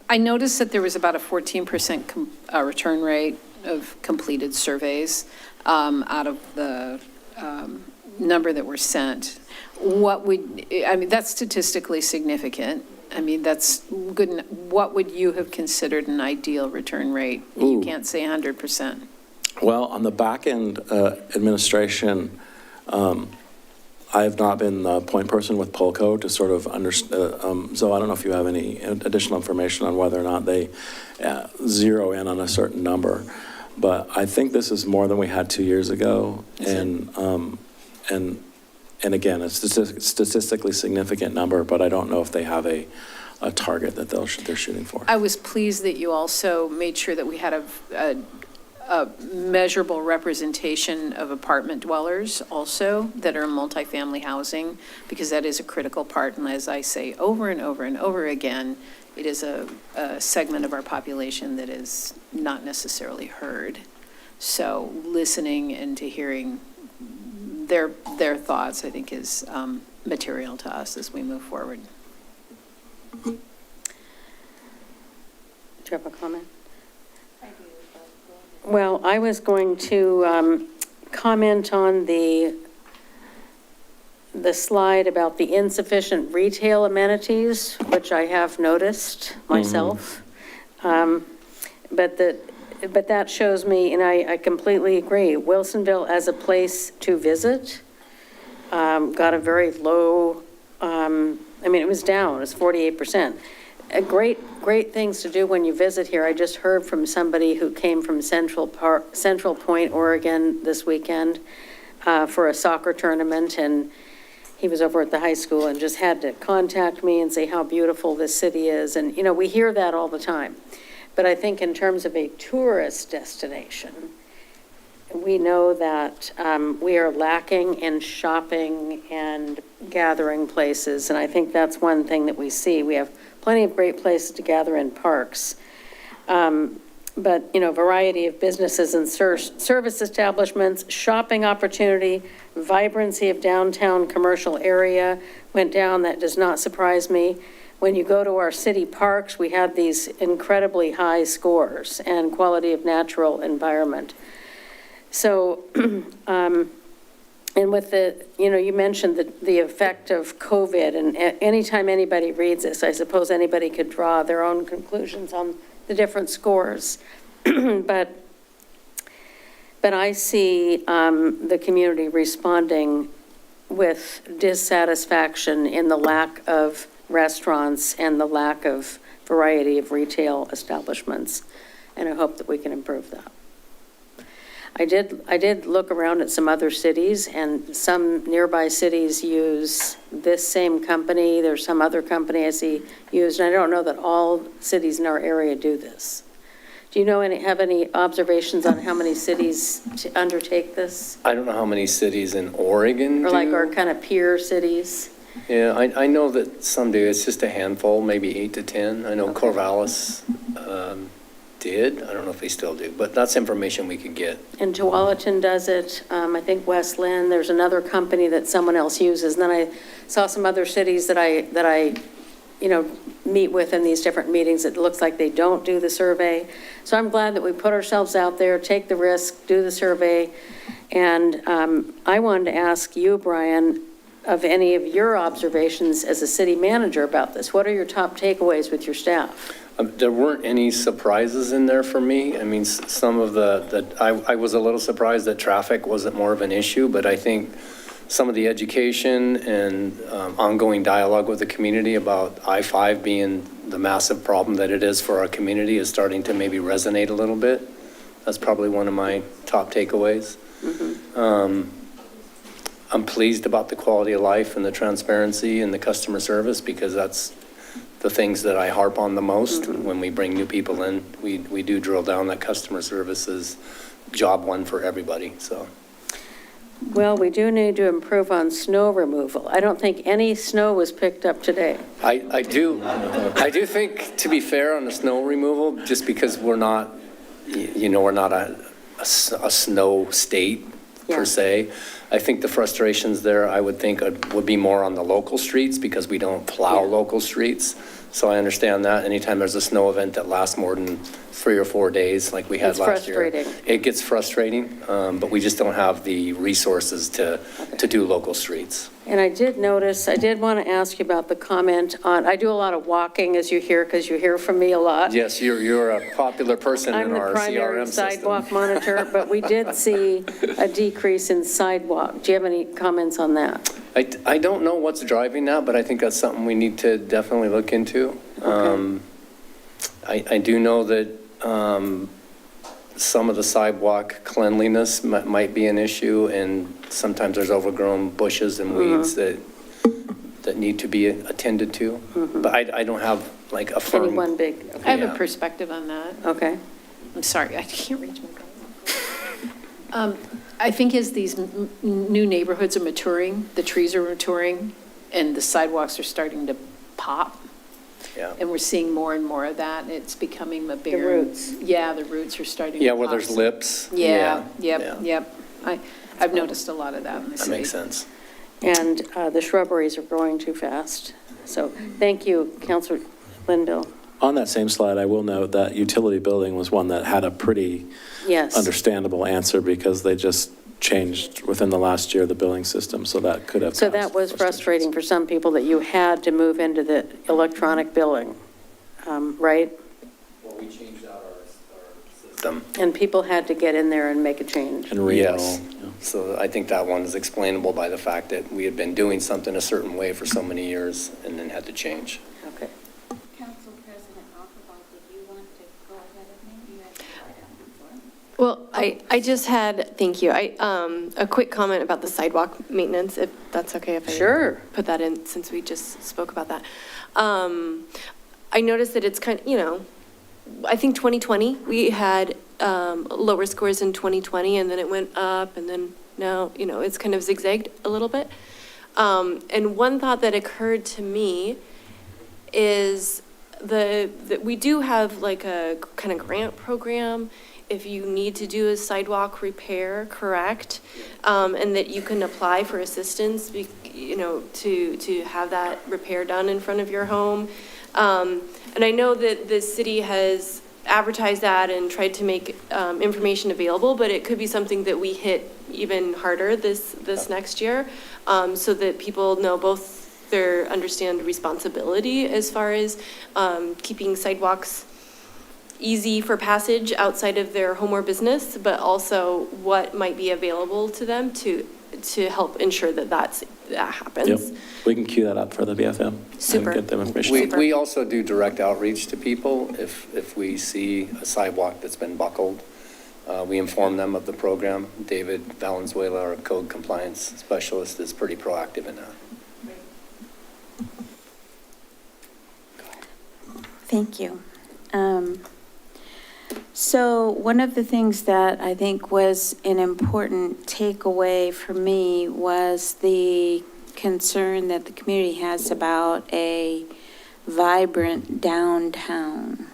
I noticed that there was about a 14% return rate of completed surveys out of the number that were sent. That's statistically significant. That's good. What would you have considered an ideal return rate? You can't say 100%. Well, on the back end administration, I have not been the point person with Polco to sort of understand. So I don't know if you have any additional information on whether or not they zero in on a certain number. But I think this is more than we had 2 years ago. And And again, it's a statistically significant number, but I don't know if they have a target that they're shooting for. I was pleased that you also made sure that we had a measurable representation of apartment dwellers also that are in multifamily housing, because that is a critical part. And as I say over and over and over again, it is a segment of our population that is not necessarily heard. So listening and to hearing their thoughts, I think, is material to us as we move forward. Do you have a comment? Well, I was going to comment on the slide about the insufficient retail amenities, which I have noticed myself. But that shows me, and I completely agree, Wilsonville as a place to visit got a very low, it was down, it was 48%. Great things to do when you visit here. I just heard from somebody who came from Central Point, Oregon this weekend for a soccer tournament, and he was over at the high school and just had to contact me and say how beautiful this city is. And, we hear that all the time. But I think in terms of a tourist destination, we know that we are lacking in shopping and gathering places. And I think that's one thing that we see. We have plenty of great places to gather in parks. But, variety of businesses and service establishments, shopping opportunity, vibrancy of downtown commercial area went down. That does not surprise me. When you go to our city parks, we have these incredibly high scores and quality of natural environment. So, and with the, you mentioned the effect of COVID, and anytime anybody reads this, I suppose anybody could draw their own conclusions on the different scores. But I see the community responding with dissatisfaction in the lack of restaurants and the lack of variety of retail establishments. And I hope that we can improve that. I did look around at some other cities, and some nearby cities use this same company. There's some other company I see used, and I don't know that all cities in our area do this. Do you have any observations on how many cities to undertake this? I don't know how many cities in Oregon Or like do. our kind of peer cities? Yeah, I know that some do. It's just a handful, maybe 8 to 10. I know Corvallis did. I don't know if they still do, but that's information we could get. And Tualatin does it. I think West Lynn, there's another company that someone else uses. And then I saw some other cities that I meet with in these different meetings. It looks like they don't do the survey. So I'm glad that we put ourselves out there, take the risk, do the survey. And I wanted to ask you, Brian, of any of your observations as a city manager about this. What are your top takeaways with your staff? There weren't any surprises in there for me. I mean, some of I was a little surprised that traffic wasn't more of an issue, but I think some of the education and ongoing dialogue with the community about I-5 being the massive problem that it is for our community is starting to maybe resonate a little bit. That's probably one of my top takeaways. Mm-hmm. I'm pleased about the quality of life and the transparency and the customer service, because that's the things that I harp on the most. Mm-hmm. When we bring new people in. We do drill down that customer service is job one for everybody, so. Well, we do need to improve on snow removal. I don't think any snow was picked up today. I do think, to be fair, on the snow removal, just because we're not, we're not a snow state per se. I think the frustrations there, I would think, would be more on the local streets, because we don't plow local streets. So I understand that. Anytime there's a snow event that lasts more than 3 or 4 days, like we had last year. It's frustrating. It gets frustrating, but we just don't have the resources to do local streets. And I did want to ask you about the comment on, I do a lot of walking, as you hear, because you hear from me a lot. Yes, you're a popular person in our CRM system. I'm the primary sidewalk monitor, but we did see a decrease in sidewalk. Do you have any comments on that? I don't know what's driving that, but I think that's something we need to definitely look into. Okay. I do know that some of the sidewalk cleanliness might be an issue, and sometimes there's overgrown bushes and weeds that need to be attended to. But I don't have like a firm. Any one big, I have Yeah. a perspective on that. okay. I'm sorry, I can't reach my. I think as these new neighborhoods are maturing, the trees are maturing, and the sidewalks are starting to pop, Yeah. and we're seeing more and more of that, it's becoming a bigger. roots. Yeah, the roots are starting to Yeah, pop. where there's lips. Yeah, Yeah. yep. I've noticed a lot of that in the That city. makes sense. And the shrubberies are growing too fast. So thank you, Councilor Linville. On that same slide, I will note that utility building was one that had a pretty Yes. understandable answer because they just changed within the last year the billing system, so that could have. So that was frustrating for some people that you had to move into the electronic billing, right? Well, we changed out our system. And people had to get in there and make a change. And re-enroll. Yes. So I think that one is explainable by the fact that we had been doing something a certain way for so many years and then had to change. Okay. Council President Ackerval, did you want to go ahead of me? You had the floor. Well, I just had, thank you, a quick comment about the sidewalk maintenance, if that's okay if I Sure. put that in, since we just spoke about that. I noticed that it's kind of, I think 2020, we had lower scores in 2020, and then it went up, and then now, it's kind of zigzagged a little bit. And one thought that occurred to me is that we do have like a kind of grant program if you need to do a sidewalk repair, correct? And that you can apply for assistance, to have that repair done in front of your home. And I know that the city has advertised that and tried to make information available, but it could be something that we hit even harder this next year, so that people know both understand responsibility as far as keeping sidewalks easy for passage outside of their home or business, but also what might be available to them to help ensure that happens. Yep, we can queue that up for the BFM. Super. And get them information. We also do direct outreach to people. If we see a sidewalk that's been buckled, we inform them of the program. David Valenzuela, our code compliance specialist, is pretty proactive in that. Thank you. So one of the things that I think was an important takeaway for me was the concern that the community has about a vibrant downtown.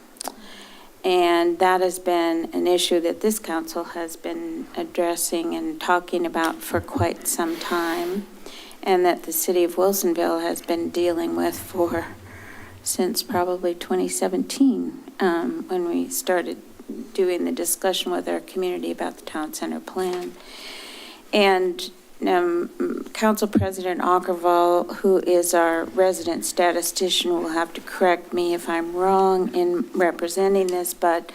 And that has been an issue that this council has been addressing and talking about for quite some time, and that the city of Wilsonville has been dealing with since probably 2017, when we started doing the discussion with our community about the town center plan. And Council President Ackerval, who is our resident statistician, will have to correct me if I'm wrong in representing this, but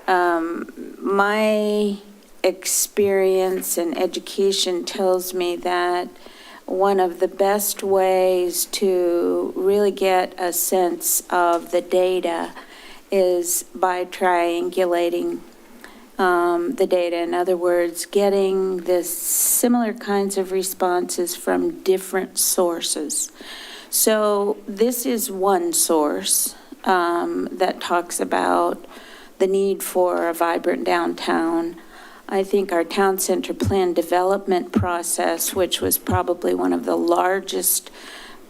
my experience and education tells me that one of the best ways to really get a sense of the data is by triangulating the data. In other words, getting the similar kinds of responses from different sources. So this is one source that talks about the need for a vibrant downtown. I think our town center plan development process, which was probably one of the largest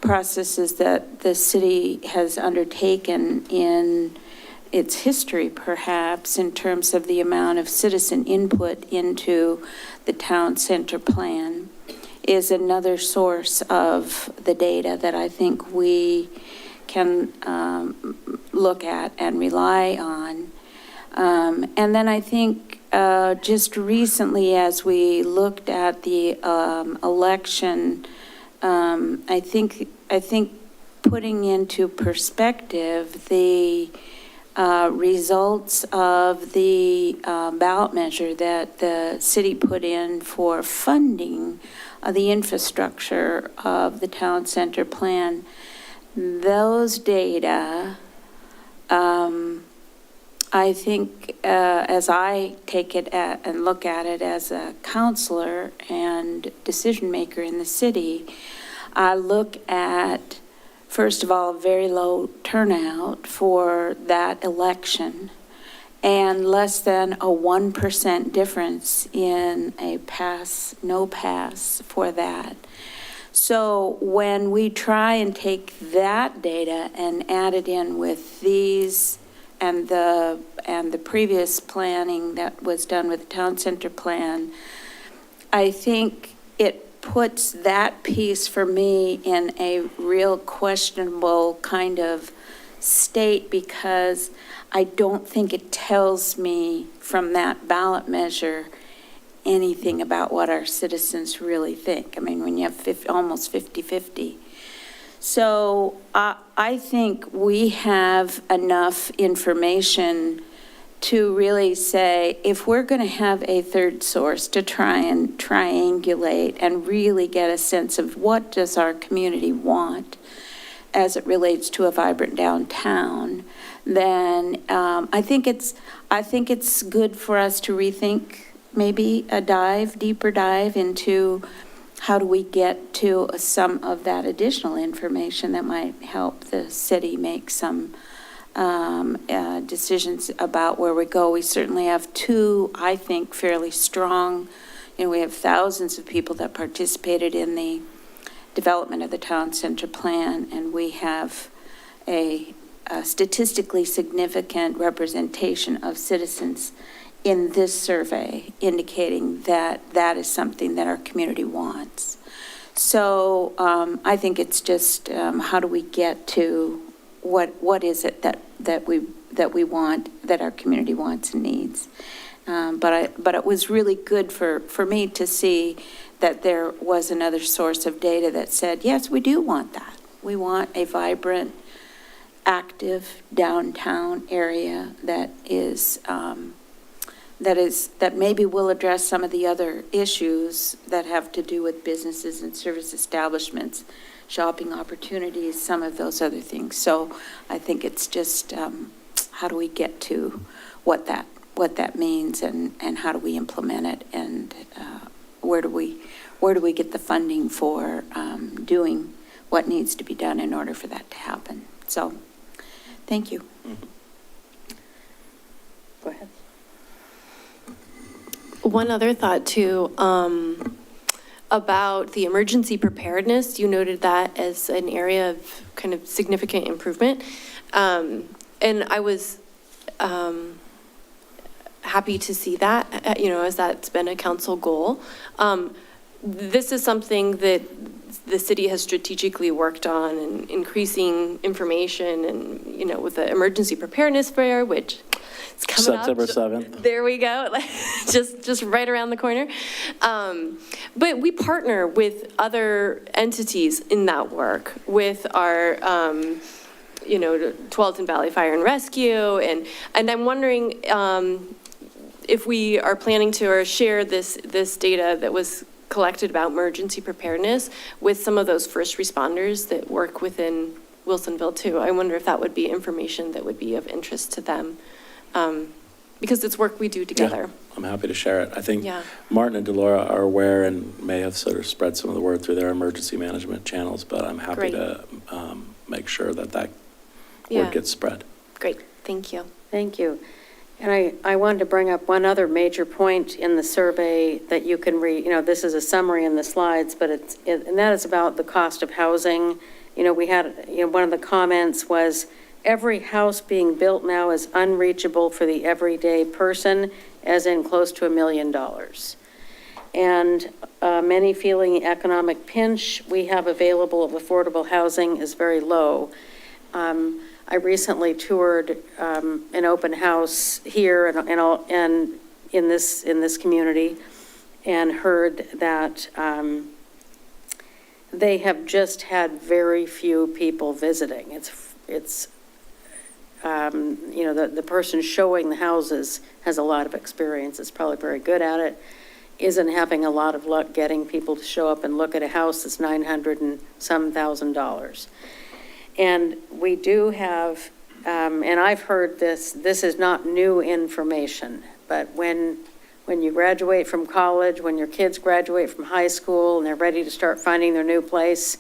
processes that the city has undertaken in its history, perhaps, in terms of the amount of citizen input into the town center plan, is another source of the data that I think we can look at and rely on. And then I think just recently, as we looked at the election, I think putting into perspective the results of the ballot measure that the city put in for funding the infrastructure of the town center plan, those data I think, as I take it and look at it as a counselor and decision maker in the city, I look at, first of all, very low turnout for that election and less than a 1% difference in a pass, no pass for that. So when we try and take that data and add it in with these and the previous planning that was done with the town center plan, I think it puts that piece for me in a real questionable kind of state, because I don't think it tells me from that ballot measure anything about what our citizens really think. I mean, when you have almost 50-50. So I think we have enough information to really say, if we're going to have a third source to try and triangulate and really get a sense of what does our community want as it relates to a vibrant downtown, then I think it's good for us to rethink maybe a deeper dive into how do we get to some of that additional information that might help the city make some decisions about where we go. We certainly have two, I think, fairly strong, we have thousands of people that participated in the development of the town center plan, and we have a statistically significant representation of citizens in this survey indicating that that is something that our community wants. So I think it's just how do we get to what is it that we want, that our community wants and needs. But it was really good for me to see that there was another source of data that said, yes, we do want that. We want a vibrant, active downtown area that maybe will address some of the other issues that have to do with businesses and service establishments, shopping opportunities, some of those other things. So I think it's just how do we get to what that means, and how do we implement it, and where do we get the funding for doing what needs to be done in order for that to happen. So thank you. Mm-hmm. Go ahead. One other thought too, about the emergency preparedness. You noted that as an area of kind of significant improvement. And I was happy to see that, as that's been a council goal. This is something that the city has strategically worked on, and increasing information, and, with the emergency preparedness fair, which is coming up. September 7th. There we go. just right around the corner. But we partner with other entities in that work, with our, Tualatin Valley Fire and Rescue. And I'm wondering if we are planning to or share this data that was collected about emergency preparedness with some of those first responders that work within Wilsonville too. I wonder if that would be information that would be of interest to them, because it's work we do together. Yeah, I'm happy to share it. I think Yeah. Martin and Delora are aware and may have sort of spread some of the word through their emergency management channels, but I'm happy Great. to make sure that Yeah. word gets spread. Great, thank you. Thank you. And I wanted to bring up one other major point in the survey that you can read. This is a summary in the slides, but and that is about the cost of housing. We had, one of the comments was, every house being built now is unreachable for the everyday person, as in close to $1 million. And many feeling the economic pinch we have available of affordable housing is very low. I recently toured an open house here and in this community, and heard that they have just had very few people visiting. It's the person showing the houses has a lot of experience, is probably very good at it, isn't having a lot of luck getting people to show up and look at a house that's $900,000 and some. And we do have and I've heard this is not new information, but when you graduate from college, when your kids graduate from high school and they're ready to start finding their new place,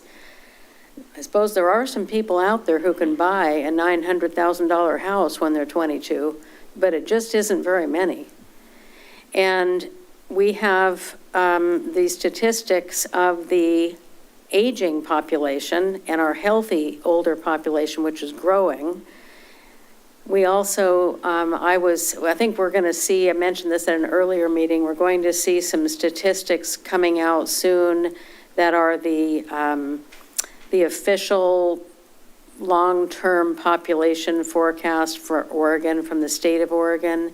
I suppose there are some people out there who can buy a $900,000 house when they're 22, but it just isn't very many. And we have the statistics of the aging population and our healthy older population, which is growing. We also, I think we're going to see, I mentioned this at an earlier meeting, we're going to see some statistics coming out soon that are the official long-term population forecast for Oregon from the state of Oregon,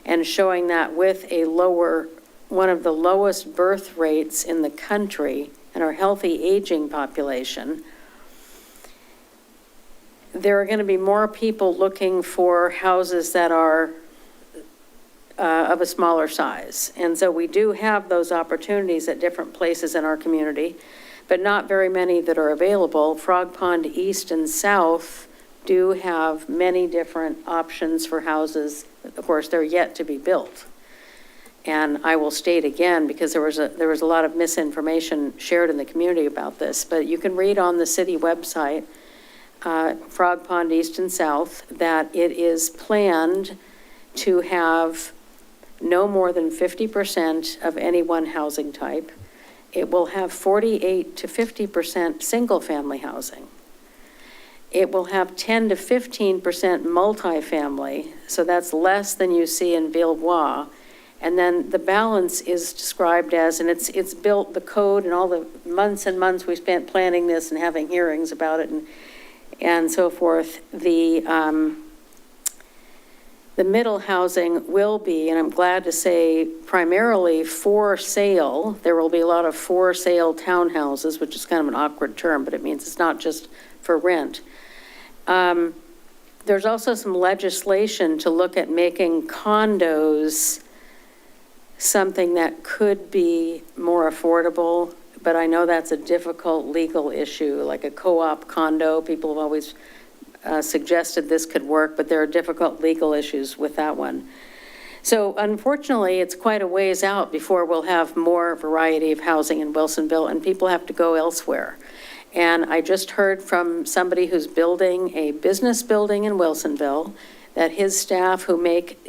and showing that with one of the lowest birth rates in the country and our healthy aging population, there are going to be more people looking for houses that are of a smaller size. And so we do have those opportunities at different places in our community, but not very many that are available. Frog Pond East and South do have many different options for houses. Of course, they're yet to be built. And I will state again, because there was a lot of misinformation shared in the community about this, but you can read on the city website, Frog Pond East and South, that it is planned to have no more than 50% of any one housing type. It will have 48 to 50% single-family housing. It will have 10 to 15% multifamily, so that's less than you see in Villebois. And then the balance is described as, and it's built, the code and all the months and months we spent planning this and having hearings about it and so forth. The middle housing will be, and I'm glad to say, primarily for sale. There will be a lot of for sale townhouses, which is kind of an awkward term, but it means it's not just for rent. There's also some legislation to look at making condos something that could be more affordable, but I know that's a difficult legal issue, like a co-op condo. People have always suggested this could work, but there are difficult legal issues with that one. So unfortunately, it's quite a ways out before we'll have more variety of housing in Wilsonville, and people have to go elsewhere. And I just heard from somebody who's building a business building in Wilsonville that his staff who make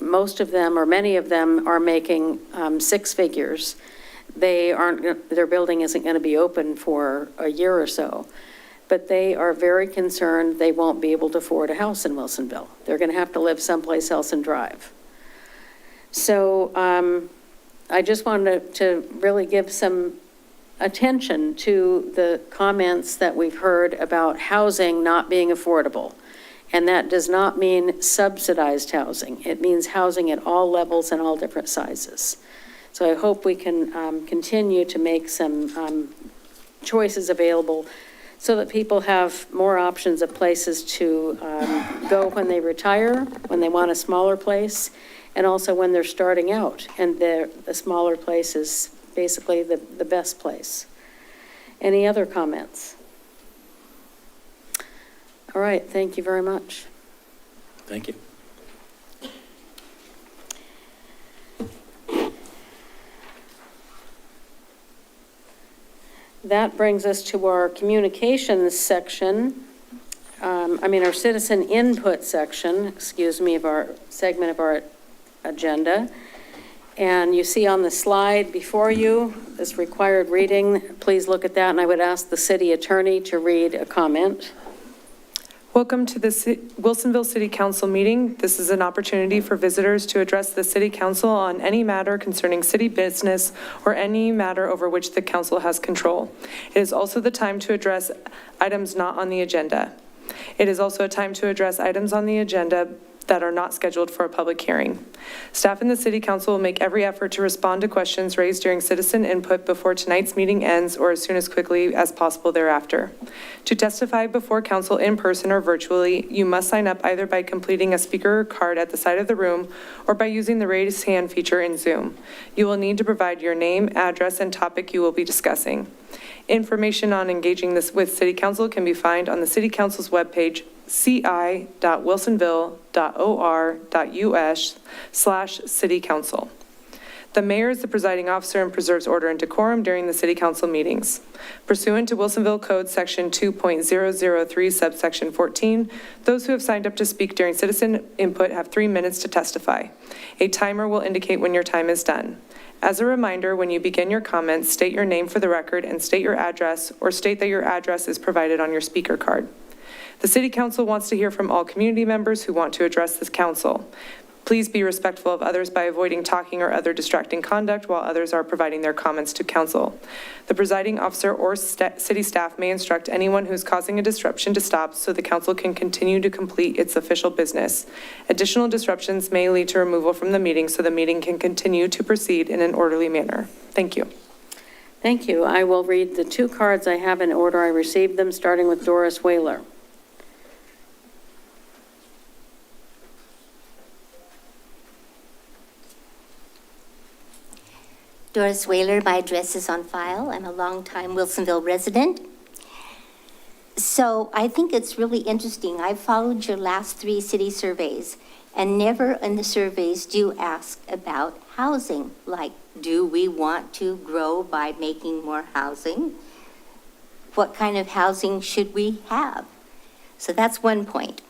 most of them or many of them are making 6 figures. Their building isn't going to be open for a year or so, but they are very concerned they won't be able to afford a house in Wilsonville. They're going to have to live someplace else and drive. So I just wanted to really give some attention to the comments that we've heard about housing not being affordable. And that does not mean subsidized housing. It means housing at all levels and all different sizes. So I hope we can continue to make some choices available so that people have more options of places to go when they retire, when they want a smaller place, and also when they're starting out. And the smaller place is basically the best place. Any other comments? All right, thank you very much. Thank you. That brings us to our communications section. Our citizen input section, of our segment of our agenda. And you see on the slide before you, this required reading. Please look at that, and I would ask the city attorney to read a comment. Welcome to the Wilsonville City Council meeting. This is an opportunity for visitors to address the City Council on any matter concerning city business or any matter over which the council has control. It is also the time to address items not on the agenda. It is also a time to address items on the agenda that are not scheduled for a public hearing. Staff in the City Council will make every effort to respond to questions raised during citizen input before tonight's meeting ends or as soon as quickly as possible thereafter. To testify before council in person or virtually, you must sign up either by completing a speaker card at the side of the room or by using the raise hand feature in Zoom. You will need to provide your name, address, and topic you will be discussing. Information on engaging with City Council can be found on the City Council's webpage, ci.wilsonville.or.us/city-council. The mayor is the presiding officer and preserves order and decorum during the city council meetings. Pursuant to Wilsonville Code Section 2.003, subsection 14, those who have signed up to speak during citizen input have 3 minutes to testify. A timer will indicate when your time is done. As a reminder, when you begin your comments, state your name for the record and state your address, or state that your address is provided on your speaker card. The city council wants to hear from all community members who want to address this council. Please be respectful of others by avoiding talking or other distracting conduct while others are providing their comments to council. The presiding officer or city staff may instruct anyone who is causing a disruption to stop so the council can continue to complete its official business. Additional disruptions may lead to removal from the meeting so the meeting can continue to proceed in an orderly manner. Thank you. Thank you. I will read the 2 cards I have in order I received them, starting with Doris Whaler. Doris Whaler, my address is on file. I'm a longtime Wilsonville resident. So I think it's really interesting. I've followed your last 3 city surveys, and never in the surveys do you ask about housing. Like, do we want to grow by making more housing? What kind of housing should we have? So that's one point.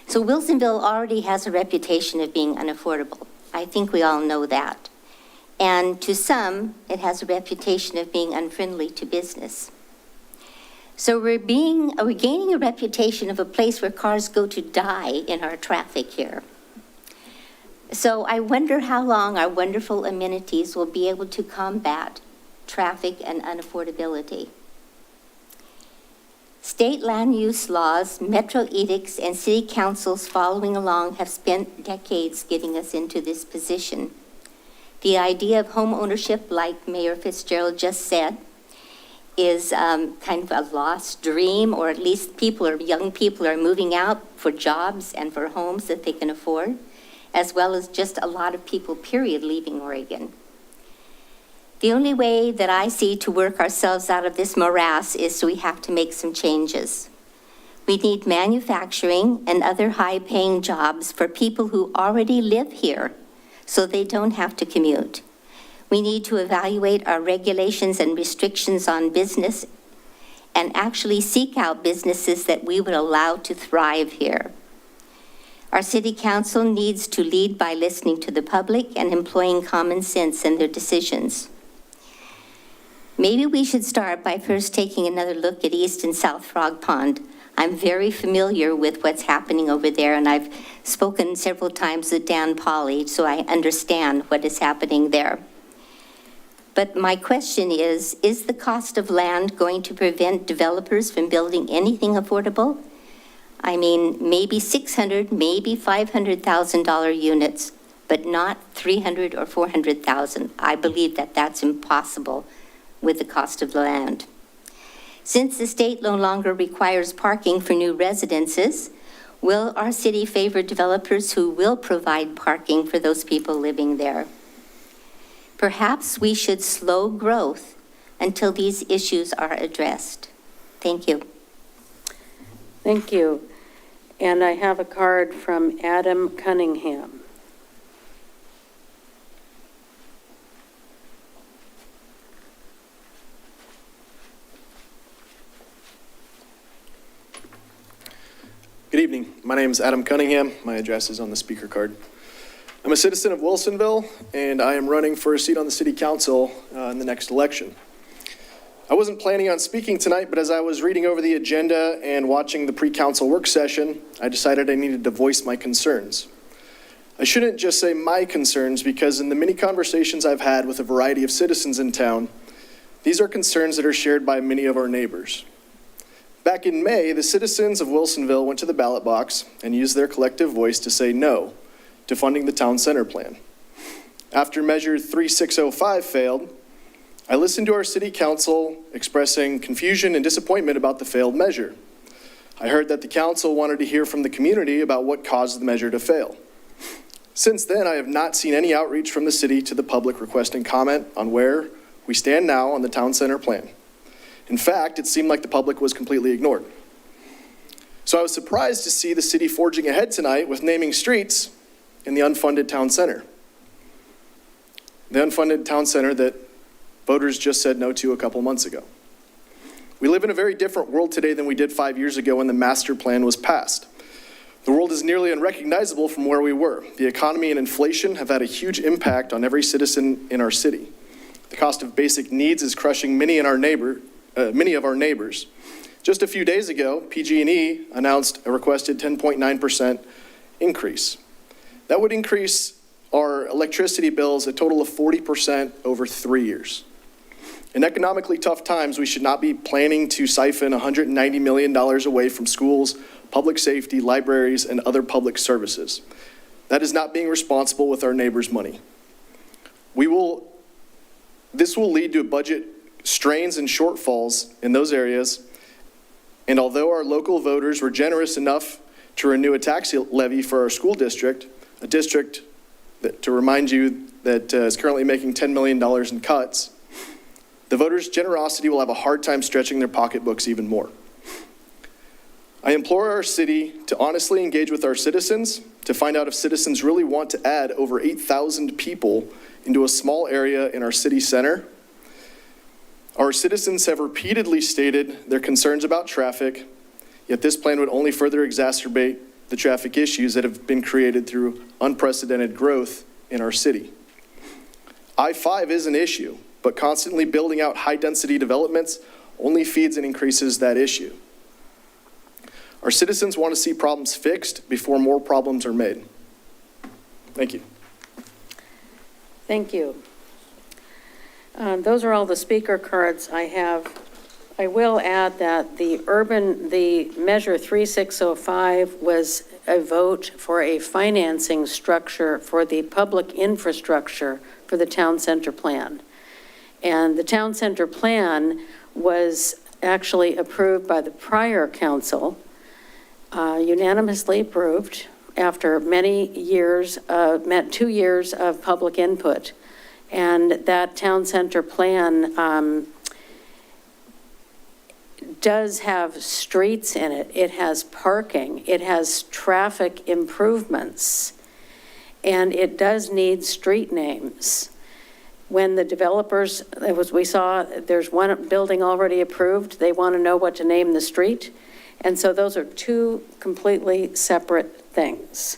So Wilsonville already has a reputation of being unaffordable. I think we all know that. And to some, it has a reputation of being unfriendly to business. So we're gaining a reputation of a place where cars go to die in our traffic here. So I wonder how long our wonderful amenities will be able to combat traffic and unaffordability. State land use laws, metro edicts, and city councils following along have spent decades getting us into this position. The idea of home ownership, like Mayor Fitzgerald just said, is kind of a lost dream, or at least young people are moving out for jobs and for homes that they can afford, as well as just a lot of people, period, leaving Oregon. The only way that I see to work ourselves out of this morass is we have to make some changes. We need manufacturing and other high-paying jobs for people who already live here, so they don't have to commute. We need to evaluate our regulations and restrictions on business and actually seek out businesses that we would allow to thrive here. Our city council needs to lead by listening to the public and employing common sense in their decisions. Maybe we should start by first taking another look at East and South Frog Pond. I'm very familiar with what's happening over there, and I've spoken several times with Dan Pauly, so I understand what is happening there. But my question is the cost of land going to prevent developers from building anything affordable? I mean, maybe $600,000, maybe $500,000 units, but not $300,000 or $400,000. I believe that that's impossible with the cost of the land. Since the state no longer requires parking for new residences, will our city favor developers who will provide parking for those people living there? Perhaps we should slow growth until these issues are addressed. Thank you. Thank you. And I have a card from Adam Cunningham. Good evening. My name is Adam Cunningham. My address is on the speaker card. I'm a citizen of Wilsonville, and I am running for a seat on the city council in the next election. I wasn't planning on speaking tonight, but as I was reading over the agenda and watching the pre-council work session, I decided I needed to voice my concerns. I shouldn't just say my concerns, because in the many conversations I've had with a variety of citizens in town, these are concerns that are shared by many of our neighbors. Back in May, the citizens of Wilsonville went to the ballot box and used their collective voice to say no to funding the town center plan. After Measure 3605 failed, I listened to our city council expressing confusion and disappointment about the failed measure. I heard that the council wanted to hear from the community about what caused the measure to fail. Since then, I have not seen any outreach from the city to the public requesting comment on where we stand now on the town center plan. In fact, it seemed like the public was completely ignored. So I was surprised to see the city forging ahead tonight with naming streets in the unfunded town center. The unfunded town center that voters just said no to a couple months ago. We live in a very different world today than we did 5 years ago when the master plan was passed. The world is nearly unrecognizable from where we were. The economy and inflation have had a huge impact on every citizen in our city. The cost of basic needs is crushing many of our neighbors. Just a few days ago, PG&E announced a requested 10.9% increase. That would increase our electricity bills a total of 40% over 3 years. In economically tough times, we should not be planning to siphon $190 million away from schools, public safety, libraries, and other public services. That is not being responsible with our neighbors' money. This will lead to budget strains and shortfalls in those areas, and although our local voters were generous enough to renew a tax levy for our school district, a district that, to remind you, that is currently making $10 million in cuts, the voters' generosity will have a hard time stretching their pocketbooks even more. I implore our city to honestly engage with our citizens to find out if citizens really want to add over 8,000 people into a small area in our city center. Our citizens have repeatedly stated their concerns about traffic, yet this plan would only further exacerbate the traffic issues that have been created through unprecedented growth in our city. I-5 is an issue, but constantly building out high-density developments only feeds and increases that issue. Our citizens want to see problems fixed before more problems are made. Thank you. Thank you. Those are all the speaker cards I have. I will add that the Measure 3605 was a vote for a financing structure for the public infrastructure for the town center plan. And the town center plan was actually approved by the prior council, unanimously approved after many years, 2 years of public input. And that town center plan does have streets in it. It has parking. It has traffic improvements. And it does need street names. When the developers, we saw there's one building already approved, they want to know what to name the street. And so those are two completely separate things.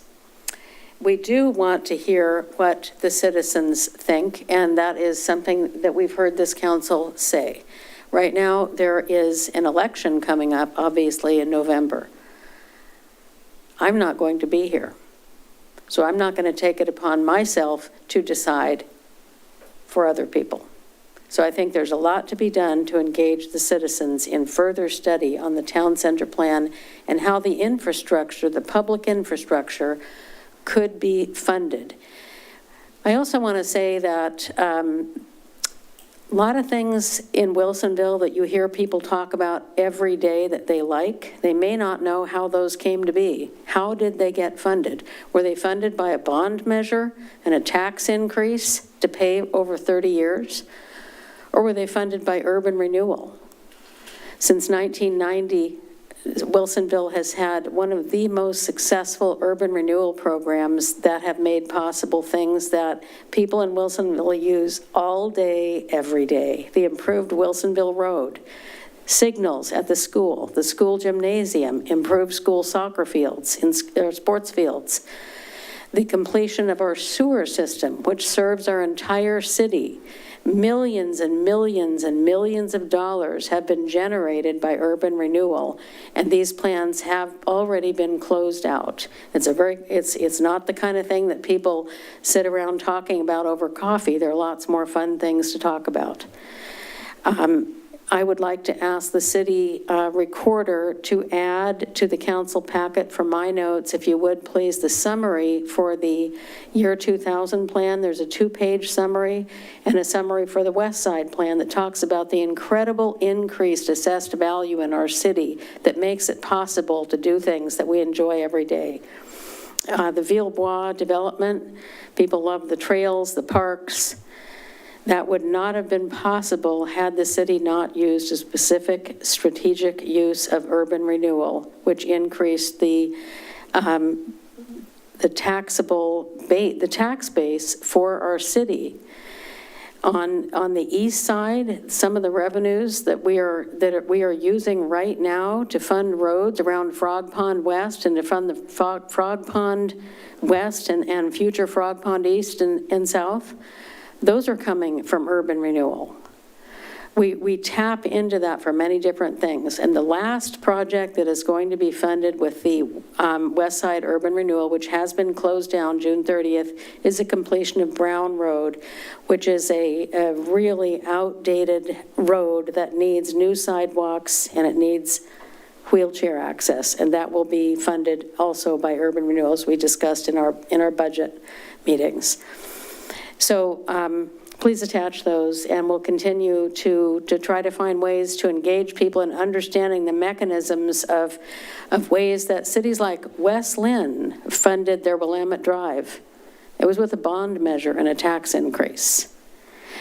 We do want to hear what the citizens think, and that is something that we've heard this council say. Right now, there is an election coming up, obviously, in November. I'm not going to be here. So I'm not going to take it upon myself to decide for other people. So I think there's a lot to be done to engage the citizens in further study on the town center plan and how the infrastructure, the public infrastructure, could be funded. I also want to say that a lot of things in Wilsonville that you hear people talk about every day that they like, they may not know how those came to be. How did they get funded? Were they funded by a bond measure and a tax increase to pay over 30 years? Or were they funded by urban renewal? Since 1990, Wilsonville has had one of the most successful urban renewal programs that have made possible things that people in Wilsonville use all day, every day. The improved Wilsonville Road, signals at the school gymnasium, improved school soccer fields, sports fields, the completion of our sewer system, which serves our entire city. Millions and millions and millions of dollars have been generated by urban renewal, and these plans have already been closed out. It's not the kind of thing that people sit around talking about over coffee. There are lots more fun things to talk about. I would like to ask the city recorder to add to the council packet for my notes, if you would please, the summary for the year 2000 plan. There's a 2-page summary and a summary for the West Side plan that talks about the incredible increased assessed value in our city that makes it possible to do things that we enjoy every day. The Villebois development, people love the trails, the parks. That would not have been possible had the city not used a specific strategic use of urban renewal, which increased the tax base for our city. On the east side, some of the revenues that we are using right now to fund roads around Frog Pond West and to fund the Frog Pond West and future Frog Pond East and South, those are coming from urban renewal. We tap into that for many different things. And the last project that is going to be funded with the West Side Urban Renewal, which has been closed down June 30th, is the completion of Brown Road, which is a really outdated road that needs new sidewalks and it needs wheelchair access. And that will be funded also by urban renewal, as we discussed in our budget meetings. So, please attach those, and we'll continue to try to find ways to engage people in understanding the mechanisms of ways that cities like West Lynn funded their Willamette Drive. It was with a bond measure and a tax increase.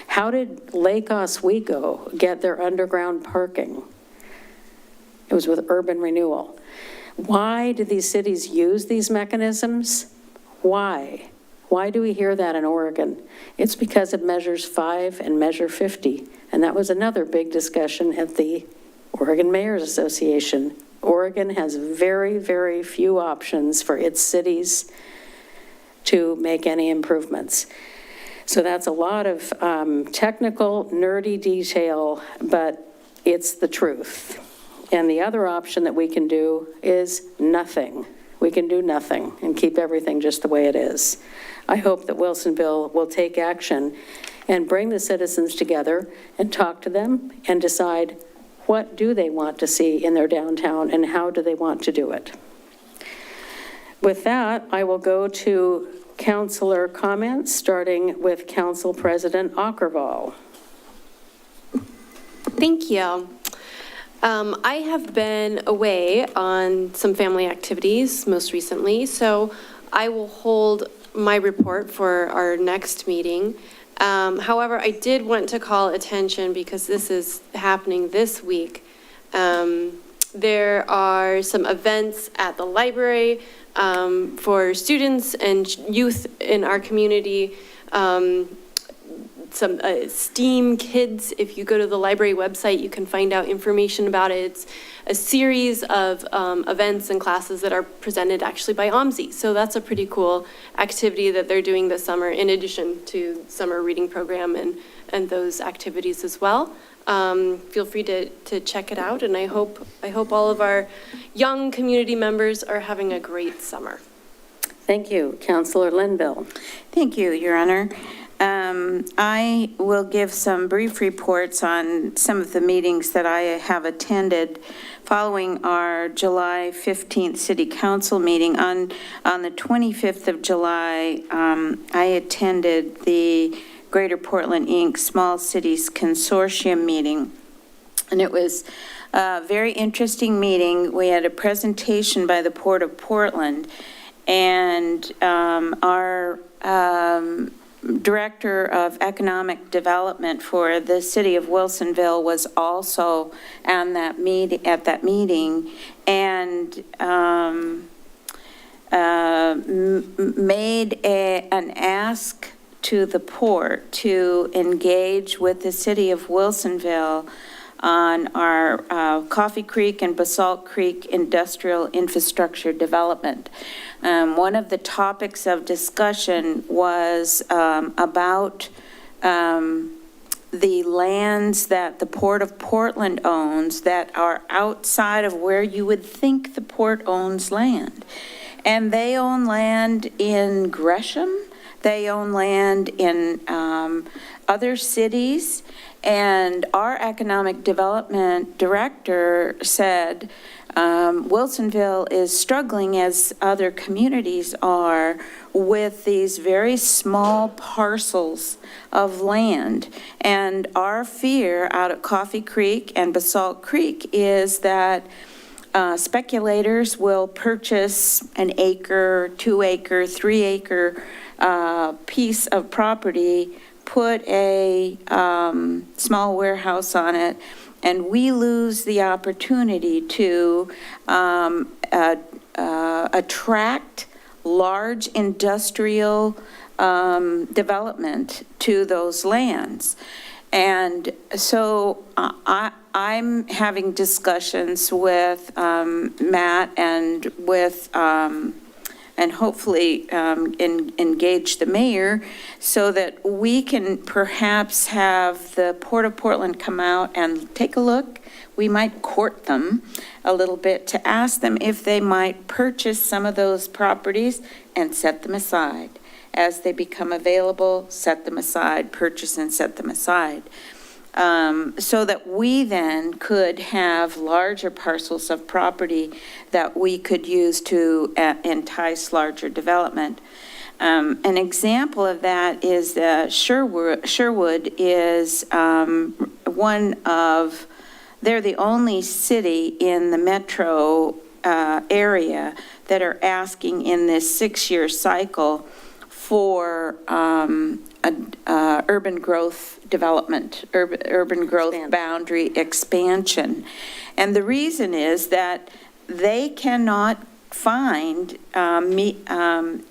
How did Lake Oswego get their underground parking? It was with urban renewal. Why did these cities use these mechanisms? Why? Why do we hear that in Oregon? It's because of Measures 5 and Measure 50, and that was another big discussion at the Oregon Mayors Association. Oregon has very, very few options for its cities to make any improvements. So that's a lot of technical, nerdy detail, but it's the truth. And the other option that we can do is nothing. We can do nothing and keep everything just the way it is. I hope that Wilsonville will take action and bring the citizens together and talk to them and decide what do they want to see in their downtown and how do they want to do it. With that, I will go to councilor comments, starting with Council President Aukervall. Thank you. I have been away on some family activities most recently, so I will hold my report for our next meeting. However, I did want to call attention because this is happening this week. There are some events at the library for students and youth in our community. Some STEAM Kids. If you go to the library website, you can find out information about it. It's a series of events and classes that are presented actually by OMSI. So that's a pretty cool activity that they're doing this summer, in addition to summer reading program and those activities as well. Feel free to check it out, and I hope all of our young community members are having a great summer. Thank you. Councilor Linville. Thank you, Your Honor. I will give some brief reports on some of the meetings that I have attended following our July 15th City Council meeting. On the 25th of July, I attended the Greater Portland, Inc. Small Cities Consortium meeting, and it was a very interesting meeting. We had a presentation by the Port of Portland, and our Director of Economic Development for the city of Wilsonville was also at that meeting, and made an ask to the port to engage with the city of Wilsonville on our Coffee Creek and Basalt Creek industrial infrastructure development. One of the topics of discussion was about the lands that the Port of Portland owns that are outside of where you would think the port owns land. And they own land in Gresham, they own land in other cities, and our economic development director said Wilsonville is struggling, as other communities are, with these very small parcels of land. And our fear out at Coffee Creek and Basalt Creek is that speculators will purchase an acre, 2 acre, 3 acre piece of property, put a small warehouse on it, and we lose the opportunity to attract large industrial development to those lands. And so I'm having discussions with Matt and with, and hopefully engage the mayor so that we can perhaps have the Port of Portland come out and take a look. We might court them a little bit to ask them if they might purchase some of those properties and set them aside. As they become available, set them aside, purchase and set them aside. So that we then could have larger parcels of property that we could use to entice larger development. An example of that is Sherwood is one of, they're the only city in the metro area that are asking in this 6-year cycle for urban growth development, urban growth boundary expansion. And the reason is that they cannot find enough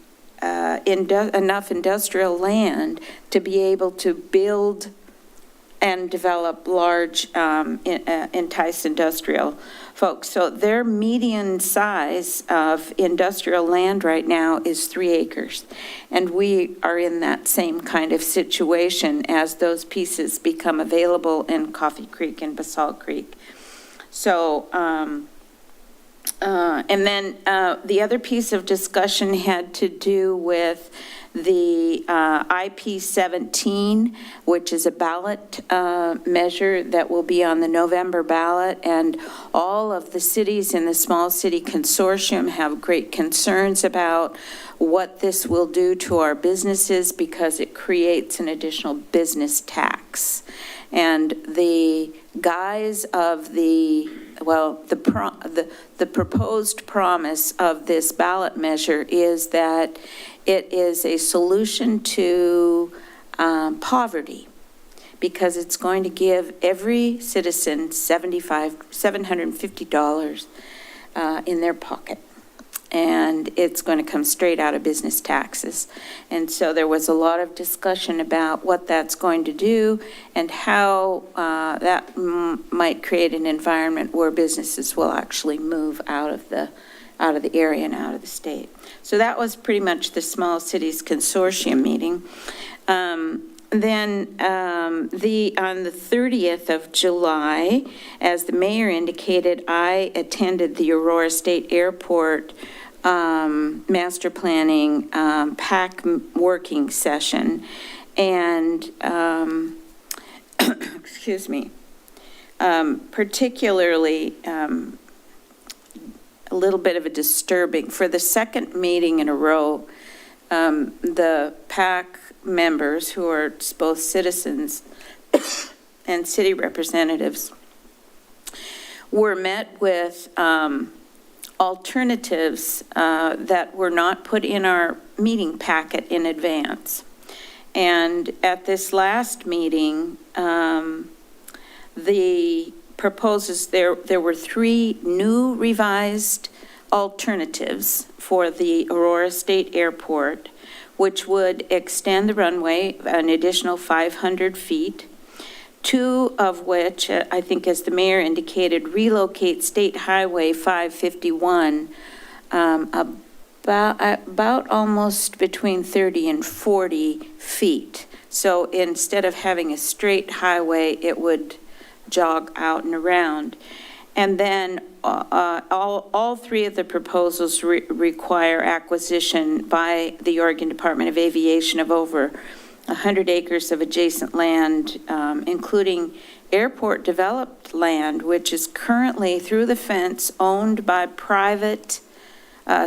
industrial land to be able to build and develop large, entice industrial folks. So their median size of industrial land right now is 3 acres. And we are in that same kind of situation as those pieces become available in Coffee Creek and Basalt Creek. So, and then the other piece of discussion had to do with the IP-17, which is a ballot measure that will be on the November ballot, and all of the cities in the Small City Consortium have great concerns about what this will do to our businesses because it creates an additional business tax. And the guise of the proposed promise of this ballot measure is that it is a solution to poverty because it's going to give every citizen $750 in their pocket. And it's going to come straight out of business taxes. And so there was a lot of discussion about what that's going to do and how that might create an environment where businesses will actually move out of the area and out of the state. So that was pretty much the Small Cities Consortium meeting. Then on the 30th of July, as the mayor indicated, I attended the Aurora State Airport master planning PAC working session. And, excuse me, particularly a little bit of a disturbing, for the second meeting in a row, the PAC members, who are both citizens and city representatives, were met with alternatives that were not put in our meeting packet in advance. And at this last meeting, the proposals, there were 3 new revised alternatives for the Aurora State Airport, which would extend the runway an additional 500 feet, 2 of which, I think as the mayor indicated, relocate State Highway 551 about almost between 30 and 40 feet. So instead of having a straight highway, it would jog out and around. And then all 3 of the proposals require acquisition by the Oregon Department of Aviation of over 100 acres of adjacent land, including airport developed land, which is currently through the fence owned by private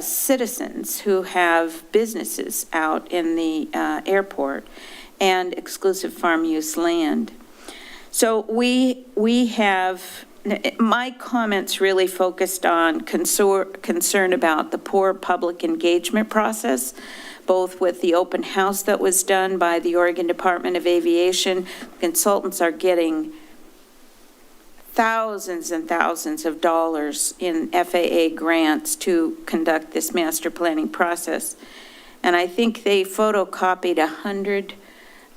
citizens who have businesses out in the airport, and exclusive farm use land. So we have my comments really focused on concern about the poor public engagement process, both with the open house that was done by the Oregon Department of Aviation. Consultants are getting thousands and thousands of dollars in FAA grants to conduct this master planning process. And I think they photocopied 100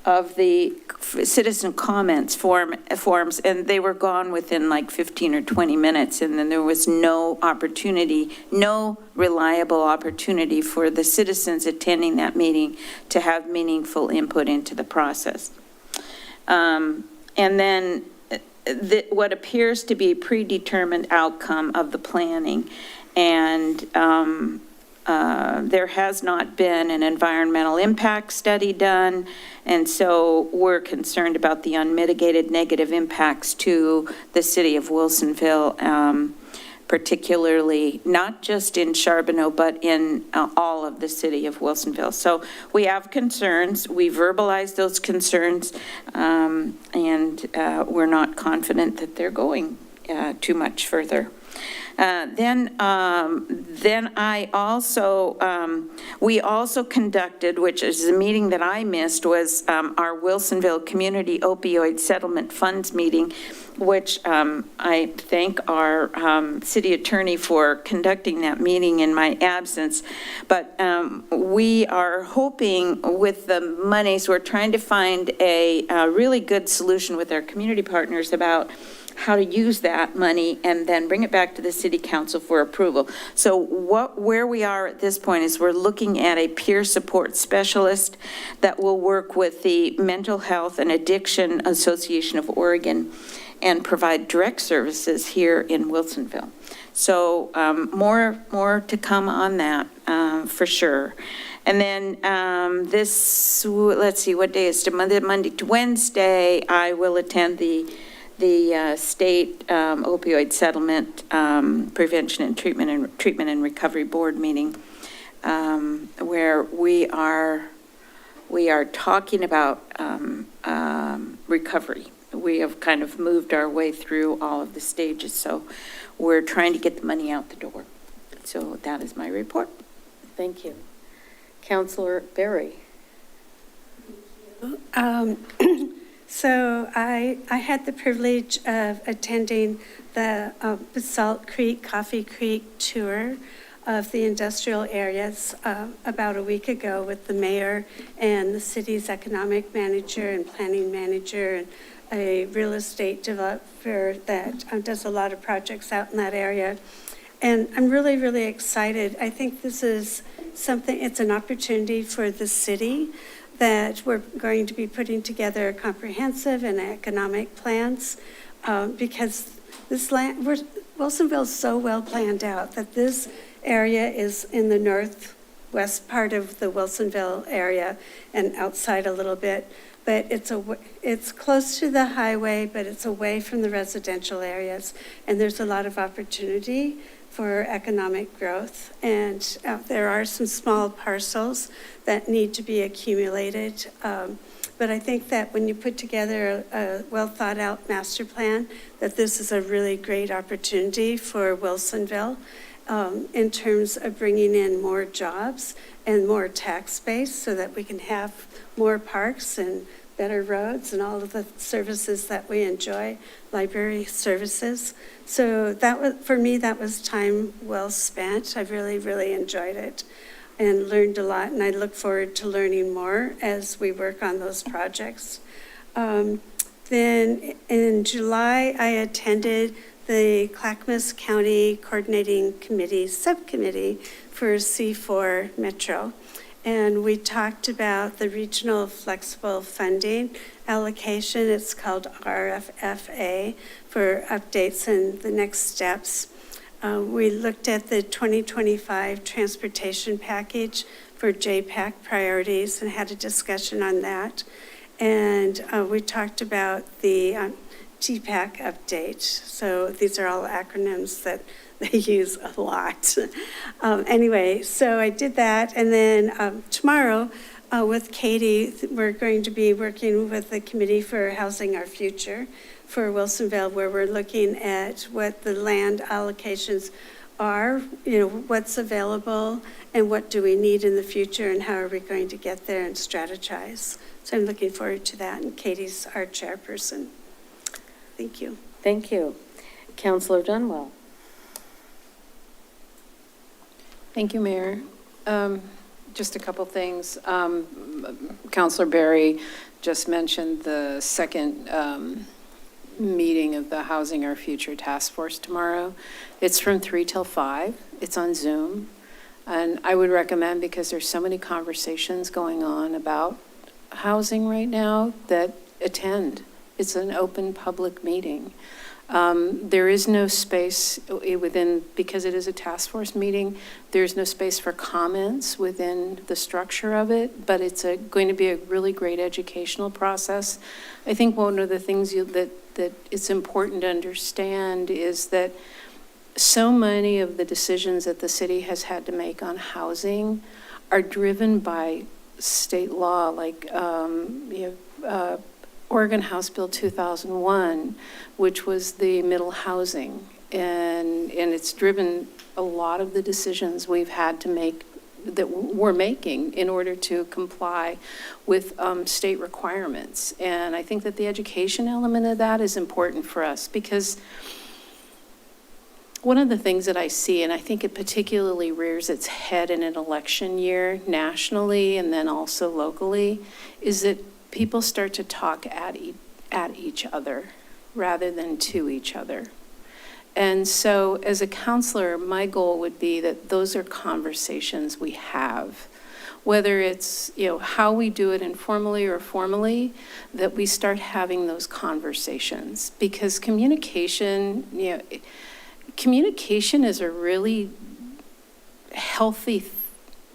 of the citizen comments forms, and they were gone within like 15 or 20 minutes, and then there was no opportunity, no reliable opportunity for the citizens attending that meeting to have meaningful input into the process. And then what appears to be a predetermined outcome of the planning, and there has not been an environmental impact study done, and so we're concerned about the unmitigated negative impacts to the city of Wilsonville, particularly not just in Charbonneau, but in all of the city of Wilsonville. So we have concerns. We verbalized those concerns, and we're not confident that they're going too much further. Then I also, we also conducted, which is a meeting that I missed, was our Wilsonville Community Opioid Settlement Funds meeting, which I thank our city attorney for conducting that meeting in my absence. But we are hoping with the monies, we're trying to find a really good solution with our community partners about how to use that money and then bring it back to the city council for approval. So where we are at this point is we're looking at a peer support specialist that will work with the Mental Health and Addiction Association of Oregon and provide direct services here in Wilsonville. So more to come on that for sure. And then let's see, what day is it? Monday to Wednesday, I will attend the state opioid settlement prevention and treatment and recovery board meeting, where we are talking about recovery. We have kind of moved our way through all of the stages, so we're trying to get the money out the door. So that is my report. Thank you. Councilor Berry. So I had the privilege of attending the Basalt Creek, Coffee Creek tour of the industrial areas about a week ago with the mayor and the city's economic manager and planning manager and a real estate developer that does a lot of projects out in that area. And I'm really, really excited. I think this is something, it's an opportunity for the city that we're going to be putting together comprehensive and economic plans because this land, Wilsonville is so well planned out that this area is in the northwest part of the Wilsonville area and outside a little bit, but it's close to the highway, but it's away from the residential areas, and there's a lot of opportunity for economic growth, and there are some small parcels that need to be accumulated. But I think that when you put together a well-thought-out master plan, that this is a really great opportunity for Wilsonville in terms of bringing in more jobs and more tax base so that we can have more parks and better roads and all of the services that we enjoy, library services. So that was, for me, that was time well spent. I really, really enjoyed it and learned a lot, and I look forward to learning more as we work on those projects. Then in July, I attended the Clackamas County Coordinating Committee Subcommittee for C4 Metro. And we talked about the regional flexible funding allocation. It's called RFFA for updates and the next steps. We looked at the 2025 transportation package for JPAC priorities and had a discussion on that. And we talked about the TPAC update. So these are all acronyms that they use a lot. Anyway, so I did that. And then tomorrow, with Katie, we're going to be working with the Committee for Housing Our Future for Wilsonville, where we're looking at what the land allocations are, what's available and what do we need in the future and how are we going to get there and strategize. So I'm looking forward to that, and Katie's our chairperson. Thank you. Thank you. Councillor Dunwell. Thank you, Mayor. Just a couple things. Councillor Berry just mentioned the second meeting of the Housing Our Future Task Force tomorrow. It's from 3 till 5. It's on Zoom. And I would recommend, because there's so many conversations going on about housing right now, that attend. It's an open public meeting. There is no space within, because it is a task force meeting, there's no space for comments within the structure of it, but it's going to be a really great educational process. I think one of the things that it's important to understand is that so many of the decisions that the city has had to make on housing are driven by state law, like Oregon House Bill 2001, which was the middle housing, and it's driven a lot of the decisions we've had to make, that we're making in order to comply with state requirements. And I think that the education element of that is important for us, because one of the things that I see, and I think it particularly rears its head in an election year nationally and then also locally, is that people start to talk at each other rather than to each other. And so as a counselor, my goal would be that those are conversations we have, whether it's, how we do it informally or formally, that we start having those conversations, because communication is a really healthy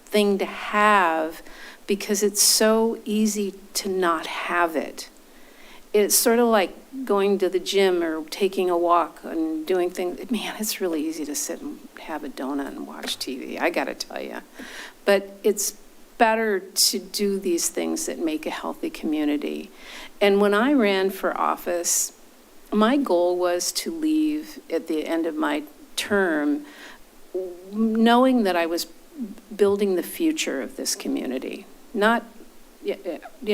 thing to have, because it's so easy to not have it. It's sort of like going to the gym or taking a walk and doing things. Man, it's really easy to sit and have a donut and watch TV, I gotta tell you. But it's better to do these things that make a healthy community. And when I ran for office, my goal was to leave at the end of my term knowing that I was building the future of this community, not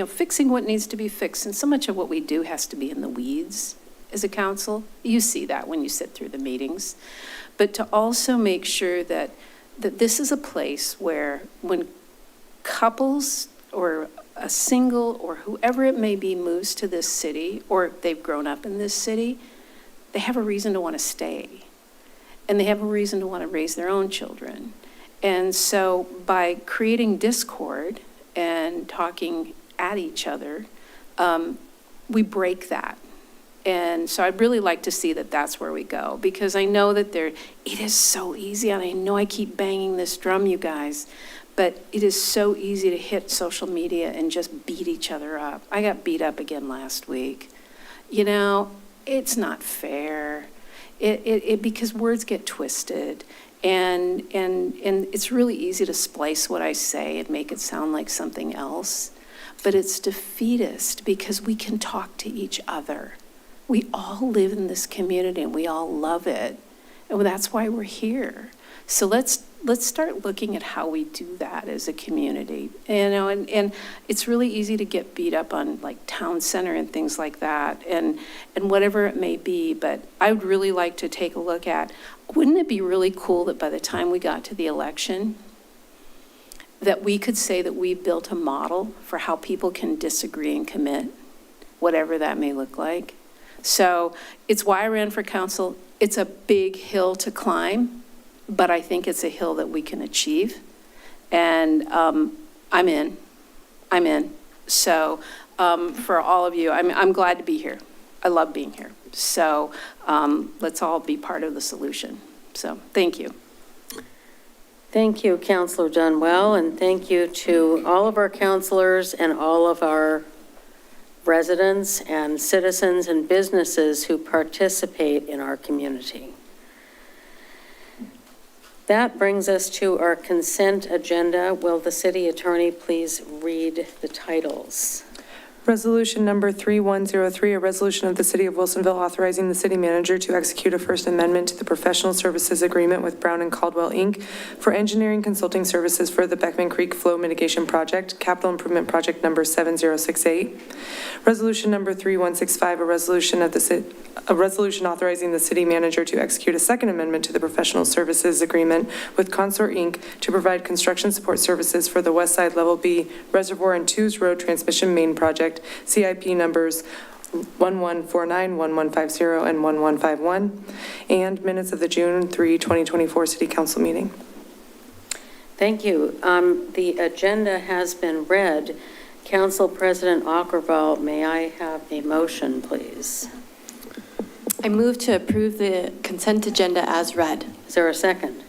fixing what needs to be fixed. And so much of what we do has to be in the weeds as a council. You see that when you sit through the meetings. But to also make sure that this is a place where when couples or a single or whoever it may be moves to this city, or they've grown up in this city, they have a reason to want to stay. And they have a reason to want to raise their own children. And so by creating discord and talking at each other, we break that. And so I'd really like to see that that's where we go, because I know that it is so easy, and I know I keep banging this drum, you guys, but it is so easy to hit social media and just beat each other up. I got beat up again last week. It's not fair. Because words get twisted. And it's really easy to splice what I say and make it sound like something else. But it's defeatist, because we can talk to each other. We all live in this community and we all love it. And that's why we're here. So let's start looking at how we do that as a community. And it's really easy to get beat up on like town center and things like that, and whatever it may be. But I would really like to take a look at, wouldn't it be really cool that by the time we got to the election, that we could say that we built a model for how people can disagree and commit, whatever that may look like. So it's why I ran for council. It's a big hill to climb, but I think it's a hill that we can achieve. And I'm in. So for all of you, I'm glad to be here. I love being here. So let's all be part of the solution. So thank you. Thank you, Councillor Dunwell, and thank you to all of our councilors and all of our residents and citizens and businesses who participate in our community. That brings us to our consent agenda. Will the city attorney please read the titles? Resolution number 3103, a resolution of the City of Wilsonville authorizing the city manager to execute a First Amendment to the professional services agreement with Brown and Caldwell, Inc. for engineering consulting services for the Beckman Creek Flow Mitigation Project, Capital Improvement Project number 7068. Resolution number 3165, a resolution authorizing the city manager to execute a Second Amendment to the professional services agreement with Consort, Inc. to provide construction support services for the West Side Level B Reservoir and Twos Road Transmission Main Project, CIP numbers 1149, 1150, and 1151, and minutes of the June 3, 2024 City Council meeting. Thank you. The agenda has been read. Council President Aukervall, may I have a motion, please? I move to approve the consent agenda as read. Is there a second?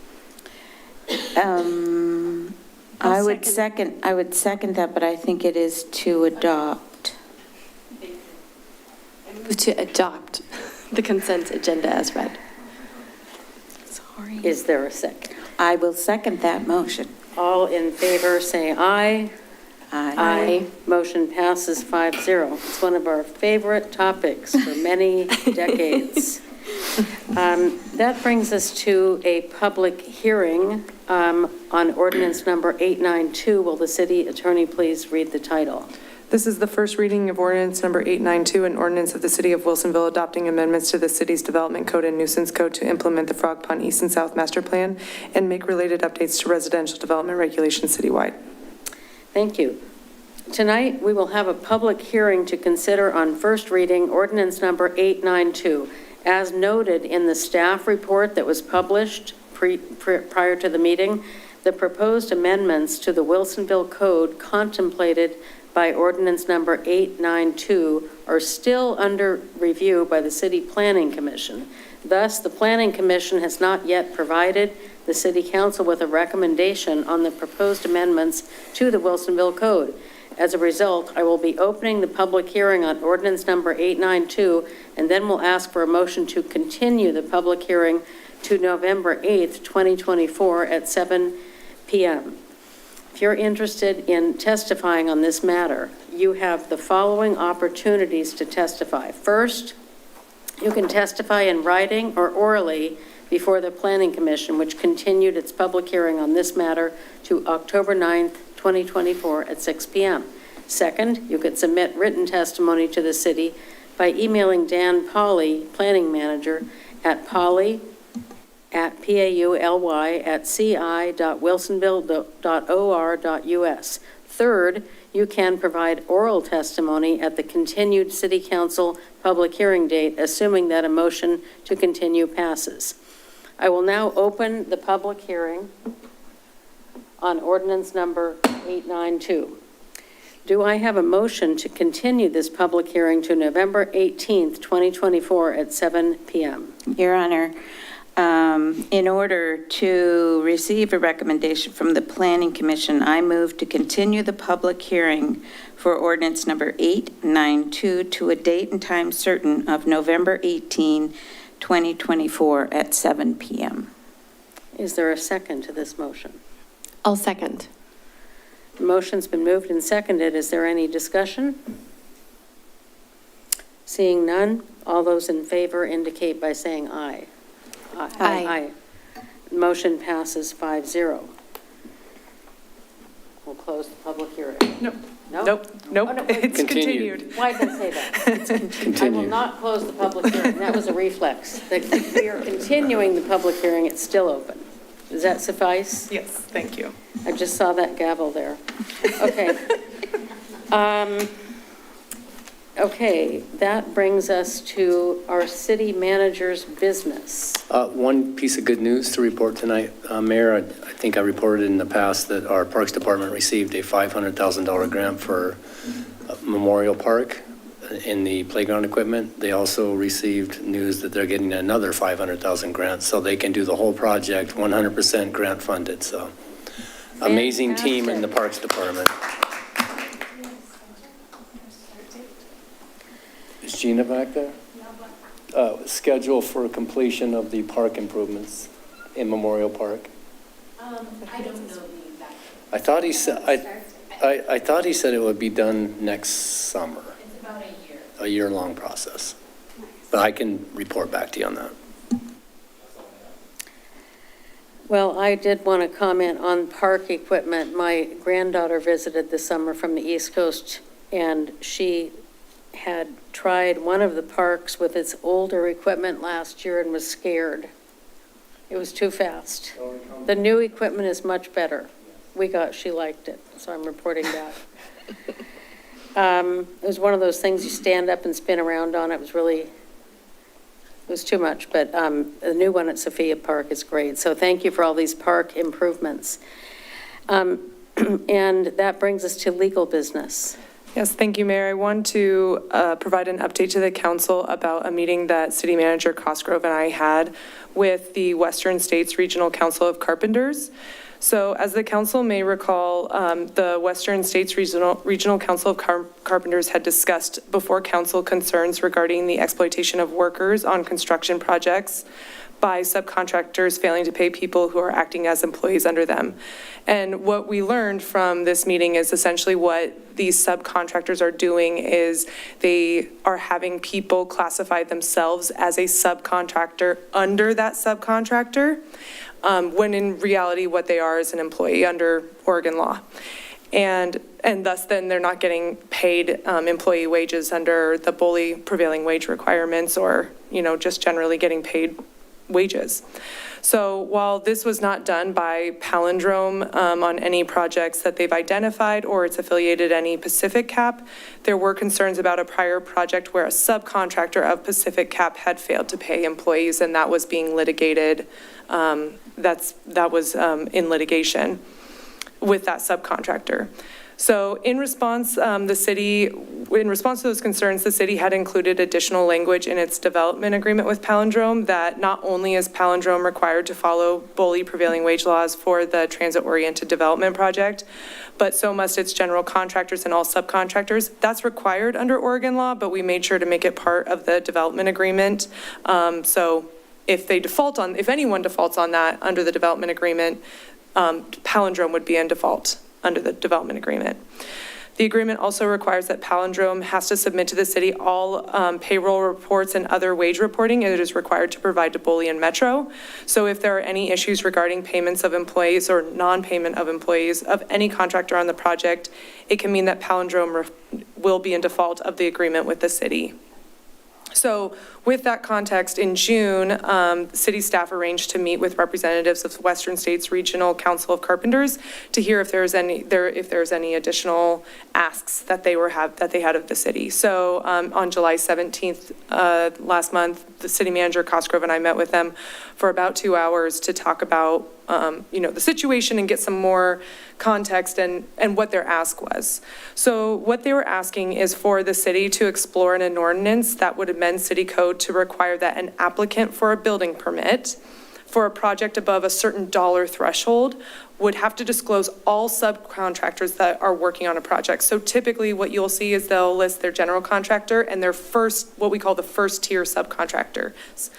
I would second that, but I think it is to adopt. I move to adopt the consent agenda as read. Sorry. Is there a second? I will second that motion. All in favor, say aye. Aye. Motion passes 5-0. It's one of our favorite topics for many decades. That brings us to a public hearing on ordinance number 892. Will the city attorney please read the title? This is the first reading of ordinance number 892, an ordinance of the City of Wilsonville adopting amendments to the city's development code and nuisance code to implement the Frog Pond East and South Master Plan and make related updates to residential development regulations citywide. Thank you. Tonight, we will have a public hearing to consider on first reading ordinance number 892. As noted in the staff report that was published prior to the meeting, the proposed amendments to the Wilsonville Code contemplated by ordinance number 892 are still under review by the City Planning Commission. Thus, the Planning Commission has not yet provided the City Council with a recommendation on the proposed amendments to the Wilsonville Code. As a result, I will be opening the public hearing on ordinance number 892, and then we'll ask for a motion to continue the public hearing to November 8th, 2024 at 7 p.m. If you're interested in testifying on this matter, you have the following opportunities to testify. First, you can testify in writing or orally before the Planning Commission, which continued its public hearing on this matter to October 9th, 2024 at 6 p.m. Second, you could submit written testimony to the city by emailing Dan Pauley, Planning Manager, at pauli@ci.wilsonville.or.us. Third, you can provide oral testimony at the continued City Council public hearing date, assuming that a motion to continue passes. I will now open the public hearing on ordinance number 892. Do I have a motion to continue this public hearing to November 18th, 2024 at 7 p.m.? Your Honor, in order to receive a recommendation from the Planning Commission, I move to continue the public hearing for ordinance number 892 to a date and time certain of November 18, 2024 at 7 p.m. Is there a second to this motion? I'll second. The motion's been moved and seconded. Is there any discussion? Seeing none, all those in favor indicate by saying aye. Aye. Motion passes 5-0. We'll close the public hearing. Nope. No? Nope. Oh, no, wait. It's continued. Why did I say that? I will not close the public hearing. That was a reflex. We are continuing the public hearing. It's still open. Does that suffice? Yes, thank you. I just saw that gavel there. Okay. Okay, that brings us to our city manager's business. One piece of good news to report tonight, Mayor. I think I reported in the past that our Parks Department received a $500,000 grant for Memorial Park in the playground equipment. They also received news that they're getting another $500,000 grant, so they can do the whole project 100% grant funded. So amazing team in the Parks Department. Is Gina back there? Schedule for completion of the park improvements in Memorial Park. I don't know the exact. I thought he said, I thought he said it would be done next summer. It's about a year. A year-long process. But I can report back to you on that. Well, I did want to comment on park equipment. My granddaughter visited this summer from the East Coast, and she had tried one of the parks with its older equipment last year and was scared. It was too fast. The new equipment is much better. She liked it, so I'm reporting back. It was one of those things you stand up and spin around on. It was too much, but the new one at Sophia Park is great. So thank you for all these park improvements. And that brings us to legal business. Yes, thank you, Mayor. I want to provide an update to the council about a meeting that City Manager Cosgrove and I had with the Western States Regional Council of Carpenters. So as the council may recall, the Western States Regional Council of Carpenters had discussed before council concerns regarding the exploitation of workers on construction projects by subcontractors failing to pay people who are acting as employees under them. And what we learned from this meeting is essentially what these subcontractors are doing is they are having people classify themselves as a subcontractor under that subcontractor, when in reality what they are is an employee under Oregon law. And thus then they're not getting paid employee wages under the BOLI prevailing wage requirements or, just generally getting paid wages. So while this was not done by Palindrome on any projects that they've identified or it's affiliated any Pacific Cap, there were concerns about a prior project where a subcontractor of Pacific Cap had failed to pay employees, and that was being litigated. That was in litigation with that subcontractor. So in response to those concerns, the city had included additional language in its development agreement with Palindrome that not only is Palindrome required to follow BOLI prevailing wage laws for the transit-oriented development project, but so must its general contractors and all subcontractors. That's required under Oregon law, but we made sure to make it part of the development agreement. So if anyone defaults on that under the development agreement, Palindrome would be in default under the development agreement. The agreement also requires that Palindrome has to submit to the city all payroll reports and other wage reporting it is required to provide to BOLI and Metro. So if there are any issues regarding payments of employees or non-payment of employees of any contractor on the project, it can mean that Palindrome will be in default of the agreement with the city. So with that context, in June, city staff arranged to meet with representatives of Western States Regional Council of Carpenters to hear if there's any additional asks that they had of the city. So on July 17th last month, the city manager Cosgrove and I met with them for about 2 hours to talk about the situation and get some more context and what their ask was. So what they were asking is for the city to explore an ordinance that would amend city code to require that an applicant for a building permit for a project above a certain dollar threshold would have to disclose all subcontractors that are working on a project. So typically what you'll see is they'll list their general contractor and their what we call the first tier subcontractor.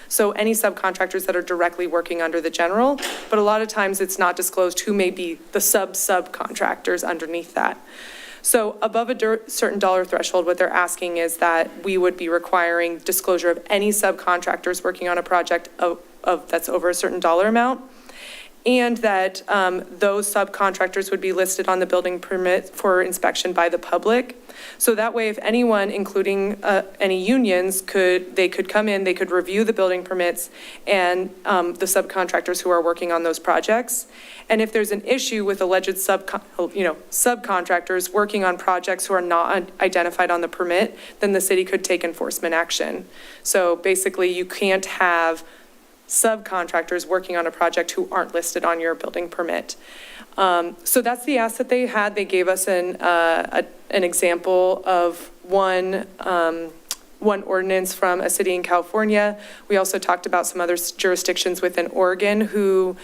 So any subcontractors that are directly working under the general, but a lot of times it's not disclosed who may be the subcontractors underneath that. So above a certain dollar threshold, what they're asking is that we would be requiring disclosure of any subcontractors working on a project that's over a certain dollar amount, and that those subcontractors would be listed on the building permit for inspection by the public. So that way, if anyone, including any unions, they could come in, they could review the building permits and the subcontractors who are working on those projects. And if there's an issue with alleged subcontractors working on projects who are not identified on the permit, then the city could take enforcement action. So basically, you can't have subcontractors working on a project who aren't listed on your building permit. So that's the ask that they had. They gave us an example of one ordinance from a city in California. We also talked about some other jurisdictions within Oregon who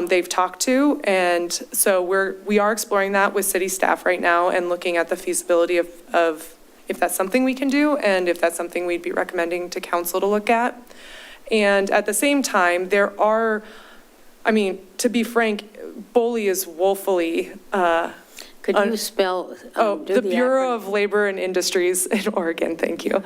they've talked to. And so we are exploring that with city staff right now and looking at the feasibility of if that's something we can do and if that's something we'd be recommending to council to look at. And at the same time, to be frank, BOLI is woefully, Could you spell? the Bureau of Labor and Industries in Oregon, thank you.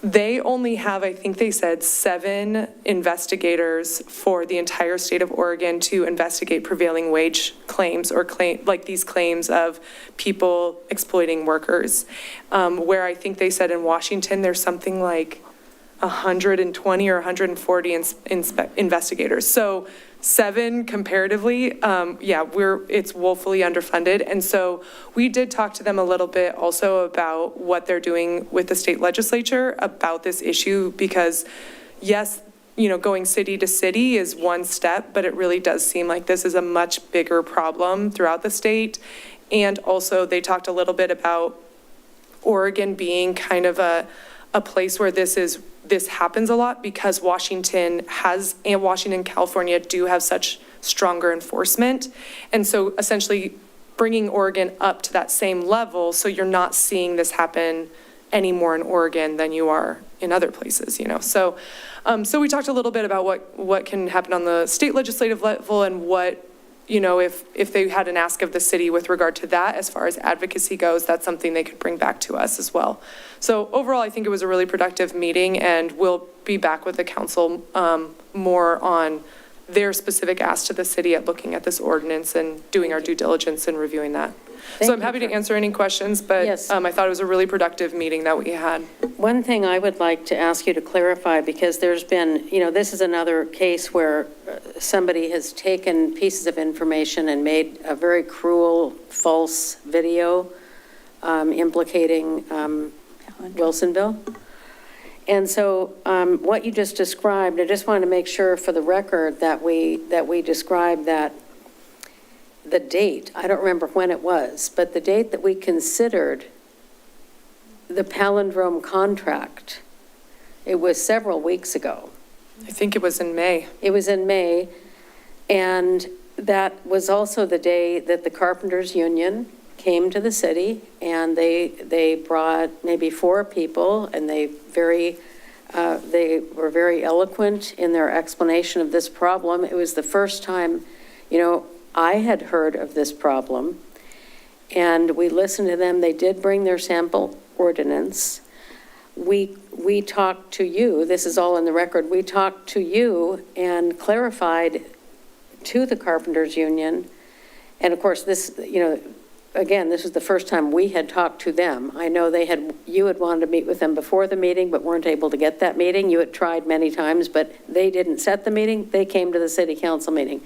They only have, I think they said, 7 investigators for the entire state of Oregon to investigate prevailing wage claims or like these claims of people exploiting workers. Where I think they said in Washington, there's something like 120 or 140 investigators. So 7 comparatively, it's woefully underfunded. And so we did talk to them a little bit also about what they're doing with the state legislature about this issue, because yes, going city to city is one step, but it really does seem like this is a much bigger problem throughout the state. And also they talked a little bit about Oregon being kind of a place where this happens a lot, because Washington and California do have such stronger enforcement. And so essentially bringing Oregon up to that same level, so you're not seeing this happen any more in Oregon than you are in other places, So we talked a little bit about what can happen on the state legislative level, and what, if they had an ask of the city with regard to that, as far as advocacy goes, that's something they could bring back to us as well. So overall, I think it was a really productive meeting, and we'll be back with the council more on their specific ask to the city at looking at this ordinance and doing our due diligence and reviewing that. So I'm happy to answer any questions, but Yes. I thought it was a really productive meeting that we had. One thing I would like to ask you to clarify, because there's been, this is another case where somebody has taken pieces of information and made a very cruel, false video implicating Wilsonville. And so what you just described, I just wanted to make sure for the record that we described that the date, I don't remember when it was, but the date that we considered the palindrome contract, it was several weeks ago. I think it was in May. It was in May, and that was also the day that the Carpenters Union came to the city, and they brought maybe 4 people, and they were very eloquent in their explanation of this problem. It was the first time, I had heard of this problem, and we listened to them. They did bring their sample ordinance. We talked to you, this is all in the record, we talked to you and clarified to the Carpenters Union, and of course this, again, this was the first time we had talked to them. I know you had wanted to meet with them before the meeting, but weren't able to get that meeting. You had tried many times, but they didn't set the meeting. They came to the city council meeting.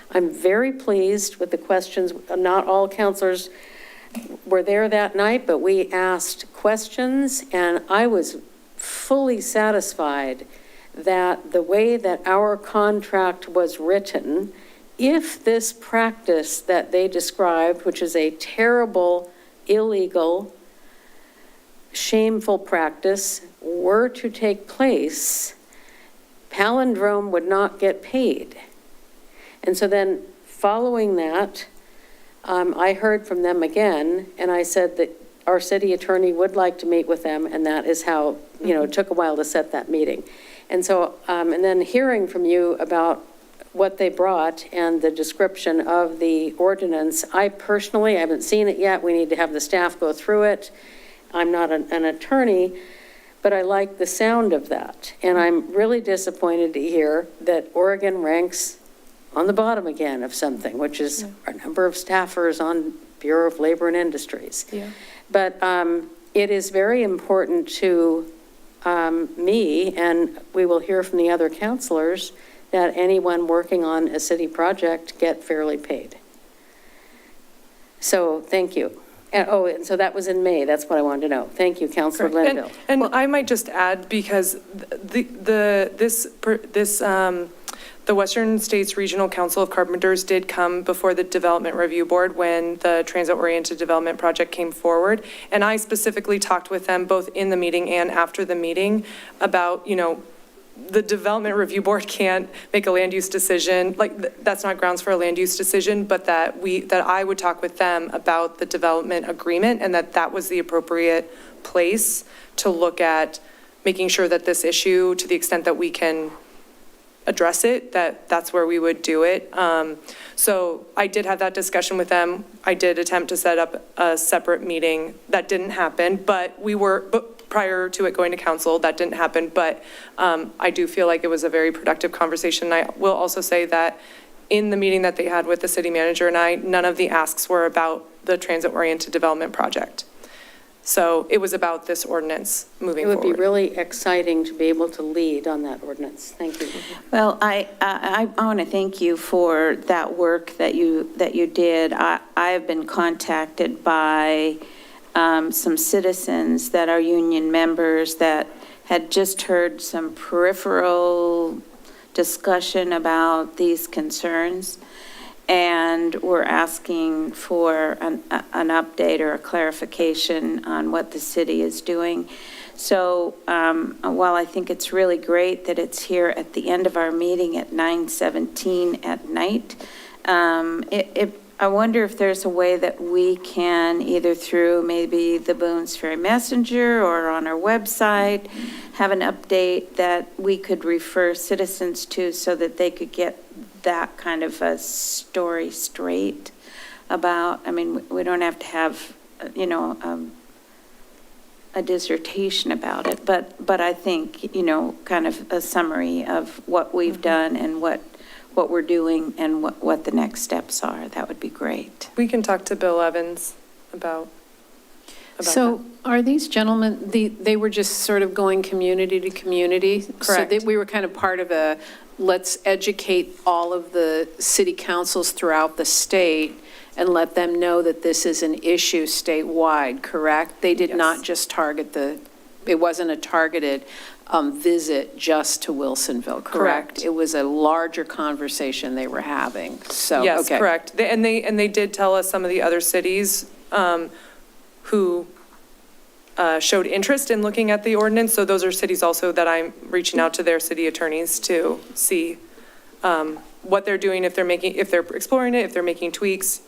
I'm very pleased with the questions. Not all counselors were there that night, but we asked questions, and I was fully satisfied that the way that our contract was written, if this practice that they described, which is a terrible, illegal, shameful practice, were to take place, palindrome would not get paid. And so then following that, I heard from them again, and I said that our city attorney would like to meet with them, and that is how, it took a while to set that meeting. And so, and then hearing from you about what they brought and the description of the ordinance, I personally haven't seen it yet. We need to have the staff go through it. I'm not an attorney, but I like the sound of that. And I'm really disappointed to hear that Oregon ranks on the bottom again of something, which is our number of staffers on Bureau of Labor and Industries. Yeah. But it is very important to me, and we will hear from the other counselors, that anyone working on a city project get fairly paid. So thank you. And so that was in May. That's what I wanted to know. Thank you, Councilor Glenville. And I might just add, because the Western States Regional Council of Carpenters did come before the Development Review Board when the Transit-Oriented Development Project came forward. And I specifically talked with them both in the meeting and after the meeting about, the Development Review Board can't make a land use decision. That's not grounds for a land use decision, but that I would talk with them about the development agreement, and that was the appropriate place to look at making sure that this issue, to the extent that we can address it, that's where we would do it. So I did have that discussion with them. I did attempt to set up a separate meeting. That didn't happen, but prior to it going to council, that didn't happen. But I do feel like it was a very productive conversation. I will also say that in the meeting that they had with the city manager and I, none of the asks were about the transit-oriented development project. So it was about this ordinance moving forward. It would be really exciting to be able to lead on that ordinance. Thank you. Well, I want to thank you for that work that you did. I have been contacted by some citizens that are union members that had just heard some peripheral discussion about these concerns, and we're asking for an update or a clarification on what the city is doing. So while I think it's really great that it's here at the end of our meeting at 9:17 at night, I wonder if there's a way that we can, either through maybe the Boone's Ferry Messenger or on our website, have an update that we could refer citizens to so that they could get that kind of a story straight about, I mean, we don't have to have, a dissertation about it, but I think, kind of a summary of what we've done and what we're doing and what the next steps are. That would be great. We can talk to Bill Evans about So are these gentlemen, they were just sort of going community to community? Correct. So we were kind of part of let's educate all of the city councils throughout the state and let them know that this is an issue statewide, correct? They did not just target it wasn't a targeted visit just to Wilsonville, correct? It was a larger conversation they were having, so, Yes, okay. correct. And they did tell us some of the other cities who showed interest in looking at the ordinance. So those are cities also that I'm reaching out to their city attorneys to see what they're doing, if they're exploring it, if they're making tweaks,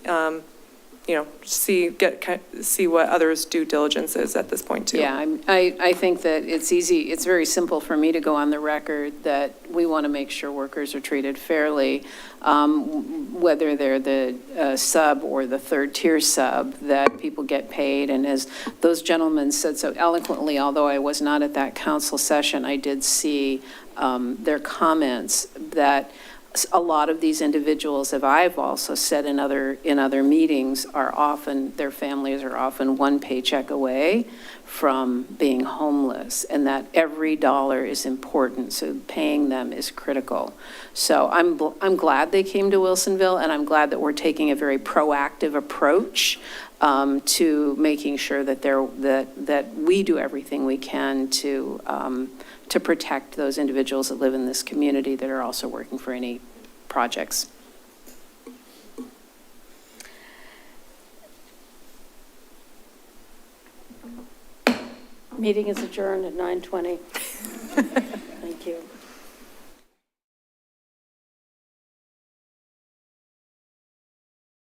see what others' due diligence is at this point too. Yeah, I think that it's very simple for me to go on the record that we want to make sure workers are treated fairly, whether they're the sub or the third tier sub, that people get paid. And as those gentlemen said so eloquently, although I was not at that council session, I did see their comments that a lot of these individuals, as I've also said in other meetings, their families are often one paycheck away from being homeless, and that every dollar is important, so paying them is critical. So I'm glad they came to Wilsonville, and I'm glad that we're taking a very proactive approach to making sure that we do everything we can to protect those individuals that live in this community that are also working for any projects. Meeting is adjourned at 9:20. Thank you.